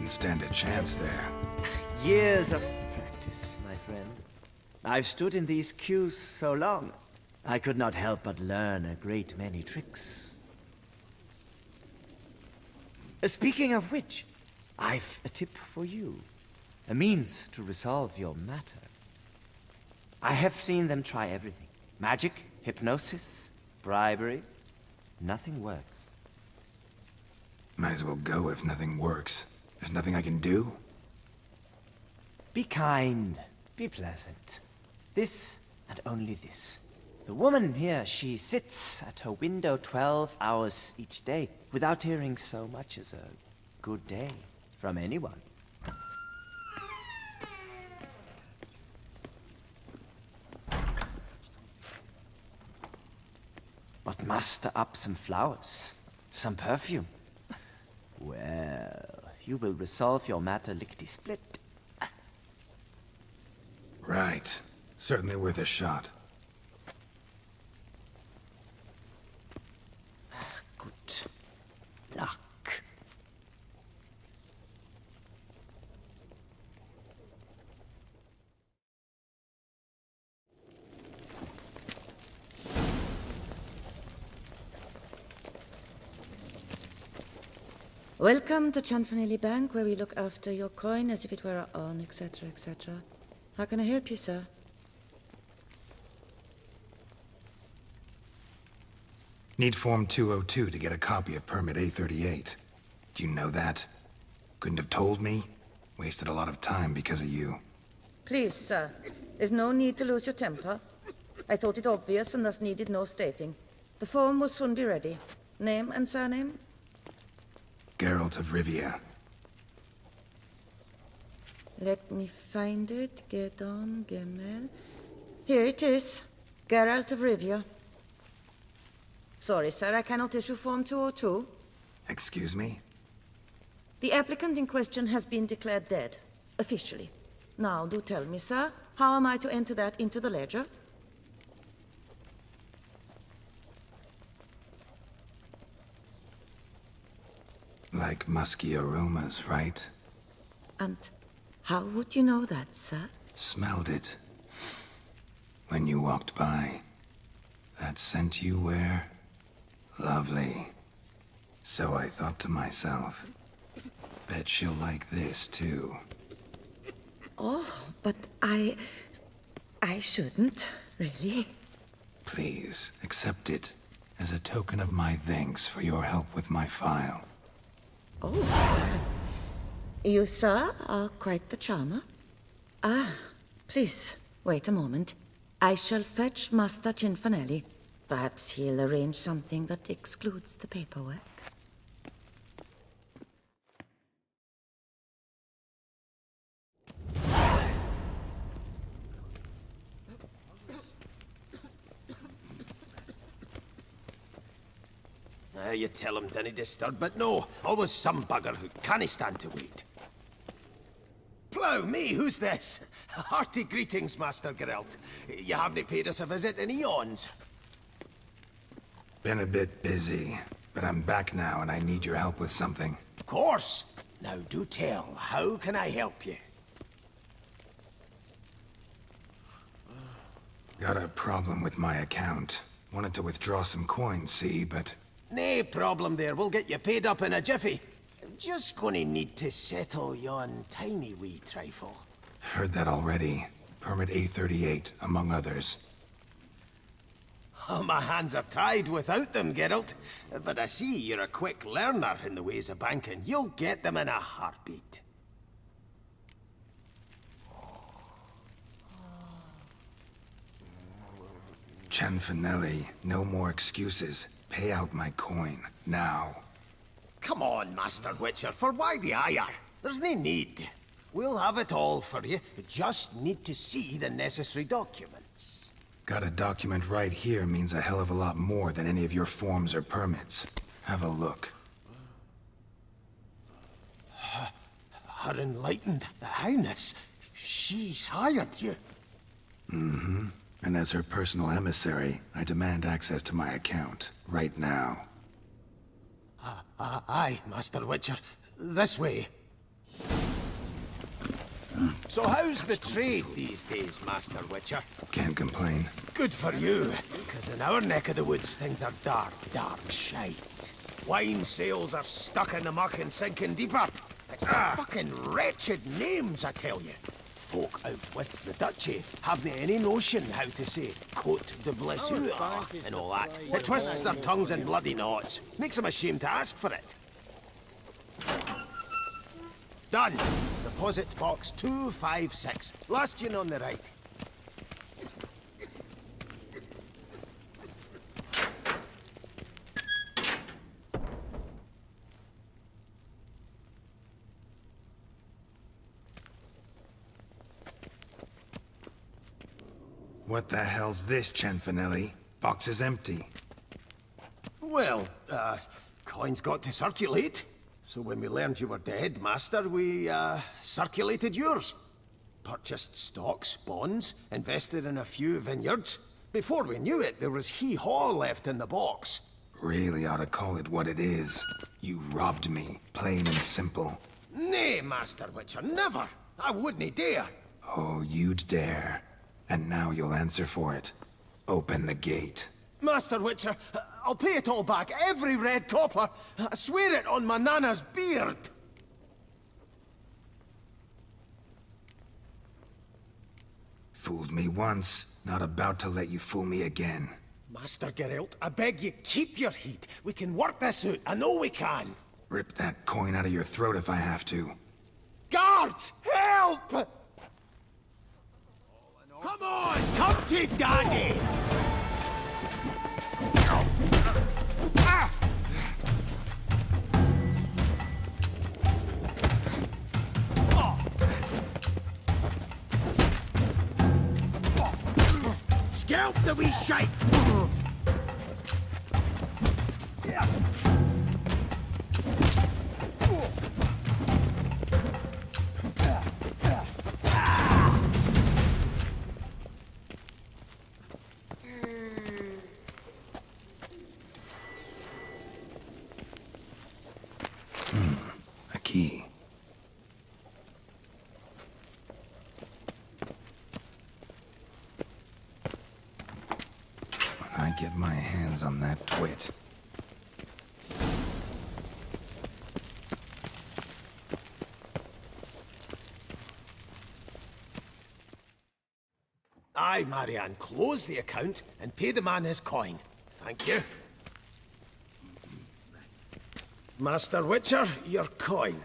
Stand a chance there. Years of practice, my friend. I've stood in these queues so long, I could not help but learn a great many tricks. Speaking of which, I've a tip for you. A means to resolve your matter. I have seen them try everything. Magic, hypnosis, bribery. Nothing works. Might as well go if nothing works. There's nothing I can do? Be kind. Be pleasant. This and only this. The woman here, she sits at her window 12 hours each day without hearing so much as a good day from anyone. But muster up some flowers, some perfume. Well, you will resolve your matter lickety-split. Right. Certainly worth a shot. Good luck. Welcome to Chanfanelli Bank, where we look after your coin as if it were our own, etc., etc. How can I help you, sir? Need Form 202 to get a copy of Permit A38. Do you know that? Couldn't have told me? Wasted a lot of time because of you. Please, sir. There's no need to lose your temper. I thought it obvious and thus needed no stating. The form will soon be ready. Name and surname? Geralt of Rivia. Let me find it. Gedon, Gemel. Here it is. Geralt of Rivia. Sorry, sir, I cannot issue Form 202. Excuse me? The applicant in question has been declared dead, officially. Now, do tell me, sir, how am I to enter that into the ledger? Like musky aromas, right? And how would you know that, sir? Smelled it. When you walked by. That scent you wear? Lovely. So I thought to myself, bet she'll like this too. Oh, but I shouldn't, really. Please, accept it as a token of my thanks for your help with my file. Oh. You, sir, are quite the charmer. Ah, please, wait a moment. I shall fetch Master Cinfanelli. Perhaps he'll arrange something that excludes the paperwork. You tell him dinna disturb, but no, always some bugger who can't stand to wait. Hello, me, who's this? Hearty greetings, Master Geralt. You haven't paid us a visit in eons. Been a bit busy, but I'm back now and I need your help with something. Of course. Now do tell, how can I help you? Got a problem with my account. Wanted to withdraw some coins, see, but... Nae problem there, we'll get you paid up in a jiffy. Just gonna need to settle yon tiny wee trifle. Heard that already. Permit A38, among others. Oh, my hands are tied without them, Geralt. But I see you're a quick learner in the ways of banking. You'll get them in a heartbeat. Cianfanelli, no more excuses. Pay out my coin, now. Come on, Master Wicher, for why the ire? There's no need. We'll have it all for you. We just need to see the necessary documents. Got a document right here means a hell of a lot more than any of your forms or permits. Have a look. Her Enlightened Highness, she's hired you. Mm-hmm. And as her personal emissary, I demand access to my account, right now. Aye, Master Wicher. This way. So how's the trade these days, Master Wicher? Can't complain. Good for you, because in our neck of the woods things are dark, dark shite. Wine sales are stuck in the muck and sinking deeper. It's the fucking wretched names, I tell you. Folk out with the duchy haven't any notion how to say Cote de Blessure and all that. It twists their tongues in bloody knots. Makes them ashamed to ask for it. Done. Deposit box 256. Last one on the right. What the hell's this, Cianfanelli? Box is empty. Well, coins got to circulate. So when we learned you were dead, Master, we, circulated yours. Purchased stocks, bonds, invested in a few vineyards. Before we knew it, there was hee-haw left in the box. Really ought to call it what it is. You robbed me, plain and simple. Nay, Master Wicher, never! I wouldn't dare! Oh, you'd dare. And now you'll answer for it. Open the gate. Master Wicher, I'll pay it all back, every red copper. I swear it on my nana's beard. Fooled me once, not about to let you fool me again. Master Geralt, I beg you, keep your heat. We can work this out, I know we can. Rip that coin out of your throat if I have to. Guards, help! Come on, come to Daddy! Scalp the wee shite! A key. When I get my hands on that twit. Aye, Marianne, close the account and pay the man his coin. Thank you. Master Wicher, your coin.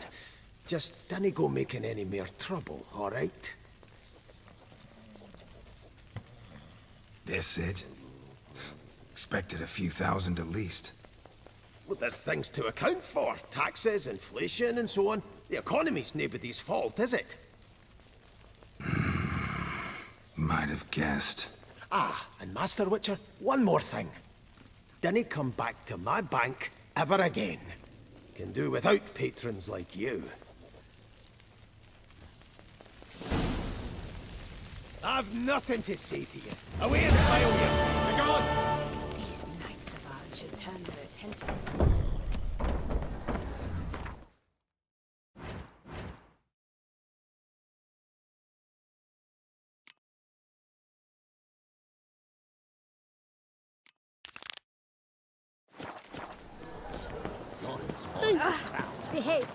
Just dinna go making any more trouble, all right? This it? Expected a few thousand at least. Well, there's things to account for. Taxes, inflation, and so on. The economy's nobody's fault, is it? Might have guessed. Ah, and Master Wicher, one more thing. Dinna come back to my bank ever again. Can do without patrons like you. I've nothing to say to you. Away and file you. To God! These knights of ours should turn their attention. Behave.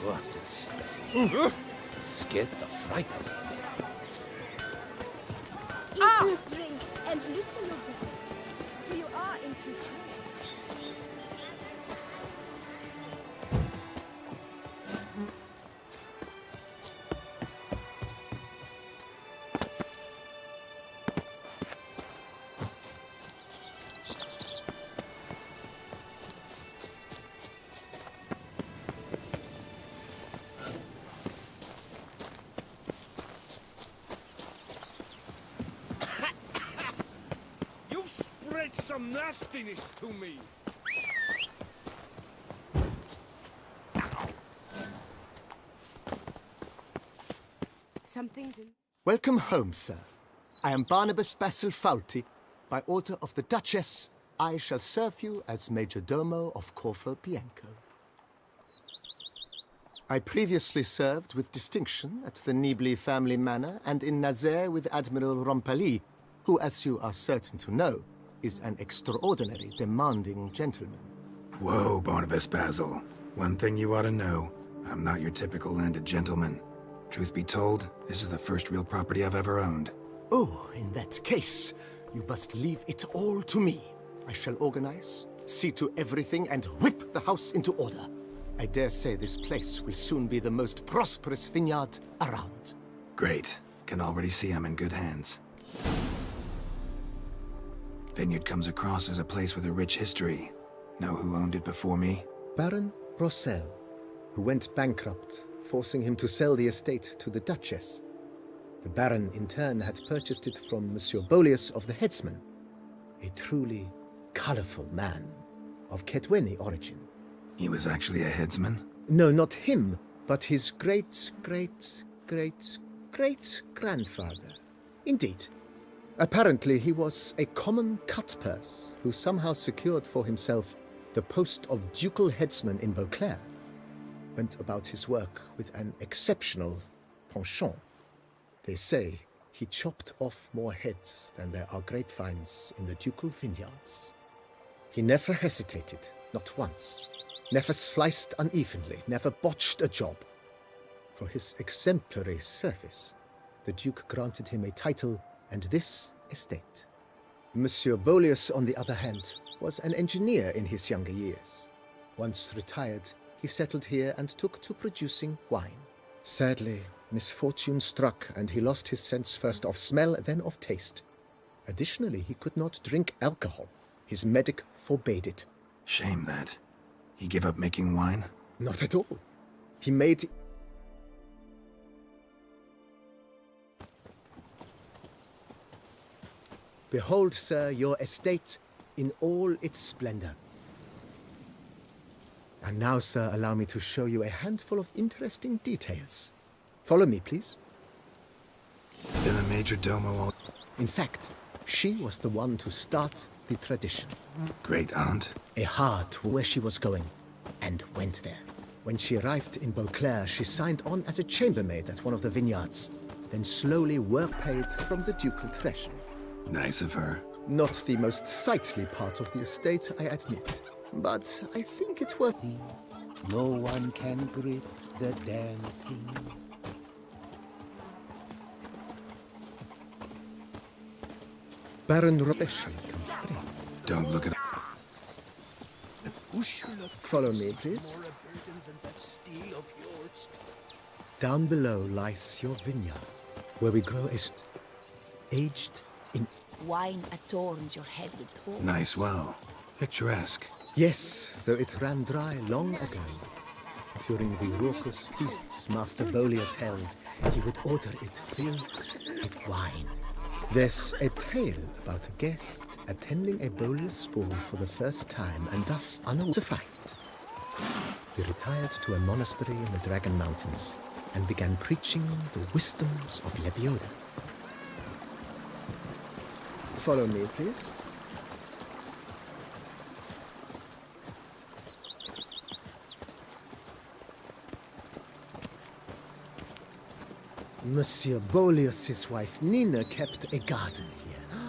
What a specimen. Scared the fright out of me. Eat, drink, and loosen your belt, for you are in too soon. You've spread some nastiness to me. Something's in. Welcome home, sir. I am Barnabas Basil Faulty. By order of the Duchess, I shall serve you as Major Domo of Corfu Bianco. I previously served with distinction at the Nibli family manor and in Nazaire with Admiral Rompali, who, as you are certain to know, is an extraordinary, demanding gentleman. Whoa, Barnabas Basil. One thing you ought to know. I'm not your typical landed gentleman. Truth be told, this is the first real property I've ever owned. Oh, in that case, you must leave it all to me. I shall organize, see to everything, and whip the house into order. I dare say this place will soon be the most prosperous vineyard around. Great. Can already see I'm in good hands. Vineyard comes across as a place with a rich history. Know who owned it before me? Baron Rossel, who went bankrupt, forcing him to sell the estate to the Duchess. The Baron, in turn, had purchased it from Monsieur Bolius of the Headsman, a truly colorful man of Ketweni origin. He was actually a headsman? No, not him, but his great-great-great-great-grandfather. Indeed. Apparently, he was a common cut-purse who somehow secured for himself the post of ducal headsman in Beauclair. Went about his work with an exceptional penchant. They say he chopped off more heads than there are grapevines in the ducal vineyards. He never hesitated, not once. Never sliced unevenly, never botched a job. For his exemplary service, the Duke granted him a title and this estate. Monsieur Bolius, on the other hand, was an engineer in his younger years. Once retired, he settled here and took to producing wine. Sadly, misfortune struck and he lost his sense first of smell, then of taste. Additionally, he could not drink alcohol. His medic forbade it. Shame that. He gave up making wine? Not at all. He made... Behold, sir, your estate in all its splendor. And now, sir, allow me to show you a handful of interesting details. Follow me, please. Been a major domo. In fact, she was the one to start the tradition. Great aunt? A heart where she was going, and went there. When she arrived in Beauclair, she signed on as a chambermaid at one of the vineyards, then slowly work paid from the ducal treasure. Nice of her. Not the most sightly part of the estate, I admit. But I think it's worth it. No one can grip the damn thing. Baron Robeshi can spring. Don't look at... Follow me, please. Down below lies your vineyard, where we grow aged in... Wine adorns your head with thorns. Nice well. Picturesque. Yes, though it ran dry long ago. During the raucous feasts Master Bolius held, he would order it filled with wine. There's a tale about a guest attending a Bolius ball for the first time and thus unaware to fight. He retired to a monastery in the Dragon Mountains and began preaching the wisdoms of Lebioda. Follow me, please. Monsieur Bolius' wife Nina kept a garden here.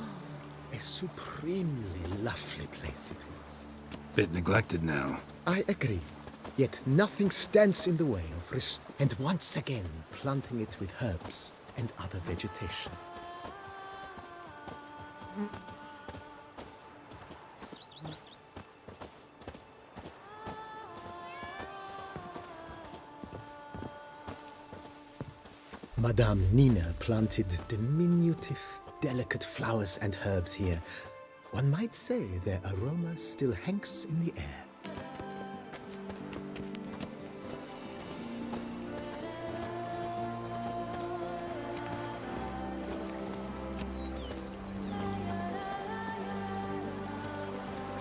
A supremely lovely place it was. Bit neglected now. I agree. Yet nothing stands in the way of and once again planting it with herbs and other vegetation. Madame Nina planted diminutive, delicate flowers and herbs here. One might say their aroma still hangs in the air.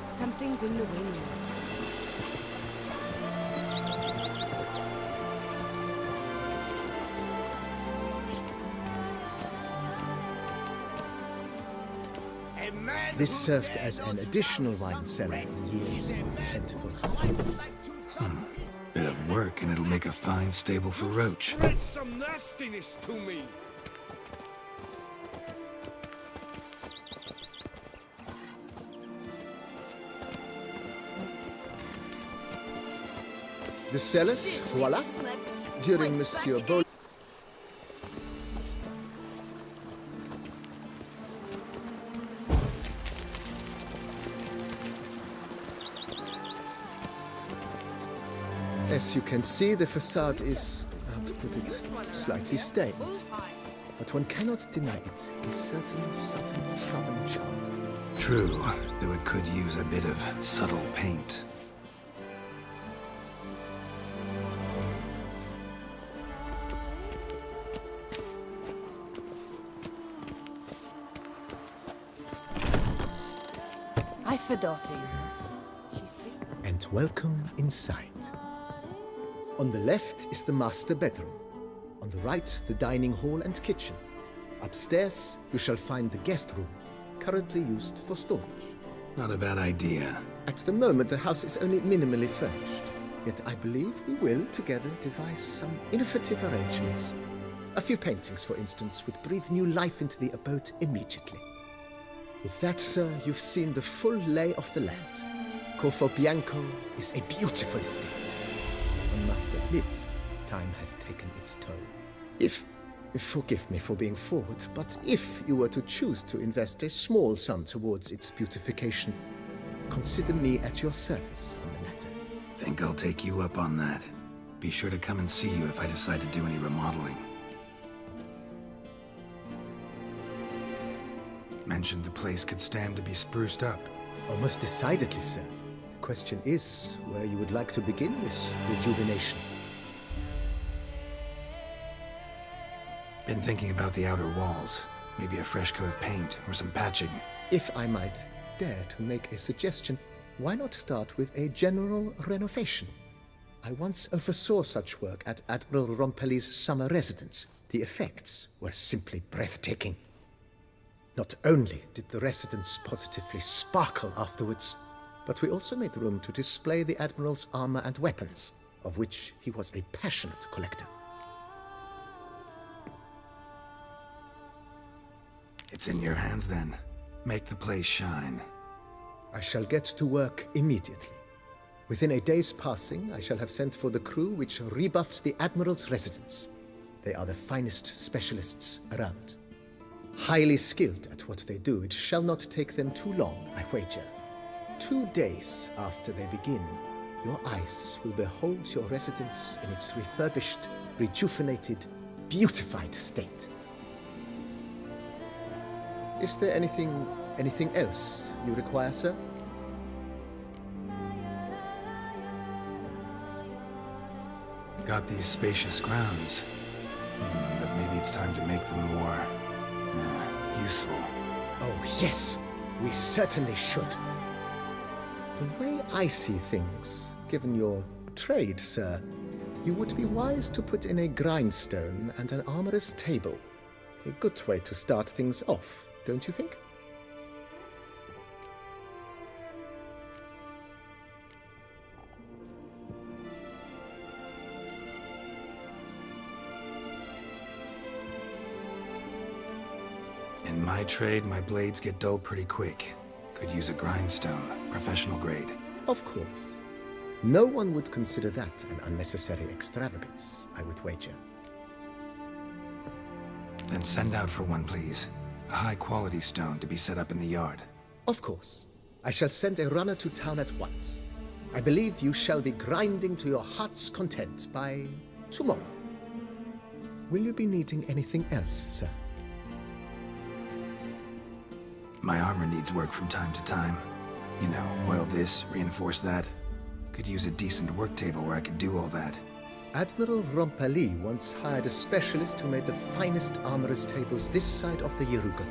Something's in the wind. This served as an additional wine cellar in years of plentiful harvests. Bit of work, and it'll make a fine stable for Roach. Spread some nastiness to me. The cellars, voila. During Monsieur Bol. As you can see, the facade is, how to put it, slightly stained. But one cannot deny it, a certain subtle southern charm. True, though it could use a bit of subtle paint. I forgot you. And welcome inside. On the left is the master bedroom. On the right, the dining hall and kitchen. Upstairs, you shall find the guest room, currently used for storage. Not a bad idea. At the moment, the house is only minimally furnished. Yet I believe we will, together, devise some innovative arrangements. A few paintings, for instance, would breathe new life into the abode immediately. With that, sir, you've seen the full lay of the land. Corvo Bianco is a beautiful estate. One must admit, time has taken its toll. Forgive me for being forward, but if you were to choose to invest a small sum towards its beautification, consider me at your service on the matter. Think I'll take you up on that. Be sure to come and see you if I decide to do any remodeling. Mentioned the place could stand to be spruced up. Almost decidedly, sir. The question is where you would like to begin this rejuvenation. Been thinking about the outer walls. Maybe a fresh coat of paint or some patching. If I might dare to make a suggestion, why not start with a general renovation? I once oversaw such work at Admiral Rompelli's summer residence. The effects were simply breathtaking. Not only did the residence positively sparkle afterwards, but we also made room to display the Admiral's armor and weapons, of which he was a passionate collector. It's in your hands then. Make the place shine. I shall get to work immediately. Within a day's passing, I shall have sent for the crew which rebuffed the Admiral's residence. They are the finest specialists around. Highly skilled at what they do, it shall not take them too long, I wager. 2 days after they begin, your eyes will behold your residence in its refurbished, rejuvenated, beautified state. Is there anything else you require, sir? Got these spacious grounds. But maybe it's time to make them more... useful. Oh, yes. We certainly should. The way I see things, given your trade, sir, you would be wise to put in a grindstone and an armorer's table. A good way to start things off, don't you think? In my trade, my blades get dull pretty quick. Could use a grindstone, professional grade. Of course. No one would consider that an unnecessary extravagance, I would wager. Then send out for one, please. A high-quality stone to be set up in the yard. Of course. I shall send a runner to town at once. I believe you shall be grinding to your heart's content by tomorrow. Will you be needing anything else, sir? My armor needs work from time to time. You know, oil this, reinforce that. Could use a decent work table where I could do all that. Admiral Rompali once hired a specialist who made the finest armorer's tables this side of the Yeruga.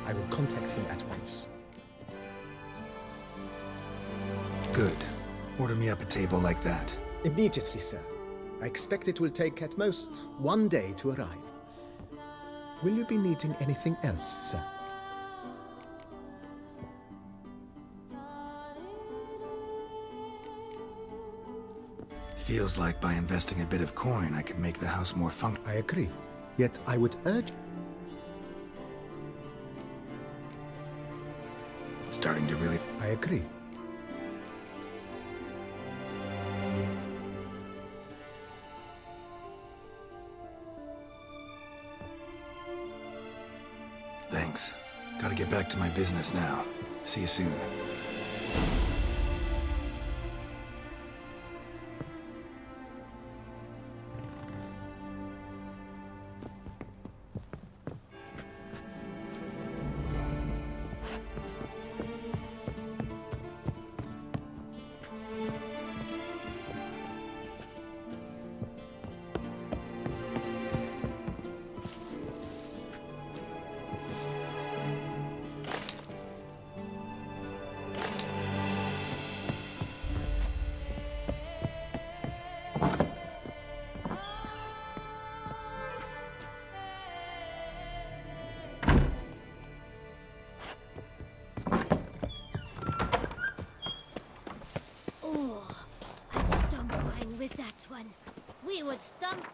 I will contact him at once. Good. Order me up a table like that. Immediately, sir. I expect it will take at most 1 day to arrive. Will you be needing anything else, sir? Feels like by investing a bit of coin, I could make the house more functional. I agree. Yet I would urge... Starting to really... I agree. Thanks. Gotta get back to my business now. See you soon. With that one, we would stump.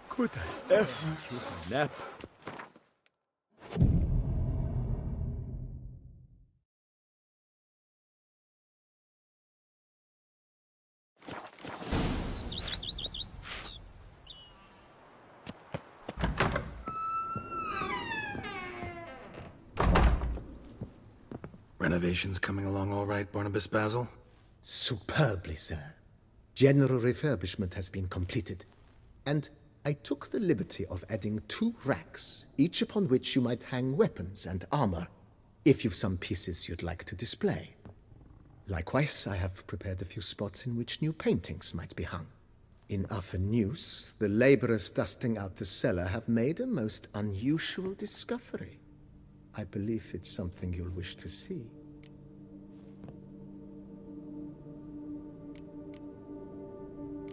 Could I ever use a nap? Renovations coming along all right, Barnabas Basil? Superbly, sir. General refurbishment has been completed. And I took the liberty of adding 2 racks, each upon which you might hang weapons and armor, if you've some pieces you'd like to display. Likewise, I have prepared a few spots in which new paintings might be hung. In other news, the laborers dusting out the cellar have made a most unusual discovery. I believe it's something you'll wish to see.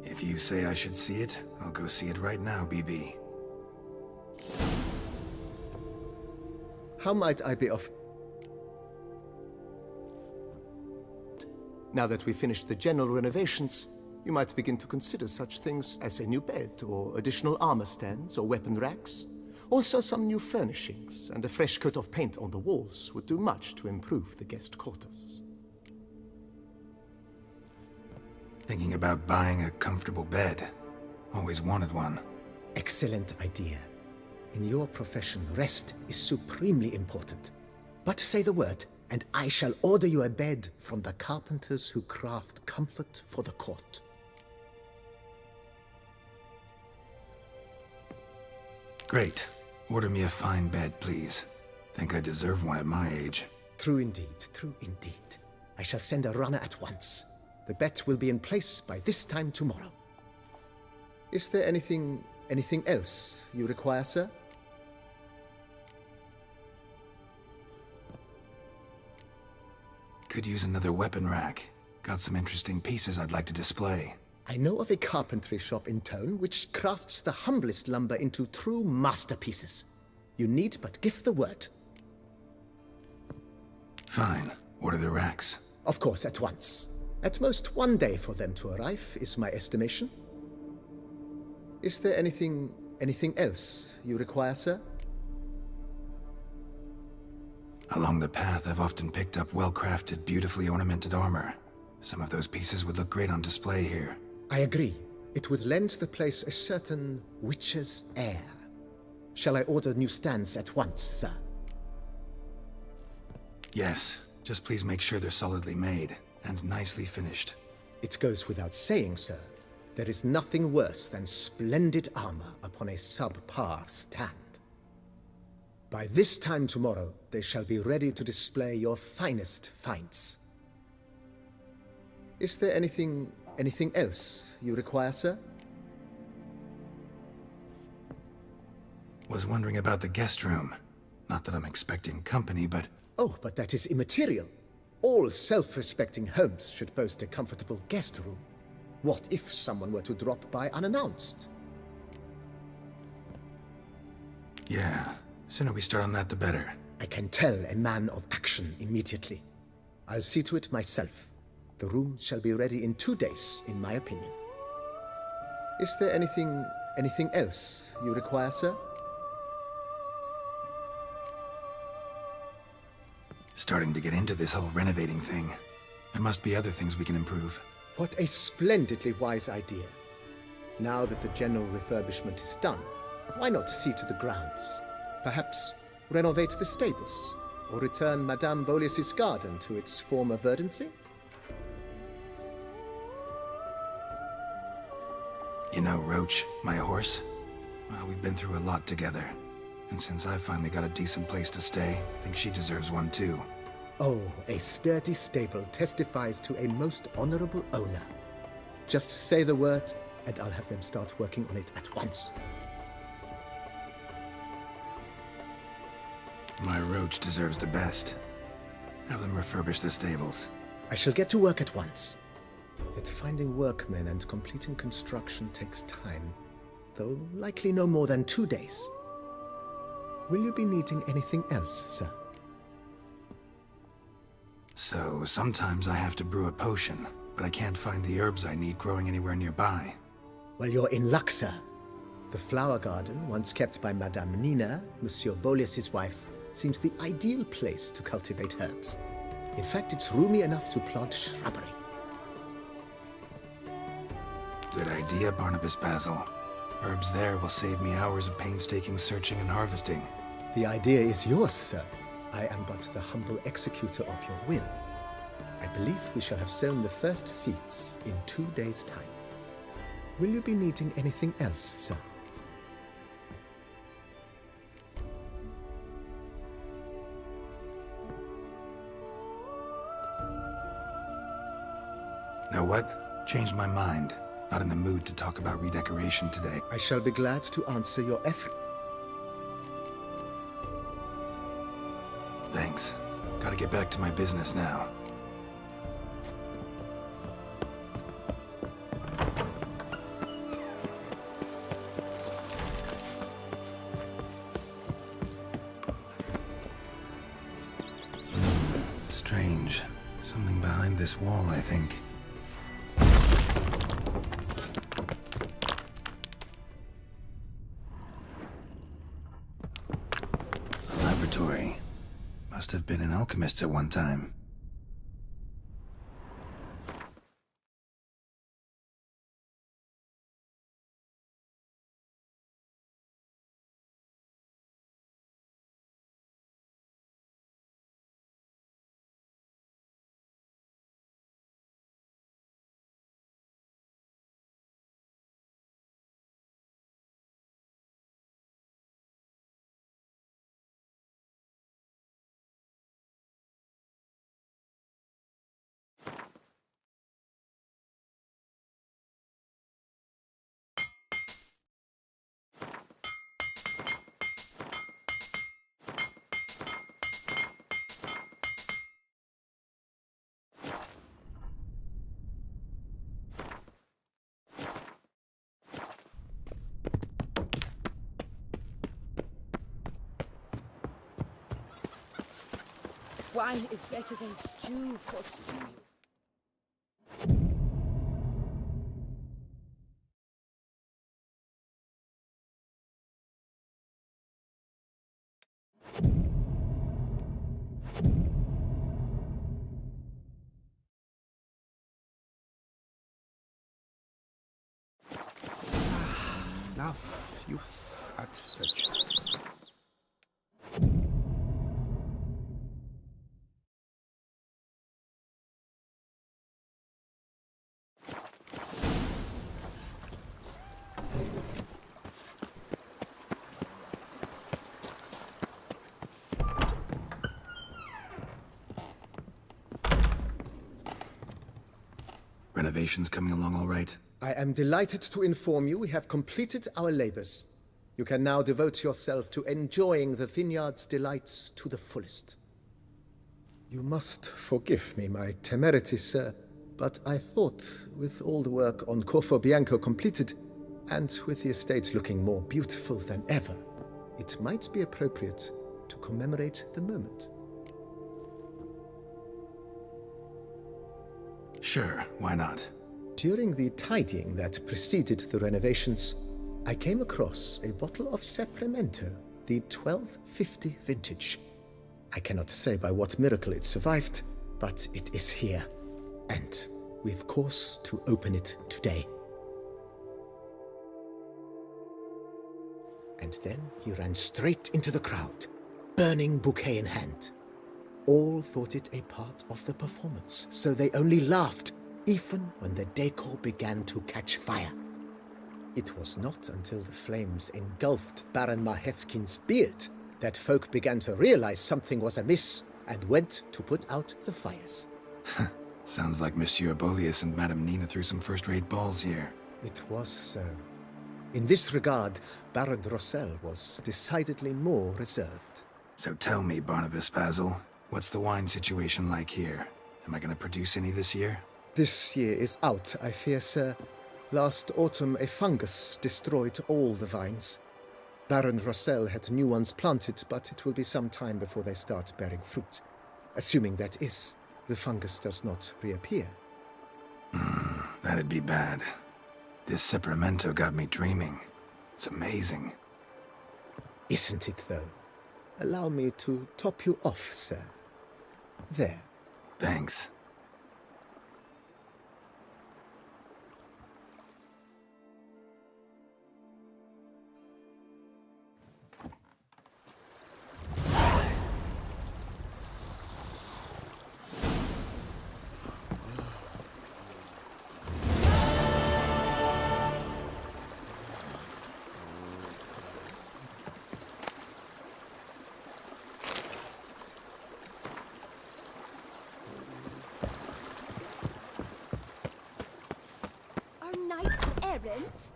If you say I should see it, I'll go see it right now, BB. How might I be of... Now that we've finished the general renovations, you might begin to consider such things as a new bed, or additional armor stands, or weapon racks, Also, some new furnishings and a fresh coat of paint on the walls would do much to improve the guest quarters. Thinking about buying a comfortable bed. Always wanted one. Excellent idea. In your profession, rest is supremely important. But say the word, and I shall order you a bed from the carpenters who craft comfort for the court. Great. Order me a fine bed, please. Think I deserve one at my age. True indeed, true indeed. I shall send a runner at once. The bet will be in place by this time tomorrow. Is there anything else you require, sir? Could use another weapon rack. Got some interesting pieces I'd like to display. I know of a carpentry shop in town which crafts the humblest lumber into true masterpieces. You need but give the word. Fine. Order the racks. Of course, at once. At most 1 day for them to arrive, is my estimation. Is there anything else you require, sir? Along the path, I've often picked up well-crafted, beautifully ornamented armor. Some of those pieces would look great on display here. I agree. It would lend the place a certain Wicher's air. Shall I order new stands at once, sir? Yes. Just please make sure they're solidly made and nicely finished. It goes without saying, sir. There is nothing worse than splendid armor upon a subpar stand. By this time tomorrow, they shall be ready to display your finest finds. Is there anything else you require, sir? Was wondering about the guest room. Not that I'm expecting company, but... Oh, but that is immaterial. All self-respecting homes should boast a comfortable guest room. What if someone were to drop by unannounced? Yeah, sooner we start on that the better. I can tell a man of action immediately. I'll see to it myself. The room shall be ready in 2 days, in my opinion. Is there anything else you require, sir? Starting to get into this whole renovating thing. There must be other things we can improve. What a splendidly wise idea. Now that the general refurbishment is done, why not see to the grounds? Perhaps renovate the stables, or return Madame Bolis's garden to its former verdancy? You know, Roach, my horse? Well, we've been through a lot together. And since I finally got a decent place to stay, I think she deserves one too. Oh, a sturdy stable testifies to a most honorable owner. Just say the word, and I'll have them start working on it at once. My Roach deserves the best. Have them refurbish the stables. I shall get to work at once. Yet finding workmen and completing construction takes time, though likely no more than 2 days. Will you be needing anything else, sir? So, sometimes I have to brew a potion, but I can't find the herbs I need growing anywhere nearby. Well, you're in luck, sir. The flower garden, once kept by Madame Nina, Monsieur Bolis's wife, seems the ideal place to cultivate herbs. In fact, it's roomy enough to plant shrubbery. Good idea, Barnabas Basil. Herbs there will save me hours of painstaking searching and harvesting. The idea is yours, sir. I am but the humble executor of your will. I believe we shall have sown the first seeds in 2 days' time. Will you be needing anything else, sir? Know what? Changed my mind. Not in the mood to talk about redecoration today. I shall be glad to answer your effort. Thanks. Gotta get back to my business now. Strange. Something behind this wall, I think. must have been an alchemist at one time. Wine is better than stew for stew. Love, youth, at virtue. Renovations coming along all right? I am delighted to inform you we have completed our labors. You can now devote yourself to enjoying the vineyard's delights to the fullest. You must forgive me my temerity, sir, but I thought, with all the work on Corfo Bianco completed, and with the estate looking more beautiful than ever, it might be appropriate to commemorate the moment. Sure, why not? During the tidying that preceded the renovations, I came across a bottle of Seprimento, the 1250 vintage. I cannot say by what miracle it survived, but it is here, and we've cause to open it today. And then he ran straight into the crowd, burning bouquet in hand. All thought it a part of the performance, so they only laughed, even when the decor began to catch fire. It was not until the flames engulfed Baron Mahevkin's beard that folk began to realize something was amiss and went to put out the fires. Sounds like Monsieur Bolius and Madame Nina threw some first-rate balls here. It was so. In this regard, Baron Rossel was decidedly more reserved. So tell me, Barnabas Basil, what's the wine situation like here? Am I going to produce any this year? This year is out, I fear, sir. Last autumn, a fungus destroyed all the vines. Baron Rossel had new ones planted, but it will be some time before they start bearing fruit. Assuming that is, the fungus does not reappear. That'd be bad. This Seprimento got me dreaming. It's amazing. Isn't it, though? Allow me to top you off, sir. There. Thanks. Errant?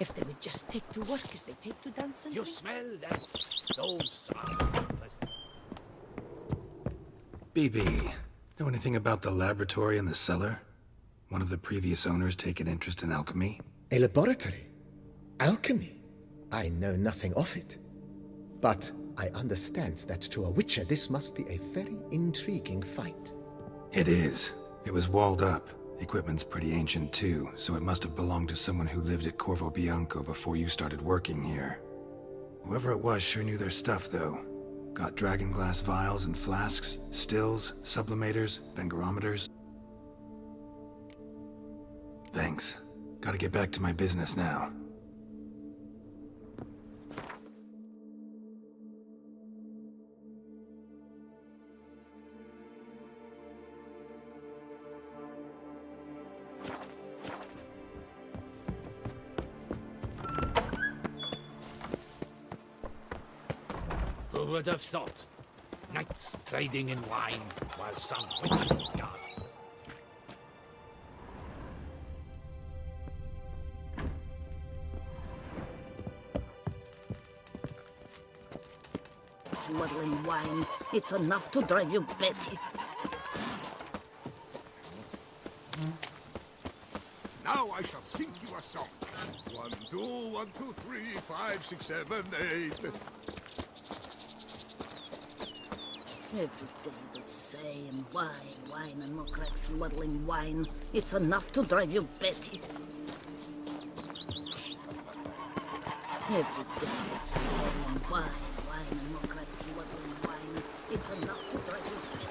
If they would just take to work as they take to dance and You drink. smell that? Those are... BB, know anything about the laboratory in the cellar? One of the previous owners take an interest in alchemy? A laboratory? Alchemy? I know nothing of it. But I understand that to a Wicher this must be a very intriguing find. It is. It was walled up. Equipment's pretty ancient too, so it must have belonged to someone who lived at Corvo Bianco before you started working here. Whoever it was sure knew their stuff though. Got dragon glass vials and flasks, stills, sublimators, vengerometers. Thanks. Gotta get back to my business now. Who would have thought? Knights trading in wine while some witch guard. Smuggling wine. It's enough to drive you batty. Now I shall sing you a song. 1, 2, 1, 2, 3, 5, 6, 7, 8. Every day the same. Wine, and more crack smuggling wine. It's enough to drive you batty. Every day the same. Wine, and more crack smuggling wine. It's enough to drive you batty.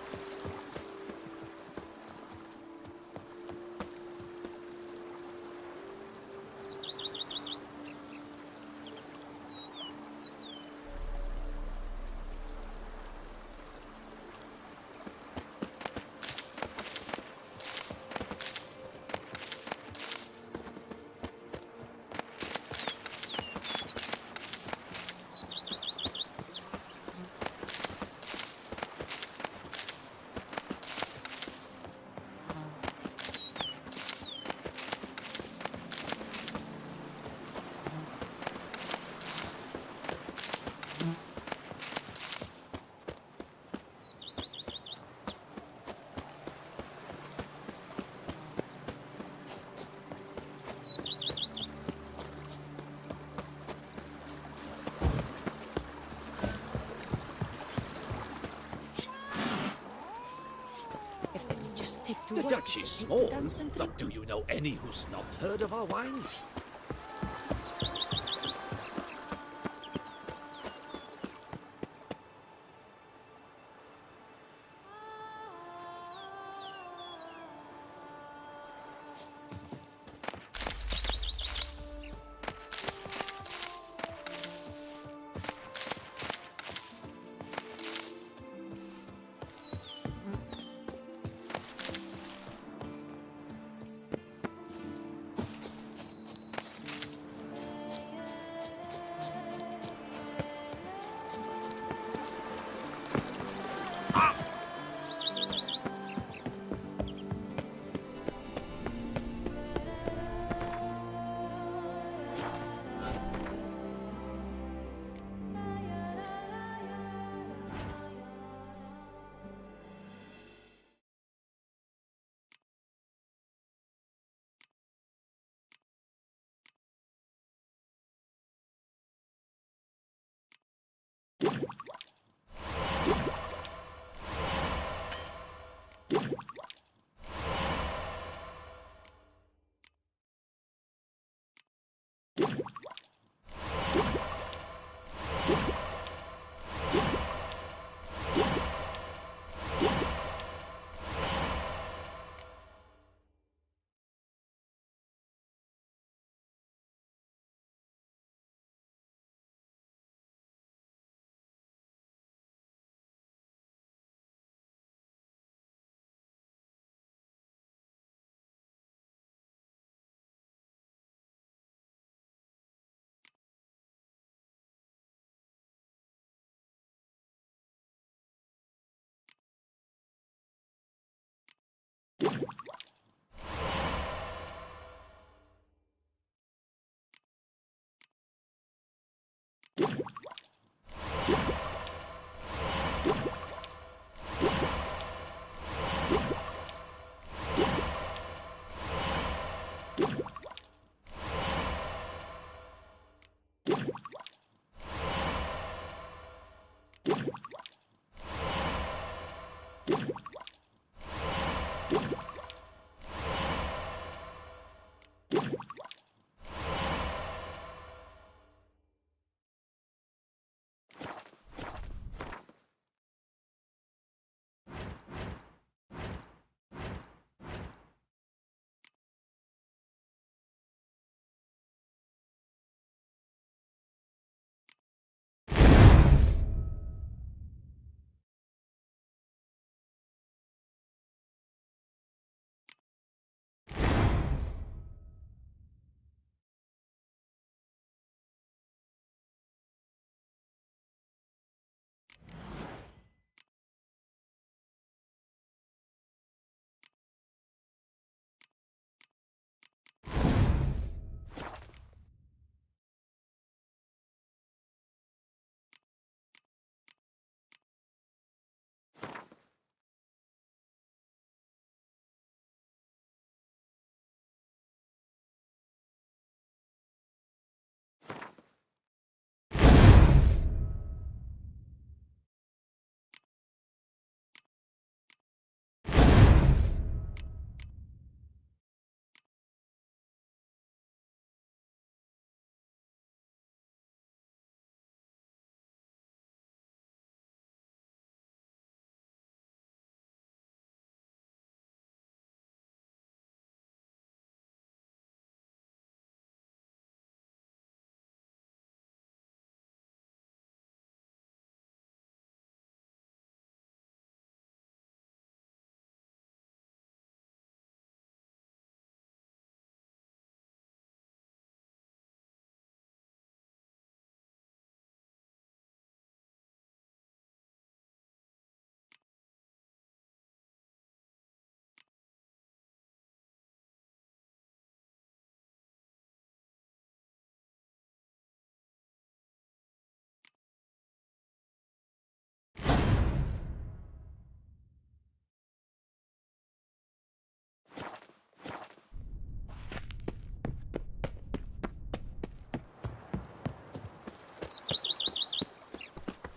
Just take to The work. Dutch is take to small, dance and but do you know any who's not heard of our wines?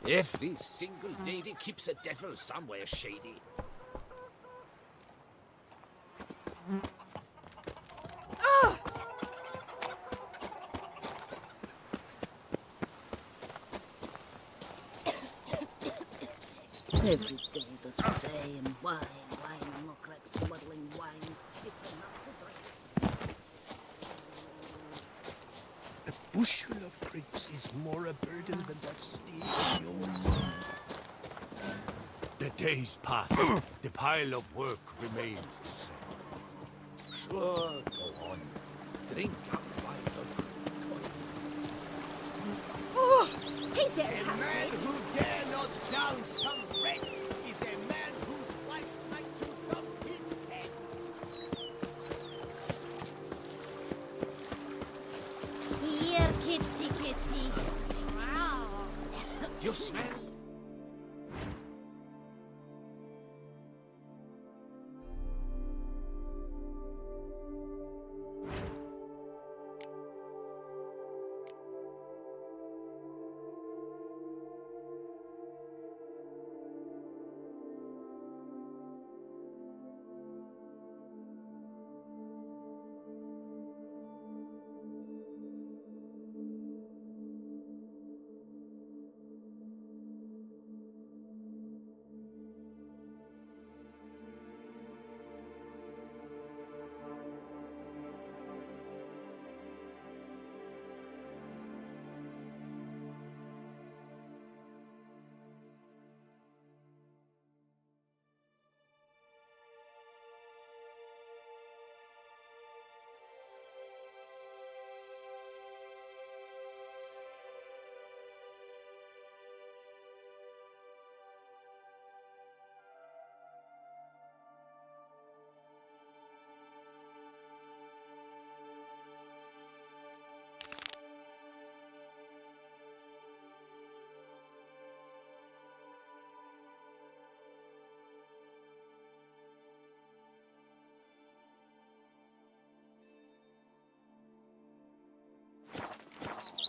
Every single lady keeps a devil somewhere shady. Every day the same. Wine, look like smuggling wine. It's enough to drink. A bushel of grapes is more a burden than that steed of yours. The days pass. The pile of work remains the same. Sure, go on. Drink up my look. Oh, hey there, A man who dare not down some wreck is a man whose wife's like to thump his head. Here, kitty. Wow. You smell?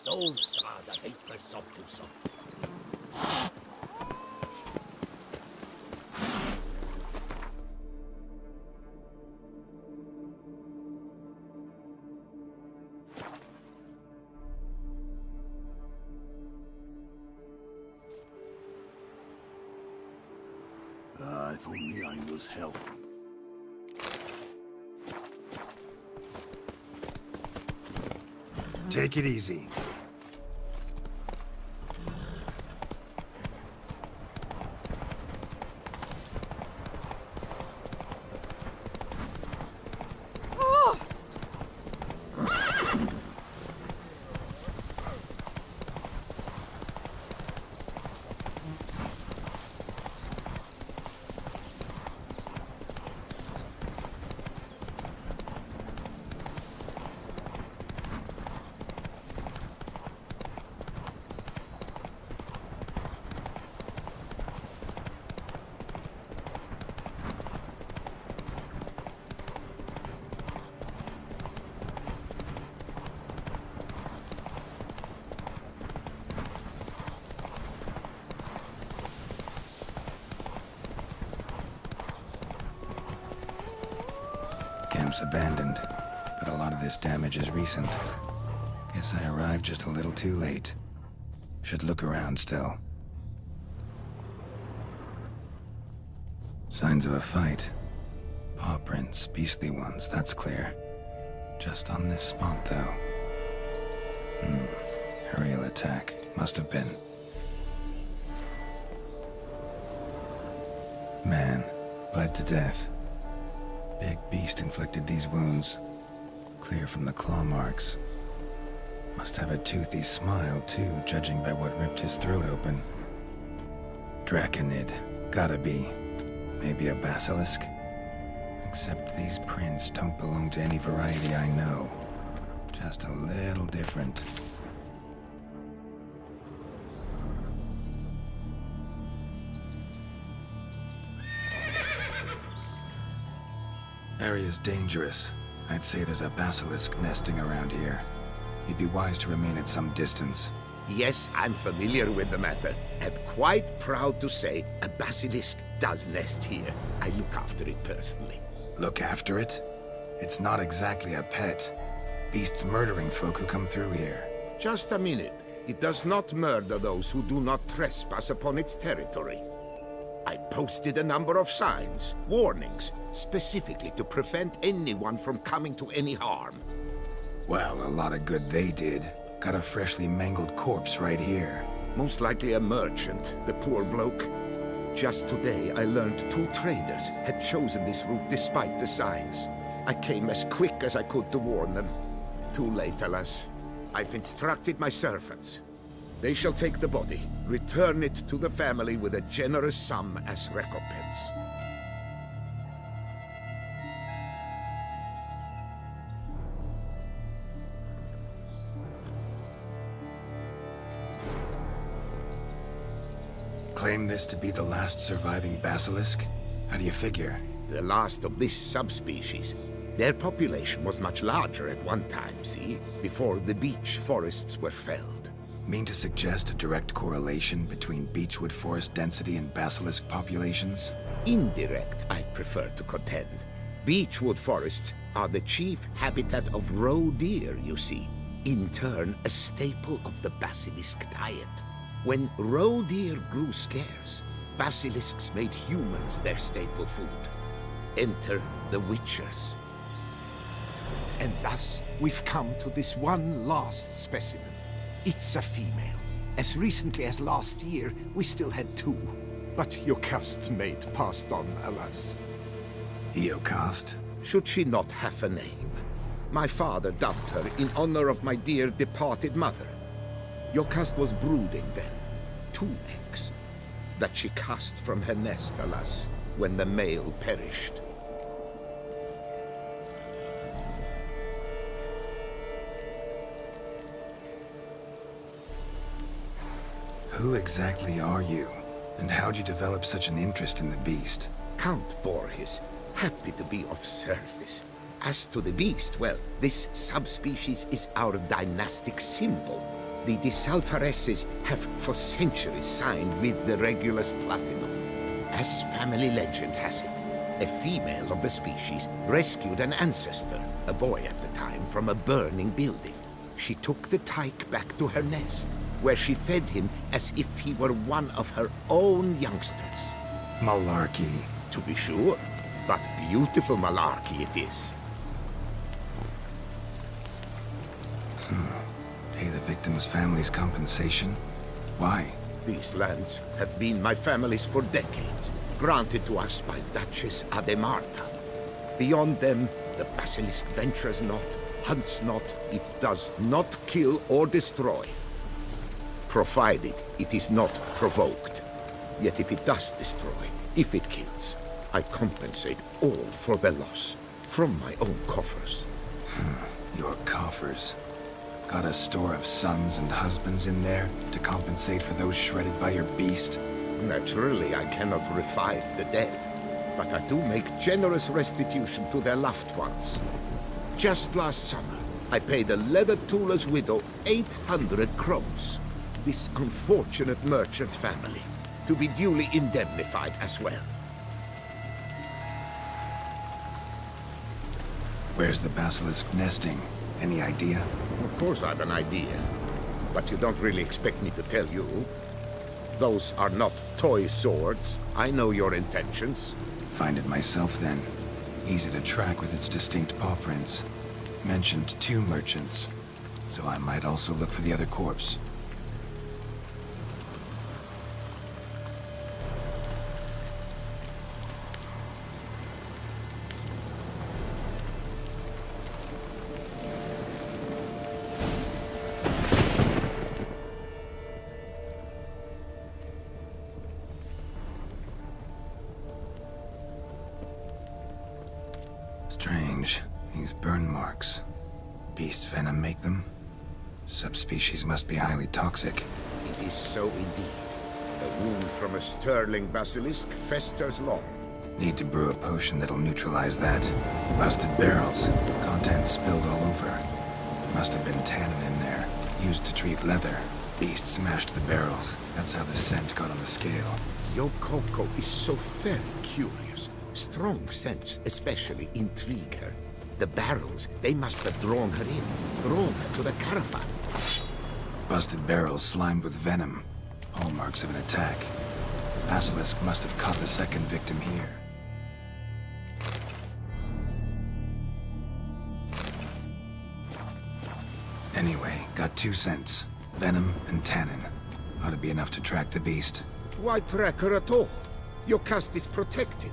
Those are the vapors of Tucson. If only I was healthy. Take it easy. Camp's abandoned, but a lot of this damage is recent. Guess I arrived just a little too late. Should look around still. Signs of a fight. Paw prints, beastly ones, that's clear. Just on this spot, though. Aerial attack. Must have been. Man, bled to death. Big beast inflicted these wounds. Clear from the claw marks. Must have a toothy smile, too, judging by what ripped his throat open. Draconid. Gotta be. Maybe a basilisk? Except these prints don't belong to any variety I know. Just a little different. Area's dangerous. I'd say there's a basilisk nesting around here. You'd be wise to remain at some distance. Yes, I'm familiar with the matter, and quite proud to say a basilisk does nest here. I look after it personally. Look after it? It's not exactly a pet. Beasts murdering folk who come through here. Just a minute. It does not murder those who do not trespass upon its territory. I posted a number of signs, warnings, specifically to prevent anyone from coming to any harm. Well, a lot of good they did. Got a freshly mangled corpse right here. Most likely a merchant, the poor bloke. Just today, I learned 2 traders had chosen this route despite the signs. I came as quick as I could to warn them. Too late, alas. I've instructed my servants. They shall take the body, return it to the family with a generous sum as recompense. Claim this to be the last surviving basilisk? How do you figure? The last of this subspecies. Their population was much larger at one time, see? Before the beech forests were felled. Mean to suggest a direct correlation between beechwood forest density and basilisk populations? Indirect, I prefer to contend. Beechwood forests are the chief habitat of roe deer, you see. In turn, a staple of the basilisk diet. When roe deer grew scarce, basilisks made humans their staple food. Enter the Wichers. And thus, we've come to this one last specimen. It's a female. As recently as last year, we still had 2. But Jocast's mate passed on, alas. Jocast? Should she not have a name? My father dubbed her in honor of my dear departed mother. Jocast was brooding then. 2 eggs. That she cast from her nest, alas, when the male perished. Who exactly are you? And how'd you develop such an interest in the beast? Count Borges, happy to be of service. As to the beast, well, this subspecies is our dynastic symbol. The Disalfareses have for centuries signed with the Regulus Platinum. As family legend has it, a female of the species rescued an ancestor, a boy at the time, from a burning building. She took the tyke back to her nest, where she fed him as if he were one of her own youngsters. Malarkey. To be sure, but beautiful malarkey it is. Pay the victim's family's compensation? Why? These lands have been my family's for decades, granted to us by Duchess Ademarta. Beyond them, the basilisk ventures not, hunts not, it does not kill or destroy. Provided it is not provoked. Yet if it does destroy, if it kills, I compensate all for the loss, from my own coffers. Your coffers. Got a store of sons and husbands in there to compensate for those shredded by your beast? Naturally, I cannot revive the dead, but I do make generous restitution to their loved ones. Just last summer, I paid a leather tooler's widow 800 crowns. This unfortunate merchant's family, to be duly indemnified as well. Where's the basilisk nesting? Any idea? Of course I've an idea, but you don't really expect me to tell you. Those are not toy swords. I know your intentions. Find it myself then. Easy to track with its distinct paw prints. Mentioned 2 merchants, so I might also look for the other corpse. Strange. These burn marks. Beast's venom make them? Subspecies must be highly toxic. It is so indeed. A wound from a sterling basilisk festers long. Need to brew a potion that'll neutralize that. Busted barrels. Contents spilled all over. Must have been tannin in there. Used to treat leather. Beast smashed the barrels. That's how the scent got on the scale. Yokoko is so very curious. Strong scents especially intrigue her. The barrels, they must have drawn her in, drawn her to the caravan. Busted barrels slimed with venom. Hallmarks of an attack. Basilisk must have caught the second victim here. Anyway, got 2 scents. Venom and tannin. Ought to be enough to track the beast. Why track her at all? Your caste is protected.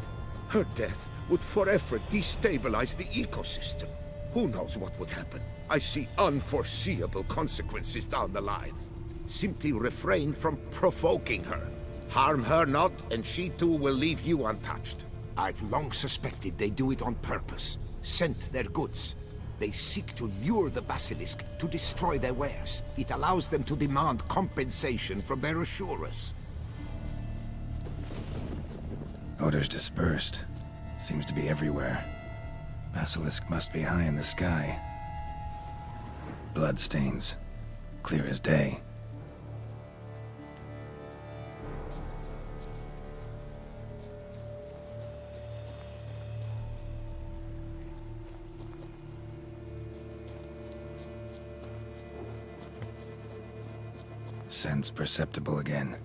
Her death would forever destabilize the ecosystem. Who knows what would happen? I see unforeseeable consequences down the line. Simply refrain from provoking her. Harm her not, and she too will leave you untouched. I've long suspected they do it on purpose. Scent their goods. They seek to lure the basilisk to destroy their wares. It allows them to demand compensation from their assurers. Odors dispersed. Seems to be everywhere. Basilisk must be high in the sky. Bloodstains. Clear as day. Sense perceptible again.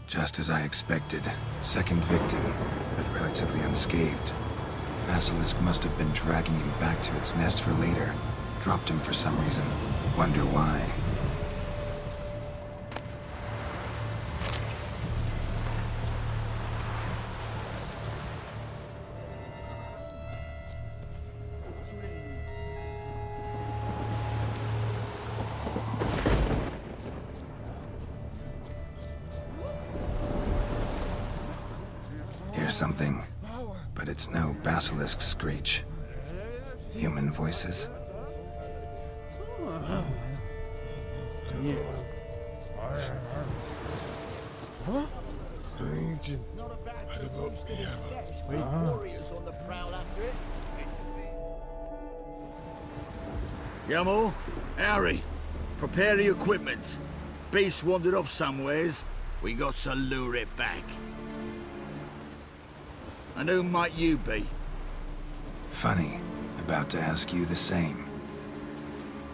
Just as I expected. Second victim, but relatively unscathed. Basilisk must have been dragging him back to its nest for later. Dropped him for some reason. Wonder why. Hear something, but it's no basilisk screech. Human voices. Yamo, Harry, prepare the equipment. Beast wandered off somewheres. We got to lure it back. And who might you be? Funny. About to ask you the same.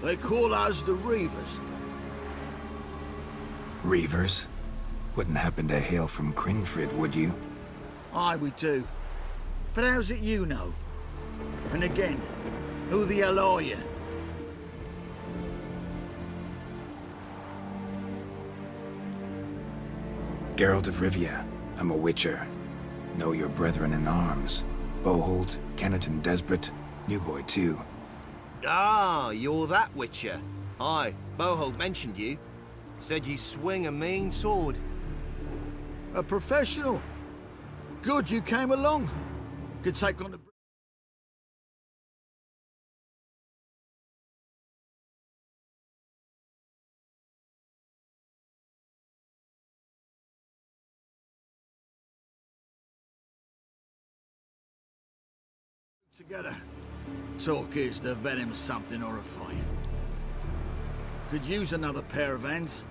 They call us the Reavers. Reavers? Wouldn't happen to hail from Crinfrid, would you? Aye, we do. But how's it you know? And again, who the hell are you? Geralt of Rivia. I'm a Wicher. Know your brethren in arms. Bohold, Kenneton Desperate, New Boy too. Ah, you're that Wicher. Aye, Bohold mentioned you. Said you swing a mean sword. A professional. Good you came along. Could take on the... Together. Talk is the venom something horrifying. Could use another pair of hands.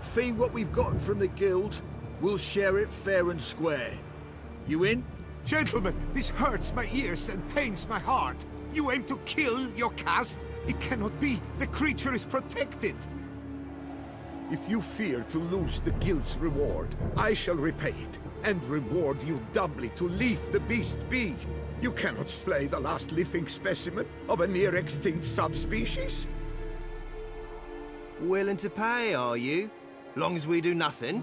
Fee what we've gotten from the guild. We'll share it fair and square. You in? Gentlemen, this hurts my ears and pains my heart. You aim to kill your caste? It cannot be. The creature is protected. If you fear to lose the guild's reward, I shall repay it, and reward you doubly to leave the beast be. You cannot slay the last living specimen of a near-extinct subspecies. Willing to pay, are you? Long as we do nothing?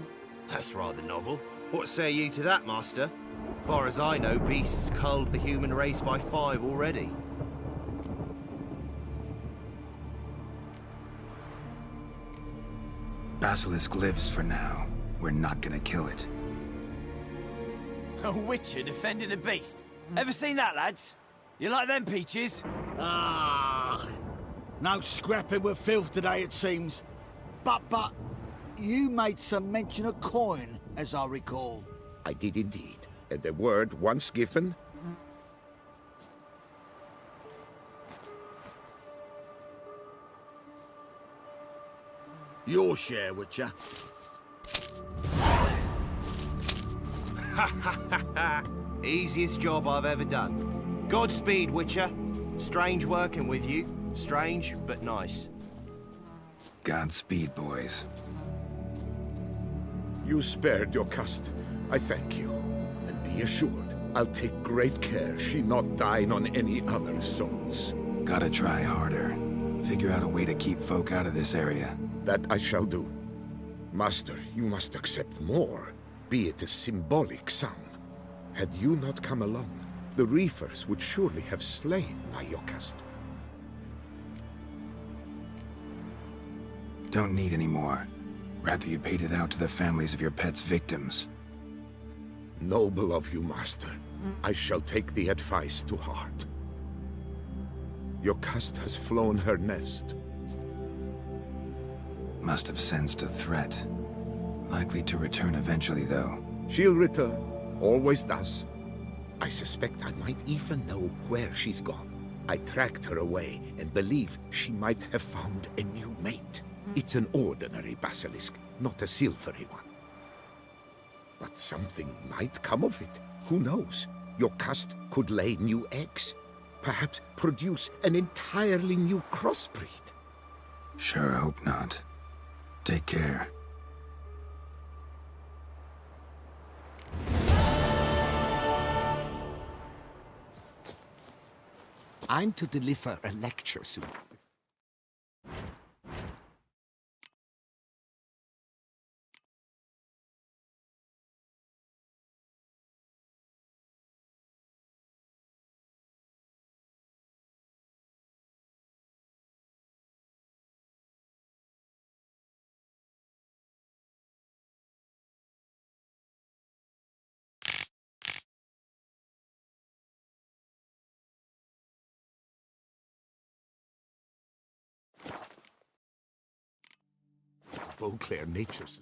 That's rather novel. What say you to that, master? Far as I know, beasts culled the human race by 5 already. Basilisk lives for now. We're not gonna kill it. A Witcher defending a beast. Ever seen that, lads? You like them peaches? Ah, no scrapping with filth today, it seems. But, You made some mention of coin, as I recall. I did indeed. And the word once given... Your share, Wicher. Easiest job I've ever done. Godspeed, Wicher. Strange working with you. Strange, but nice. Godspeed, boys. You spared your cust. I thank you. And be assured, I'll take great care she not dine on any other souls. Gotta try harder. Figure out a way to keep folk out of this area. That I shall do. Master, you must accept more, be it a symbolic sum. Had you not come along, the reefers would surely have slain my Yokast. Don't need any more. Rather you paid it out to the families of your pet's victims. Noble of you, Master. I shall take the advice to heart. Yokast has flown her nest. Must have sensed a threat. Likely to return eventually, though. She'll return. Always does. I suspect I might even know where she's gone. I tracked her away and believe she might have found a new mate. It's an ordinary basilisk, not a silvery one. But something might come of it. Who knows? Yokast could lay new eggs. Perhaps produce an entirely new crossbreed. Sure hope not. Take care. I'm to deliver a lecture soon. Beauclair nature's